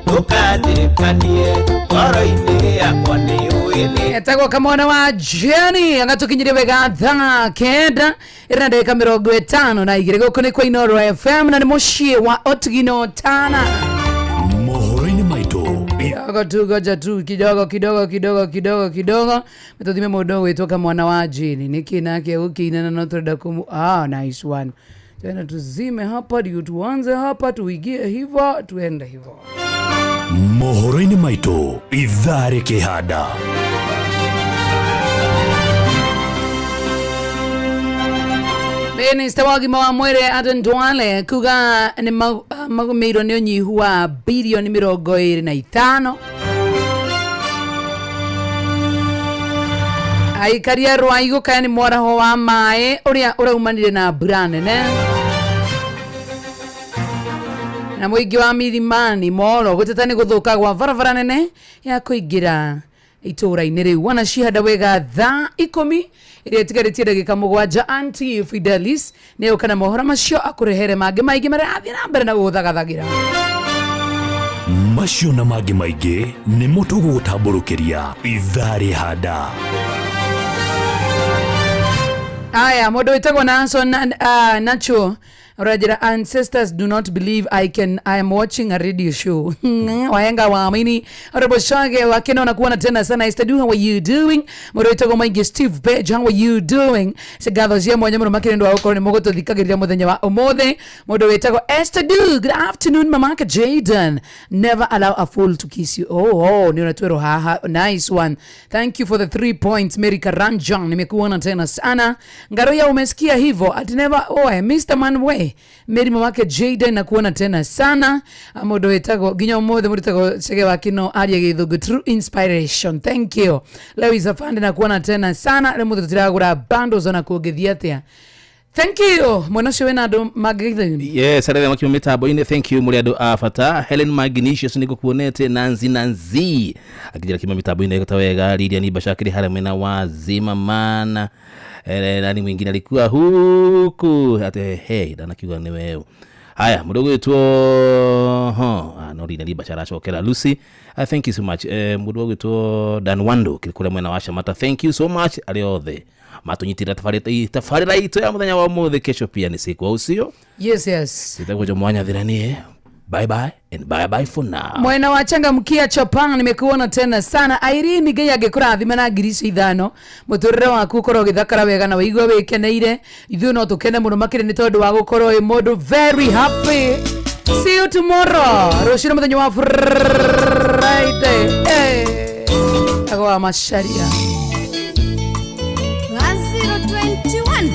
ndũkanjĩkanie ngoro-inĩ yakwa nĩũĩ etagwo Kamwana wa Jenny agatukinyire wega thaa kenda ĩrĩ na ndagĩka 52 gũkũ nĩ kwa Inooro FM na nĩ mũciĩ wa Otigino Tana mohoro-inĩ maitũ goja tu kidogo metothime mũndũ gwĩtwo Kamwana wa Jenny nĩkĩ nake gũkĩinana no tũrenda nice one tena tuzime hapa ndio tuanze hapa tuigie hivyo tuende hivyo mohoro-inĩ maitũ ithaa rĩkĩhanda Minister wa ũgima wa mwĩrĩ Aden Duale kuga nĩ magũmĩirwo nĩ ũnyihu wa bilioni 25 aikaria Rwaigo kaya nĩ mwaraho wa maĩ ũrĩa ũraumanire na mbura nene na mũingĩ wa Milimani Molo gũteta nĩ gũthũka gwa barabara nene ya kũingĩra itũra-inĩ rĩu wanacihanda wega thaa 10 iria itigarĩtie ndagĩka 7 Auntie Fidelis nĩyo kana mohoro macio akũrehere mangĩ maingĩ marĩa athiĩ na mbere na gũthagathagĩra macio na mangĩ maingĩ nĩ mũtũgũgũtambũrũkĩria ithaa rĩhanda aya mũndũ wĩtagwo Nacho Rajira ancestors do not believe I am watching a radio show. Wahenga waamini. Honorable Shage wakinona kuona tena sana. Istadu, how are you doing? Morito gomaingi Steve Page, how are you doing? Segado zia mwenye mwana makirendo wa ukoro ni mogoto dhikagiria mwenye wa omode. Modo wetago Estadu, good afternoon mamaka Jaden. Never allow a fool to kiss you. Oh, ni unatuero haha. Nice one. Thank you for the 3 points. Mary Karanjan, nimekuona tena sana. Ngaroya umesikia hivo. Ati never, Mr. Manway. Mary mamake Jaden na kuona tena sana. Modo wetago ginyo mode muritago Shege wakino aria githugu true inspiration. Thank you. Leo izafande na kuona tena sana. Leo mudu tutiragura bundles na kuogethia atia. Thank you. Mwanasho wena ndo magithin. Yes, arebe makimo mitabo ine. Thank you muri ado afata. Helen Magnicius niko kuonete Nanzi. Akijira kimo mitabo ine kutawega Lydia ni Bashakiri haramena wazima mana. Nani mwingine alikuwa huku ate hey dana kiwa ni wewe. Haya mdogo wetu Nori ni Bashara chokera Lucy. Thank you so much. Mdogo wetu Dan Wando kilikule mwena washa mata. Thank you so much aliothe. Matonyitira tafarira ito ya muthenya wa mothe kesho pia ni siku au sio? Yes. Sitakuja mwanya dhirani. Bye bye and bye bye for now. Mwena wachanga mkia Chopang nimekuona tena sana. Irene Geya gekurathima na ngirici ithano. Muturire waku ukorwo githakara wega na waigua wikeneire. Ithuĩ no tukene muno makire ni tondu wa gukorwo mundu very happy. See you tomorrow. Rushira muthenya wa Friday. Agwa masharia. 021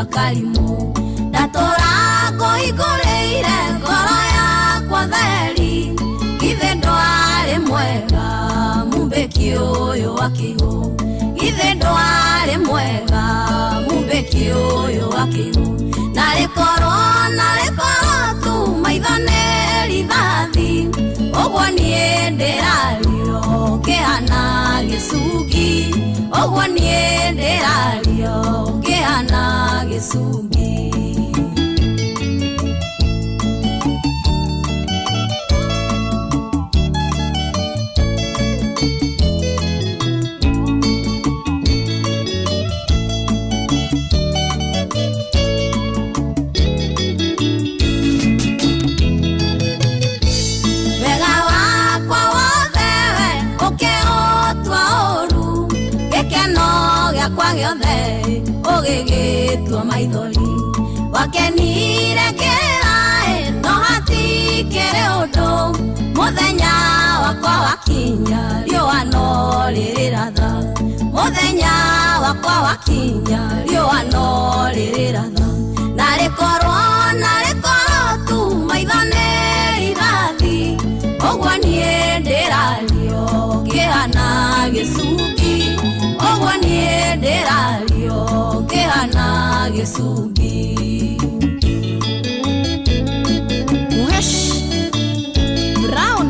thutha karimu ndatora ngoigũrĩire ngoro yakwa theri githĩ ndwarĩ mwega mumbĩki ũyũ wa kĩhũ githĩ ndwarĩ mwega mumbĩki ũyũ wa kĩhũ na rĩkorwo tu maitho nĩ rithathi ũguo niĩ ndĩrario ngĩhana gĩcungi ũguo niĩ ndĩrario ngĩhana gĩcungi kwa giothe ũgĩgĩtua maithori wakenire kĩraĩ no hatikĩrĩ ũndũ mũthenya wakwa wakinya riũa no rĩrĩratha mũthenya wakwa wakinya riũa no rĩrĩratha na rĩkorwo tu maitho nĩ rithathi ũguo niĩ ndĩrario ngĩhana gĩcungi ũguo niĩ ndĩrario ngĩhana gĩcungi Muhesh Brown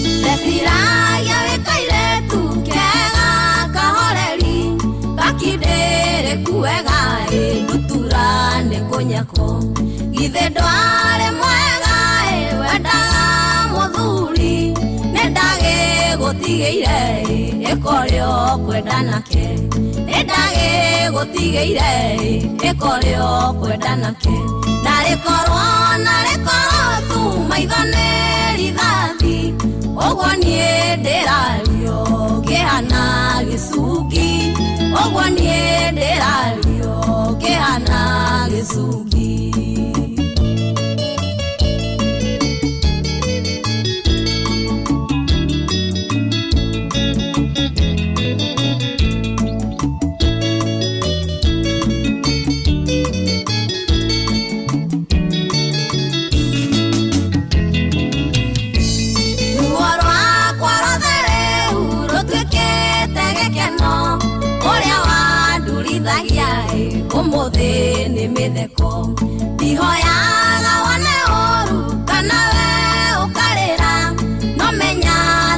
Ndeciragia wĩkaire tu kega kahoreri gakindĩrĩ kuega nduturane kũnyako githĩ ndwarĩ mwega wendaga mũthuri nĩndagĩgũtigĩire ĩkorĩo kwenda nake nĩndagĩgũtigĩire ĩkorĩo kwenda nake na rĩkorwo tu maitho nĩ rithathi ũguo niĩ ndĩrario ngĩhana gĩcungi ũguo niĩ ndĩrario ngĩhana gĩcungi ũmũthĩ nĩ mĩtheko ndihoyaga wone ũru kana we ũkarĩra no menya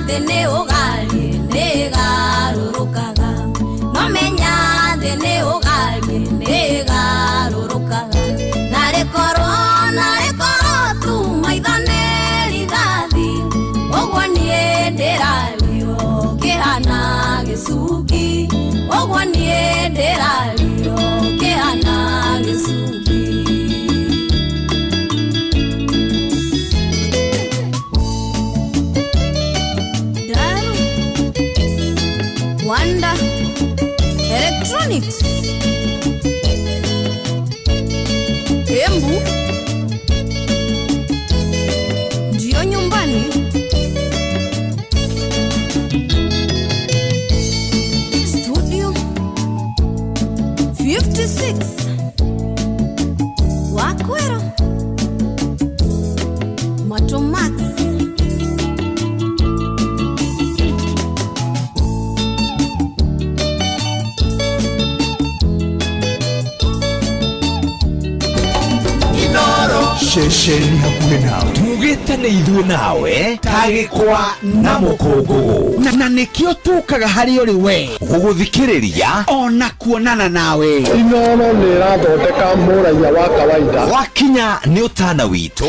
thĩ nĩ ũgari nĩ ĩgarũrũkaga no menya thĩ nĩ ũgari nĩ ĩgarũrũkaga na rĩkorwo tu maitho nĩ rithathi ũguo niĩ ndĩrario ngĩhana gĩcungi ũguo niĩ ndĩrario ngĩhana gĩcungi Daru Wanda Electronics Embu ndio nyumbani Studio 56 Wakwero Matomax ceceni hakuhĩ nawe tugĩtane ithuĩ nawe tagĩkwa na mũkũngũgũ na nĩkĩo tũkaga harĩ ũrĩ we gũgũthikĩrĩria ona kuonana nawe Inooro nĩ ĩrathondeka mũraia wa kawaida wakinya nĩ ũtana witũ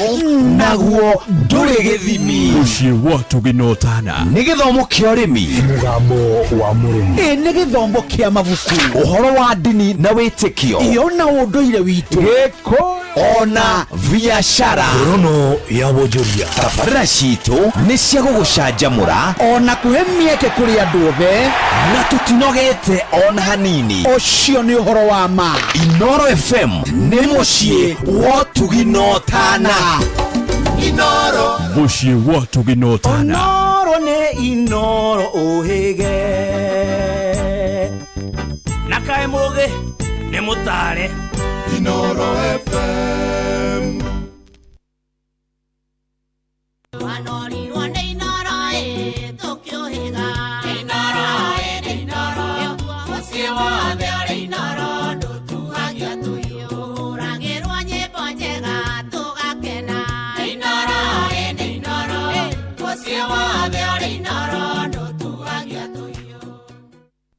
naguo ndũrĩ gĩthimi mũciĩ wa tũgĩnotana nĩ gĩthomo kĩa ũrĩmi mũgambo wa mũrĩmi nĩ gĩthomo kĩa mabuku ũhoro wa ndini na wĩtĩkio ona ũndũire witũ gĩkũyũ ona biacara ngorono ya wonjoria. Tabarĩra citũ nĩ cia gũgũcanjamũra ona kũhe mĩeke kũrĩ andũ othe na tũtinogete ona hanini. Ũcio nĩ ũhoro wa ma. Inoro FM nĩ mũciĩ wa ũtugi na ũtana. Inoro mũciĩ wa ũtugi na ũtana. Inoro nĩ Inoro ũhĩge na kaĩ mũgĩ nĩ mũtare. Inoro FM.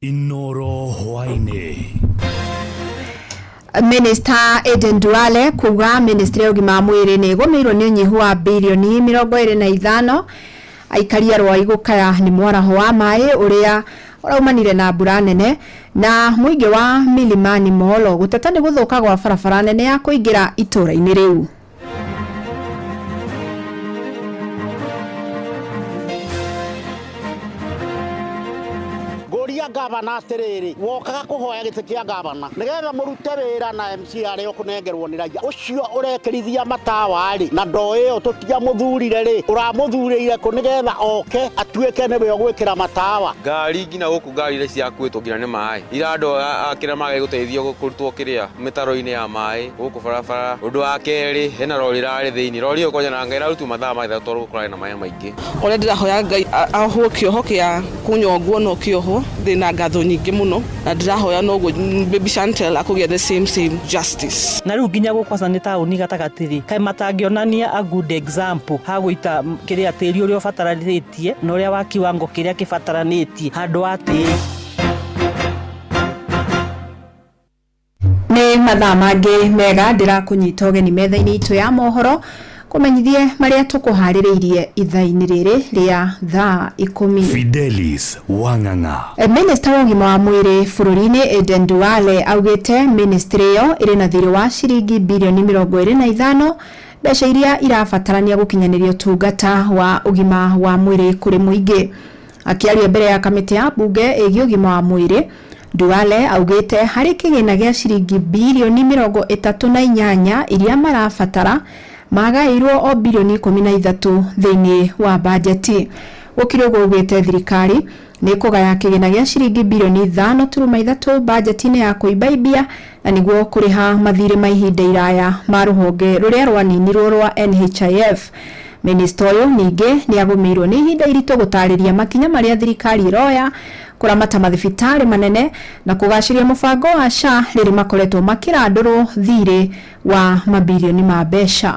Inoro hwaini. Minister Aden Duale kuga ministry ya ũgima wa mwĩrĩ nĩ ĩgũmĩirwo nĩ ũnyihu wa birioni 25 aikari a Rwai gũkaya nĩ mwaraho wa maĩ ũrĩa ũraumanire na mbura nene na mũingĩ wa Milimani Molo gũteta nĩ gũthũka gwa barabara nene ya kũingĩra itũũra-inĩ rĩu. Gavana atiriri wokaga kuhoya gite kia gavana nigetha murute wira na MC ario kunengerwo ni raia ucio urekirithia matawa ri na ndo iyo tutia muthurire ri uramuthurire ku nigetha oke atuike niwe ogwikira matawa ngari ngina guku ngari ire ciakuitwo ngina ni mai irando akira mage guteithio kurutwo kiria mitaro-ini ya mai guku barabara undu wa keri hena rori rari thiini rori yo konya na ngaira rutu mathaa maitha toru gukorana na mai maingi ore ndirahoya ngai aho kioho kia kunyongwo no kioho na ngatho nyingi muno na ndirahoya no baby Chantel akugia the same justice na riu nginya gukwaca ni tauni gatagatiri kai matangionania a good example ha guita kiria tiri uria ubataranitie na uria wa kiwango kiria kibataranitie handu ati ni mathaa mangĩ mega ndirakunyita ũgeni metha-inĩ itũ ya mohoro kumenyithie maria tukuhaririirie ithaa-inĩ rĩrĩ rĩa thaa 10. Fidelis Wang'ang'a. Minister wa ũgima wa mwĩrĩ bũrũri-inĩ Aden Duale augĩte ministry ĩyo ĩrĩ na thirĩ wa ciringi birioni 25 mbeca iria irabatarania gũkinyanĩria ũtungata wa ũgima wa mwĩrĩ kũrĩ mũingĩ. Akĩaria mbere ya kamĩtĩ ya bunge ĩgiĩ ũgima wa mwĩrĩ, Duale augĩte harĩ kĩgĩna gĩa ciringi birioni 38 iria marabatara magairwo o birioni 13 thĩinĩ wa bajeti. Gũkirwo gũgĩte thirikari nĩ kũgaya kĩgĩna gĩa ciringi birioni 5.3 bajeti-inĩ ya kũibaibia na nĩguo kũrĩha mathirĩ ma ihinda iraya ma rũhonge rũrĩa rwaninirwo rwa NHIF. Minister ũyũ ningĩ nĩ agũmĩirwo nĩ ihinda iritũ gũtarĩria makinya marĩa thirikari ĩroya kuramata mathibitarĩ manene na kũgacĩria mũbango wa SHA rĩrĩ makoretwo makĩrandũrwo thirĩ wa mabilioni ma mbeca.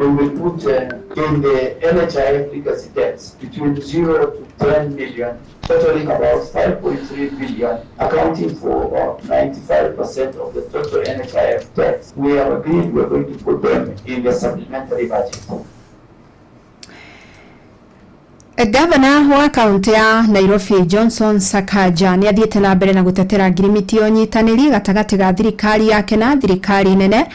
We will put in the NHIF legacy debts between 0 to 10 million, totaling about 5.3 billion, accounting for about 95% of the total NHIF debts. We have agreed we are going to put them in the supplementary budget. Gavana wa kaunti ya Nairobi Johnson Sakaja ni athiĩte na mbere na gũtetera ngirimiti ũnyitanĩri gatagatĩ ga thirikari yake na thirikari nene,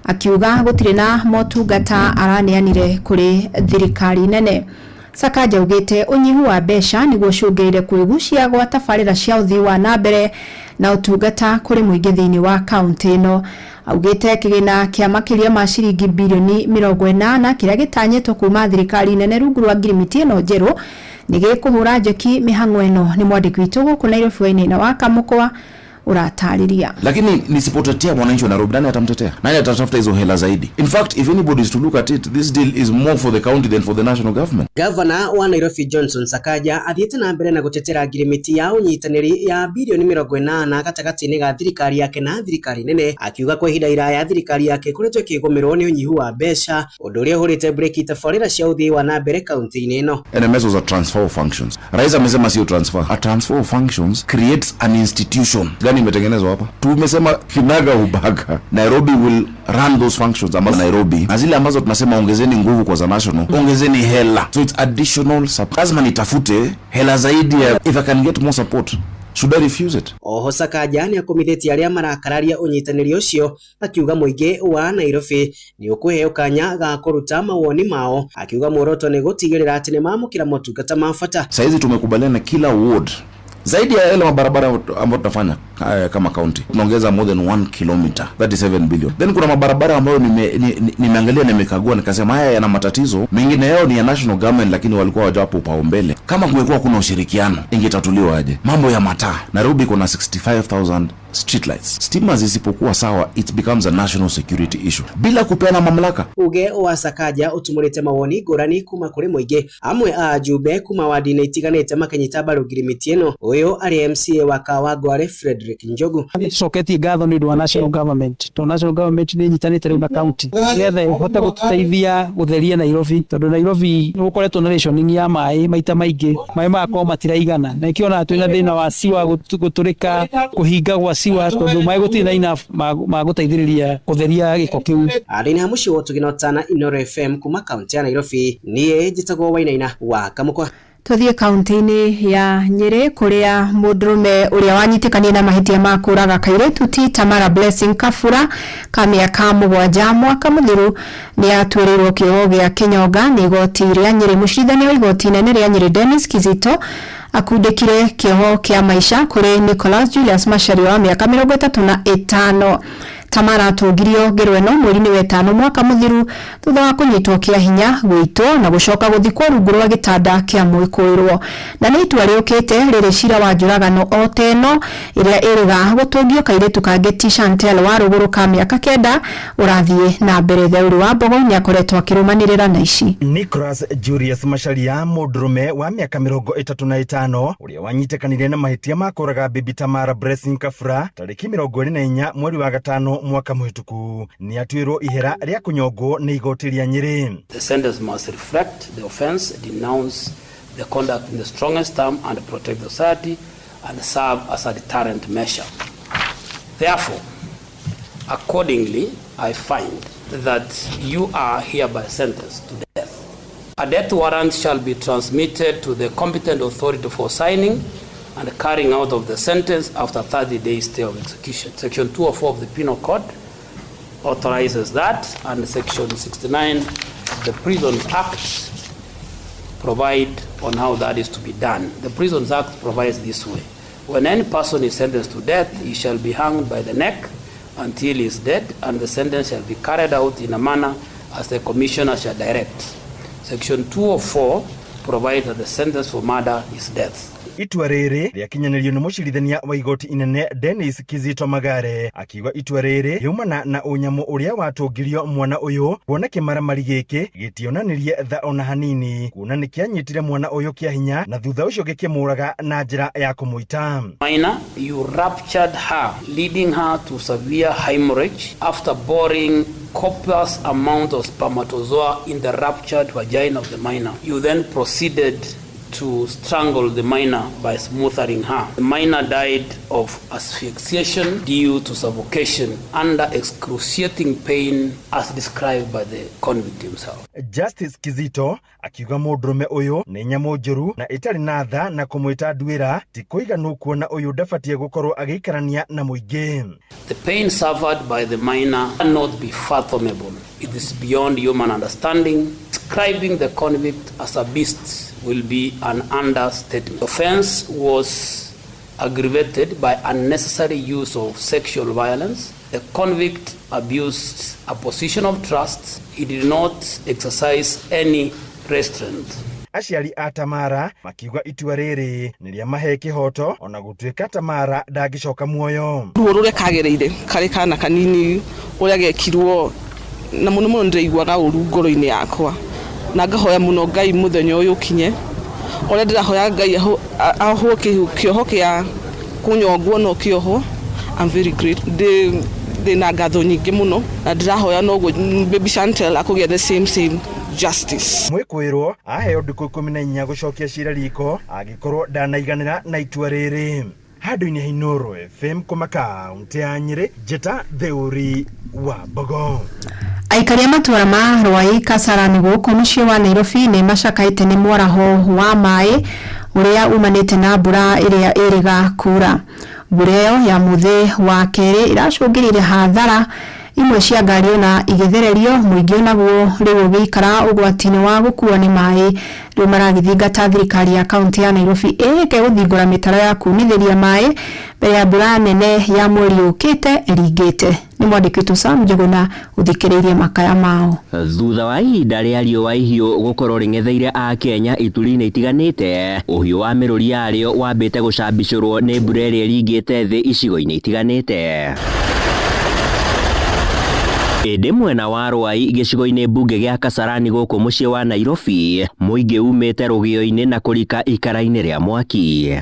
akiuga gũtirĩ na motungata araneanire kũrĩ thirikari nene. Sakaja augĩte ũnyihu wa mbeca nĩguo cũngĩrĩire kwĩgucia gwa tabarĩra cia ũthii wa na mbere na ũtungata kũrĩ mũingĩ thĩinĩ wa kaunti ĩno. Augĩte kĩgĩna kĩa makĩria ma ciringi birioni 80 kĩrĩa gĩtanyĩtwo kuma thirikari nene rungu rwa ngirimiti ĩno njerũ nĩ gĩkũhũra njeki mĩhang'o ĩno. Nĩ mwandĩki witũ gũkũ Nairobi wa-inĩ na wa Kamũkwa uratariria. Lakini nisipotetea mwananchi wa Nairobi, nani atamtetea? Nani atatafuta hizo hela zaidi? In fact, if anybody is to look at it, this deal is more for the county than for the national government. Governor wa Nairobi Johnson Sakaja athiĩte na mbere na gũtetera ngirimiti ya ũnyitanĩri ya birioni 80 gatagatĩ-inĩ ga thirikari yake na thirikari nene, akiuga kwa ihinda iraya thirikari yake koretwo ĩkĩgũmĩrwo nĩ ũnyihu wa mbeca, ũndũ ũrĩa ũhũrĩte breki tabarĩra cia ũthii wa na mbere kaunti-inĩ ĩno. NMS was a transfer of functions. Rais amesema sio transfer. A transfer of functions creates an institution. Gani imetengenezwa hapa? Tumesema kinaga ubaga Nairobi will run those functions ambazo Nairobi, na zile ambazo tunasema ongezeni nguvu kwa za national, ongezeni hela. So it's additional support. Lazima nitafute hela zaidi ya, if I can get more support Should I refuse it? Oho Sakaja ni akomithetie aria marakararia unyitaniri ucio akiuga muingi wa Nairobi ni ukuheo kanya ga kuruta mawoni mao akiuga muoroto ni gutigirira ati ni mamukira motungata mafata. Saizi tumekubaliana kila ward zaidi ya ile mabarabara ambayo tunafanya kama county tunaongeza more than 1 kilometer, 37 billion. Then kuna mabarabara ambayo nimeangalia na nimekagua nikasema haya yana matatizo, mengine yao ni ya national government lakini walikuwa wajapo paumbele. Kama kungekuwa kuna ushirikiano ingetatuliwa aje. Mambo ya mataa, Nairobi kuna 65,000 street lights. Stima zisipokuwa sawa it becomes a national security issue bila kupeana mamlaka. Uge wa Sakaja utumurite mawoni ngurani kuma kuri muingi amwe a jube kuma wadine itiganite makanyita baru girimiti eno. Uyo ari MCA wa Kawangware Frederick Njogu. Soketi gatho ni wa national government. To national government ni nyitanite riu na county. Gethe hota guteithia gutheria Nairobi. Tondu Nairobi nukoretwo na rationing ya mai maita maingi. Mai makwa matiraigana. Na ikiona twina thina wa siwa guturika kuhinga gwa siwa tondu mai gutina enough maguteithiriria kutheria giko kiu. Arina mucio tuginotana Inoro FM kuma county ya Nairobi. Nie njitagwo Wainaina wa Kamukwa. Tuthie kaunti-ini ya Nyeri kuria mundurume uria wanyitikania na mahitia ma kuraga kairetu ti Tamara Blessing Kafura ka miaka 7 mwaka muthiru ni atwirirwo kioho gia Kinyonga ni igoti ria Nyeri. Mucirithania wa igoti inene ria Nyeri Dennis Kizito akundikire kioho kia maisha kuri Nicholas Julius Macharia wa miaka 35. Tamara atugirio ngerweno mweri-ini wa 5 mwaka muthiru thutha wa kunyitwo kia hinya gwitwo na gucoka guthikwo rungu rwa gitanda kia mwikuirwo. Na ni itua riukite riri cira wa njuragano oteno iria iriga gutungio kairetu kangi ti Chantel wa ruguru ka miaka 9 urathie na mbere Theuri wa Mbogo ni akoretwo akirumanirira na ici. Nicholas Julius Macharia mundurume wa miaka 35 uria wanyitekanire na mahitia ma kuraga bibi Tamara Blessing Kafura tariki 24 mweri wa 5 mwaka muhituku ni atwirwo ihera ria kunyongwo ni igoti ria Nyeri. The sentence must reflect the offense, denounce the conduct in the strongest term and protect the society and serve as a deterrent measure. Therefore, accordingly, I find that you are hereby sentenced to death. A death warrant shall be transmitted to the competent authority for signing and carrying out of the sentence after 30 days stay of execution. Section 204 of the Penal Code authorizes that, and Section 69 of the Prisons Act provide on how that is to be done. The Prisons Act provides this way. When any person is sentenced to death, he shall be hanged by the neck until he is dead, and the sentence shall be carried out in a manner as the Commissioner shall direct. Section 204 provides that the sentence for murder is death. Itua riri riakinyanirio ni mucirithania wa igoti inene Dennis Kizito Magare akiuga itua riri riumana na unyamu uria watungirio mwana uyu kuona kimaramari giki gitionanirie tha ona hanini kuona ni kianyitire mwana uyu kia hinya na thutha ucio gikimuraga na njira ya kumuita. Minor, you ruptured her, leading her to severe hemorrhage after boring copious amount of spermatozoa in the ruptured vagina of the minor. You then proceeded to strangle the minor by smothering her. The minor died of asphyxiation due to suffocation under excruciating pain as described by the convict himself. Justice Kizito akiuga mundurume uyu ni nyamu njuru na itari na tha na kumwita ndwira ti kuiganu kuona uyu ndafatie gukorwo agikarania na muingi. The pain suffered by the minor cannot be fathomable. It is beyond human understanding. Describing the convict as a beast will be an understatement. The offense was aggravated by unnecessary use of sexual violence. The convict abused a position of trust. He did not exercise any restraint. Aciari a Tamara makiuga itua riri ni ria mahe kihoto ona gutwika Tamara ndagicoka muoyo. Ruo ruria kagereire kare kana kanini uria gekirwo na muno muno ndiraiguaga uru ngoro-ini yakwa na ngahoya muno Ngai muthenya uyu kinye ore ndirahoya Ngai aho kioho kia kunyongwo no kioho. I'm very great. They na ngatho nyingi muno na ndirahoya no baby Chantel akugia the same justice. Mwikuirwo aheo ndiku 14 gucokia cira riko agikorwo ndanaiganira na itua riri. Handu-ini ha Inoro FM kuma kaunti ya Nyeri, Njeta Theuri wa Mbogo. Aikaria matura ma Rwai Kasarani guku mucii wa Nairobi ni macakaite ni mwaraho wa mai uria umanite na mbura iria iriga kura. Mbura ĩyo ya muthi wa keri iracungirire hathara imwe cia ngari ona igithererio muingĩ naguo rĩu gĩikara ũgwati-inĩ wa gũkuo nĩ maĩ. Rĩu maragĩthingata thirikari ya kaunti ya Nairobi ĩke gũthingũra mĩtaro ya kunithĩria maĩ mbere ya mbura nene ya mweri ũkĩte ĩringĩte. Nĩ mwandĩki witũ Sam Njuguna ũthikĩrĩirie makaya mao. Thutha wa ihinda rĩa riũa ihiũ gũkorwo rĩng'etheire a Kenya ituri-inĩ itiganĩte, ũhiũ wa mĩrũri yarĩo wambĩte gũcambicũrwo nĩ mbura ĩrĩa ĩringĩte thĩ icigo-inĩ itiganĩte. Ĩndĩ mwena wa Rwai gĩcigo-inĩ mbunge gĩa Kasarani gũkũ mũciĩ wa Nairobi, mũingĩ umĩte rũgĩo-inĩ na kũrika ikara-inĩ rĩa mwaki.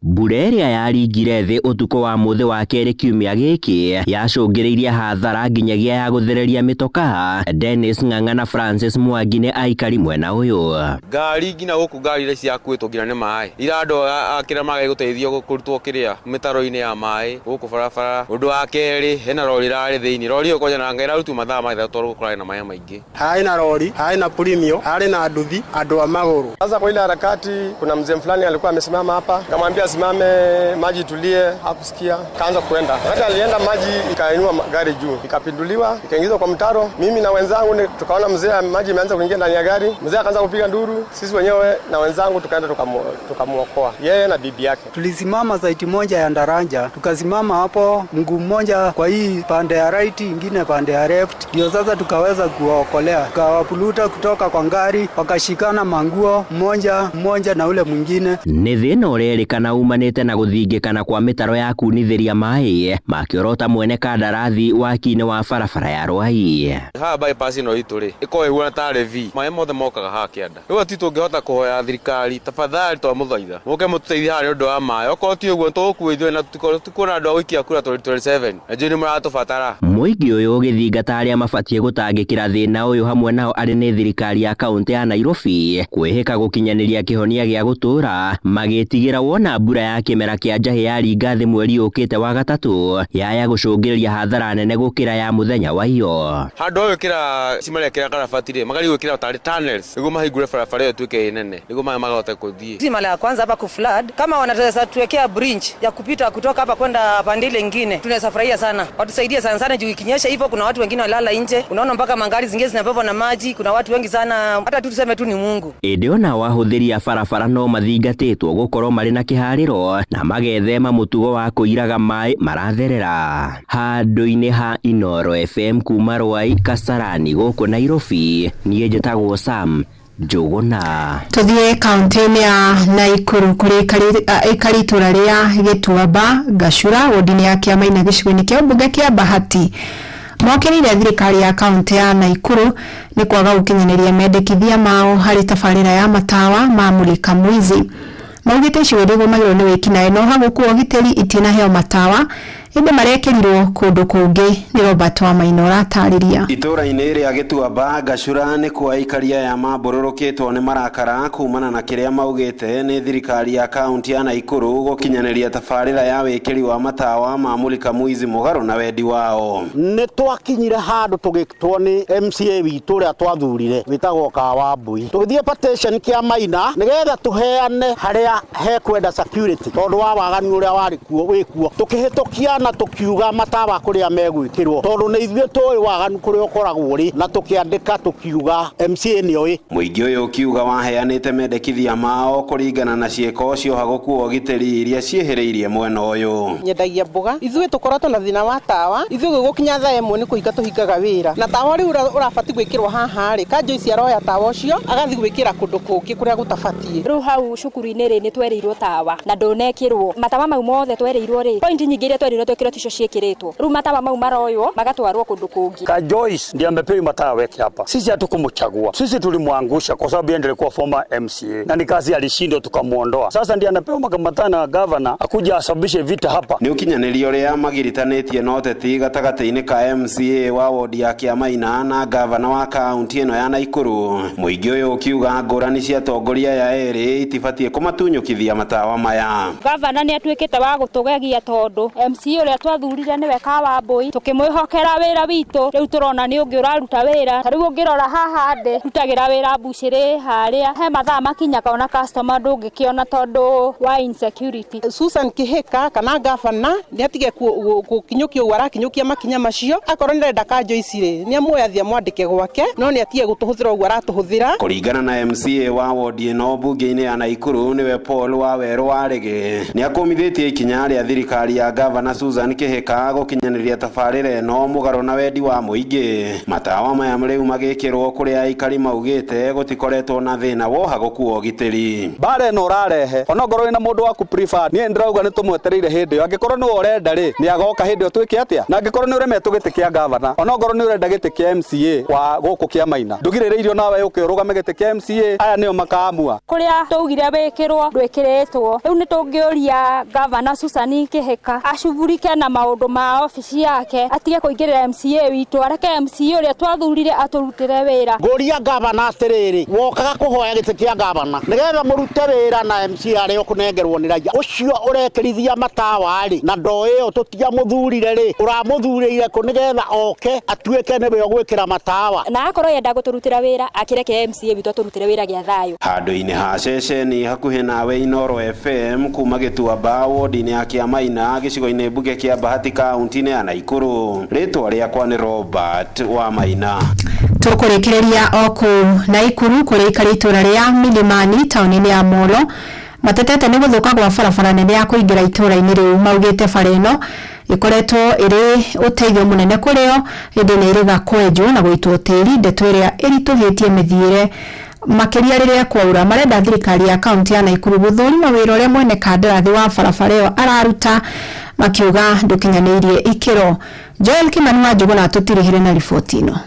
Mbura ĩrĩa yaringire thĩ ũtukũ wa muthi wa kerĩ kiumia gĩkĩ yacũngĩrĩirie hathara nginyagia ya gũthereria mĩtoka. Dennis Ng'ang'a na Francis Mwangi nĩ aikari mwena ũyũ. Ngari nginya gũkũ ngari iria ciakuĩtwo nginya nĩ maĩ irandoa akĩrĩa magai gũteithio kũrutwo kĩrĩa mĩtaro-inĩ ya maĩ gũkũ barabara. Ũndũ wa kerĩ hena rori rarĩ thĩinĩ, rori ĩyo konya na ngaira rutu mathaa maitha twarwo gũkorana na maĩ maingĩ. Hai na rori, hai na premium, hari na nduthi, andũ a magũrũ. Sasa kwa ile harakati kuna mzee fulani alikuwa amesimama hapa, kamwambia simame maji tulie, hakusikia, kaanza kuenda. Wakati alienda maji ikainua gari juu, ikapinduliwa, ikaingizwa kwa mtaro. Mimi na wenzangu tukaona mzee maji imeanza kuingia ndani ya gari. Mzee akaanza kupiga nduru, sisi wenyewe na wenzangu tukaenda tukamuokoa yeye na bibi yake. Tulisimama zaiti moja ya daraja, tukasimama hapo mguu mmoja kwa hii pande ya right, ingine pande ya left. Ndio sasa tukaweza kuwaokolea. Tukawapuluta kutoka kwa gari, wakashikana manguo mmoja na ule mwingine. Nĩ thĩna ũrerĩkana umanĩte na gũthingĩkana kwa mĩtaro ya kunithĩria maĩ makĩorota mwene kandarathi waki-inĩ wa barabara ya Rwai. Haha bypass ĩno itũ rĩ ĩkoragwo ĩhuana ta revi, maĩ mothe mokaga haha kĩanda. Rĩu ati tũngĩhota kũhoya thirikari tafadhali twamũthaitha mũke mũtũteithie harĩ ũndũ wa maĩ. Okorwo ti ũguo tũgũkuo ithuĩ na tũkuona andũ a gũikia kura 2027 na njũĩ nĩ mũratũbatara. Mũingĩ ũyũ ũgĩthingata arĩa mabatiĩ gũtangĩkĩra thĩna ũyũ hamwe nao arĩ nĩ thirikari ya kaunti ya Nairobi kwĩhĩka gũkinyanĩria kĩhonia gĩa gũtũũra magĩtigĩra wona mbura ya kĩmera kĩa njahĩ yaringa thĩ mweri ũkĩte wa gatatũ yaya gũcũngĩrĩria hathara nene gũkĩra ya mũthenya wa iyo. Handũ ha gwĩkĩra cimare kĩrĩa karabatire magari gwĩkĩra tarĩ tunnels nĩguo mahingũre barabara ĩyo ĩtuĩke nene nĩguo maĩ magote gũthiĩ. Si mara ya kwanza hapa kuflood, kama wanaweza tuwekea bridge ya kupita kutoka hapa kwenda pande ile nyingine tunaweza furahia sana. Watusaidie sana sana juu ikinyesha hivyo kuna watu wengine walala nje. Unaona mpaka magari zingine zinabebwa na maji, kuna watu wengi sana hata tu tuseme tu ni Mungu. Ĩndĩ ona wahũthĩri a barabara no mathingatĩtwo gũkorwo marĩ na kĩharĩro na magethema mũtugo wa kũiraga maĩ maratherera. Handũ-inĩ ha Inoro FM kuma Rwai Kasarani gũkũ Nairobi, niĩ njĩtagwo Sam Njuguna. Tuthie kaunti-inĩ ya Naikuru kũrĩ ikari itũra rĩa Gĩtuamba Gacura wodi-inĩ ya Kĩamaina gĩcigo-inĩ kĩa mbunge kĩa Bahati. Mwakĩrĩire thirikari ya kaunti ya Naikuru nĩ kwaga gũkinyanĩria mendekithia mao harĩ tabarĩra ya matawa ma Mulika Mwizi. Maugĩte icio nĩguo magĩrĩirwo nĩ wĩkinaĩ no hagũkũ ũgitĩri itinaheo matawa ĩndĩ marekĩrirwo kũndũ kũngĩ. Nĩ Robert Wamaina ũratarĩria. Itũra-inĩ rĩa Gĩtuamba Gacura nĩ kwa aikaria ya mambũrũrũkĩtwo nĩ marakara kumana na kĩrĩa maugĩte nĩ thirikari ya kaunti ya Naikuru gũkinyanĩria tabarĩra ya wĩkĩri wa matawa ma Mulika Mwizi mũgarũ na wendi wao. Nĩ twakinyire handũ tũgĩtwo nĩ MCA witũ ũrĩa twathurire wĩtagwo Kawambui. Tũgĩthiĩ petition Kĩamaina nĩgetha tũheane harĩa hekwenda security tondũ wa waganu ũrĩa warĩ kuo wĩkuo. Tũkĩhĩtũkia na tukiuga matawa kũrĩa megwĩkĩrwo tondũ nĩ ithuĩ tũĩ waganu kũrĩa ũkoragwo rĩ na tũkĩandĩka tukiuga MCA nĩoĩ. Mũingĩ ũyũ ũkiuga waheanĩte mendekithia mao kũringana na ciĩko cio hagũkua ũgitĩri iria ciĩhĩrĩirie mwena ũyũ. Nyendagia mboga ithuĩ tũkoretwo na thĩna wa tawa ithuĩ gũgũkinya thaa ĩmwe nĩ kũhinga tũhingaga wĩra na tawa rĩu ũrabati gwĩkĩrwo haha rĩ Kanjũ ici aroya tawa ũcio agathi gwĩkĩra kũndũ kũngĩ kũrĩa gũtabatiĩ. Rĩu hau cukuru-inĩ rĩ nĩ twerĩirwo tawa na ndũnekĩrwo matawa mau mothe twerĩirwo rĩ point nyingĩ iria twerĩirwo twekĩrwo ticio ciĩkĩrĩtwo rĩu matawa mau maroywo magatwarwo kũndũ kũngĩ. Joyce ndiye amepewa matawa weke hapa. Sisi hatukumchagua. Sisi tulimwangusha kwa sababu yeye ndiye alikuwa former MCA na ni kazi alishindwa tukamuondoa. Sasa ndiye anapewa makamata na governor akuja asababishe vita hapa. Ni ukinyanĩrio rĩa magiritanĩtie na ũteti gatagatĩ-inĩ ka MCA wa wodi ya Kĩamaina na governor wa kaunti ĩno ya Naikuru. Mũingĩ ũyũ ũkiuga ngũrani cia atongoria ya erĩ itibatiĩ kũmatunyũkithia matawa maya. Governor nĩ atuĩkĩte wa gũtũgegia tondũ MCA MC uria twathurire niwe Kawambui tukimwihokera wira witu riu turona ni ungi uraruta wira riu ungirora haha ndi rutagira wira mbuciri haria he mathaa makinya kaona customer ndungikiona tondu wa insecurity. Susan Kihika kana gavana ni atige kukinyukia warakinyukia makinya macio akorwo ni renda kanjo icire ni amuyathia mwandike gwake no ni atige gutuhuthira ugu aratuhuthira. Kuringana na MCA wa wodi ino bunge-ini ya Naikuru niwe Paul Waweru Warege ni akomithitie ikinya ria thirikari ya gavana Susan Kihika gukinyaniria tabarira ino mugaro na wendi wa muingi. Matawa maya riu magikirwo kuria aikari maugite gutikoretwo na thina wohaguku wa ugitiri. Bare no rarehe onogoro ina mundu waku prefer ni ndirauga ni tumwetereire hindi yo angikorwo ni urenda ri ni agoka hindi yo twike atia na angikorwo ni uremetwo giti kia gavana onogoro ni urenda giti kia MCA wa guku kia Maina ndugirireirio nawe ukirugame giti kia MCA aya nio makaamua kuria tugire wikirwo ndwikiritwo riu ni tungiuria gavana Susan Kihika acuvurike na maundu ma ofisi yake atige kuingirira MCA witu areke MCA uria twathurire aturutire wira. Nguria gavana atiriri wokaga kuhoya giti kia gavana nigetha murute wira na MCA aria kunengerwo ni raia ucio urekirithia matawa ri na ndo iyo tutia muthurire ri uramuthurire ku nigetha oke atuike niwe gwikira matawa na akorwo yenda guturutira wira akireke MCA witu aturutire wira gia thayo. Handu-ini ha ceceni hakuhi nawe Inoro FM kuma Gituamba wodi-ini ya Kiamaina gicigo-ini bunge kia Bahati kaunti-ini ya Naikuru. Ritwa riakwa ni Robert wa Maina. Tukurikireria oku Naikuru kuri ikari itura ria Milimani tauni-ini ya Molo matetete ni guthuka gwa barabara nene ya kuingira itura-ini riu maugite bara ino ikoretwo iri uteithio munene kurio hindi ni iriga kwenjwo na guitwo tiri ndeto iria irituhitie mithiire makiria riria kwaura marenda thirikari ya kaunti ya Naikuru guthurima wira uria mwene kandarathi wa barabara iyo araruta makiuga ndukinyanirie ikiro. Joel Kimani wa Njuguna tutirihire na riboti ino.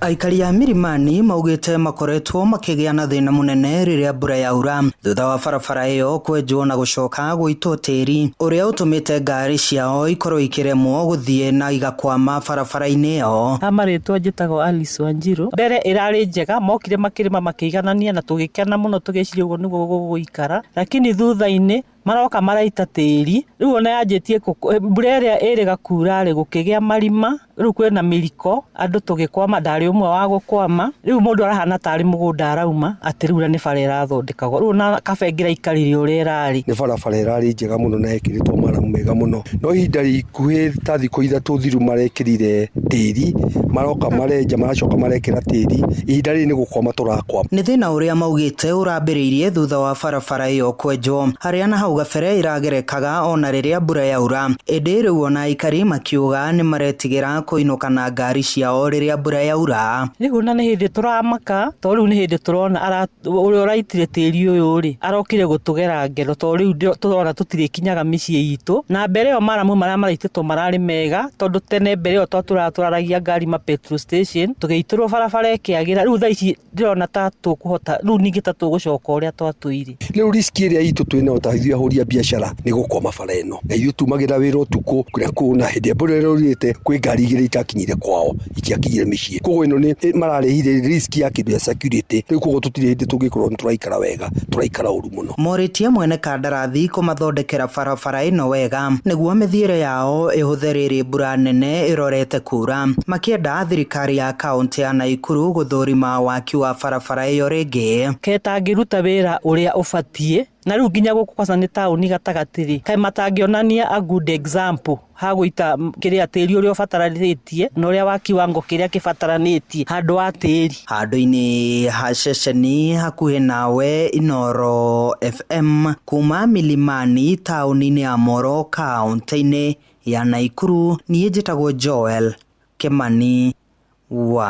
Aikari ya Milimani maugite makoretwo makigea na thina munene riria mbura yaura thutha wa barabara iyo kwenjwo na gucoka guitwo tiri uria utumite ngari ciao ikorwo ikiremwo guthie na igakwama barabara-ini iyo. Amaritwo njitagwo Alice Wanjiru mbere irari njega mokire makirima makiganania na tugikena muno tugiciria uguo niguo guguikara lakini thutha-ini maroka maraita tiri riu ona yanjitie mbura iria iriga kura ri gukigea marima riu kwina miriko andu tugikwama ndari umwe wa gukwama riu mundu arahana tari mugunda arauma ati riu ni bara irathondekagwo riu na kabengira ikarire uria irari ni bara irari njega muno na ekiritwo maramu mega muno no ihinda rikuhi ta thikũ ithatu thiru marekirire tiri maroka marenja maracoka marekira tiri ihinda riri ni gukwama turakwama. Ni thina uria maugite urambiriirie thutha wa barabara iyo kwenjwo haria na hau gabere iragerekaga ona riria mbura yaura indi riu ona aikari makiuga ni maretigira kuinuka na ngari ciao riria mbura yaura. Riu na ni hindi turamaka to riu ni hindi turona uria uraitire tiri uyu ri arokire gutugera ngero to riu turona tutirikinyaga micii itu na mbere yo maramu maria maraititwo marari mega tondu tene mbere yo twaturaragia ngari ma petrol station tugeitirwo barabara ikiagira riu thaa ici ndirona ta tukuhota riu ningi ta tugucoka uria twatuire. Riu riski iria itu twina utahithia huria biashara ni gukoma bara ino na ithu tumagira wira utuku kuria kuna hindi mbura irorite kwi ngari igiri itakinyire kwao ikiakinyire micii koguo ino ni mararehire riski ya kindu ya security riu koguo tutire hindi tungikorwo turaikara wega turaikara uru muno. Moritie mwene kandarathi kumathondekera barabara ino wega niguo mithiire yao ihutheriri mbura nene irorete kura makienda thirikari ya kaunti ya Naikuru guthurima waki wa barabara iyo ringi ketangiruta wira uria ubatie na riu nginya guku kwasa ni tauni gatagatiri kai matangionania a good example ha guita kiria tiri uria ubataranitie na uria wa kiwango kiria kibataranitie handu wa tiri. Handu-ini ha ceceni hakuhi nawe Inoro FM kuma Milimani tauni-ini ya Molo kaunti-ini ya Naikuru. Niĩ njĩtagwo Joel Kimani wa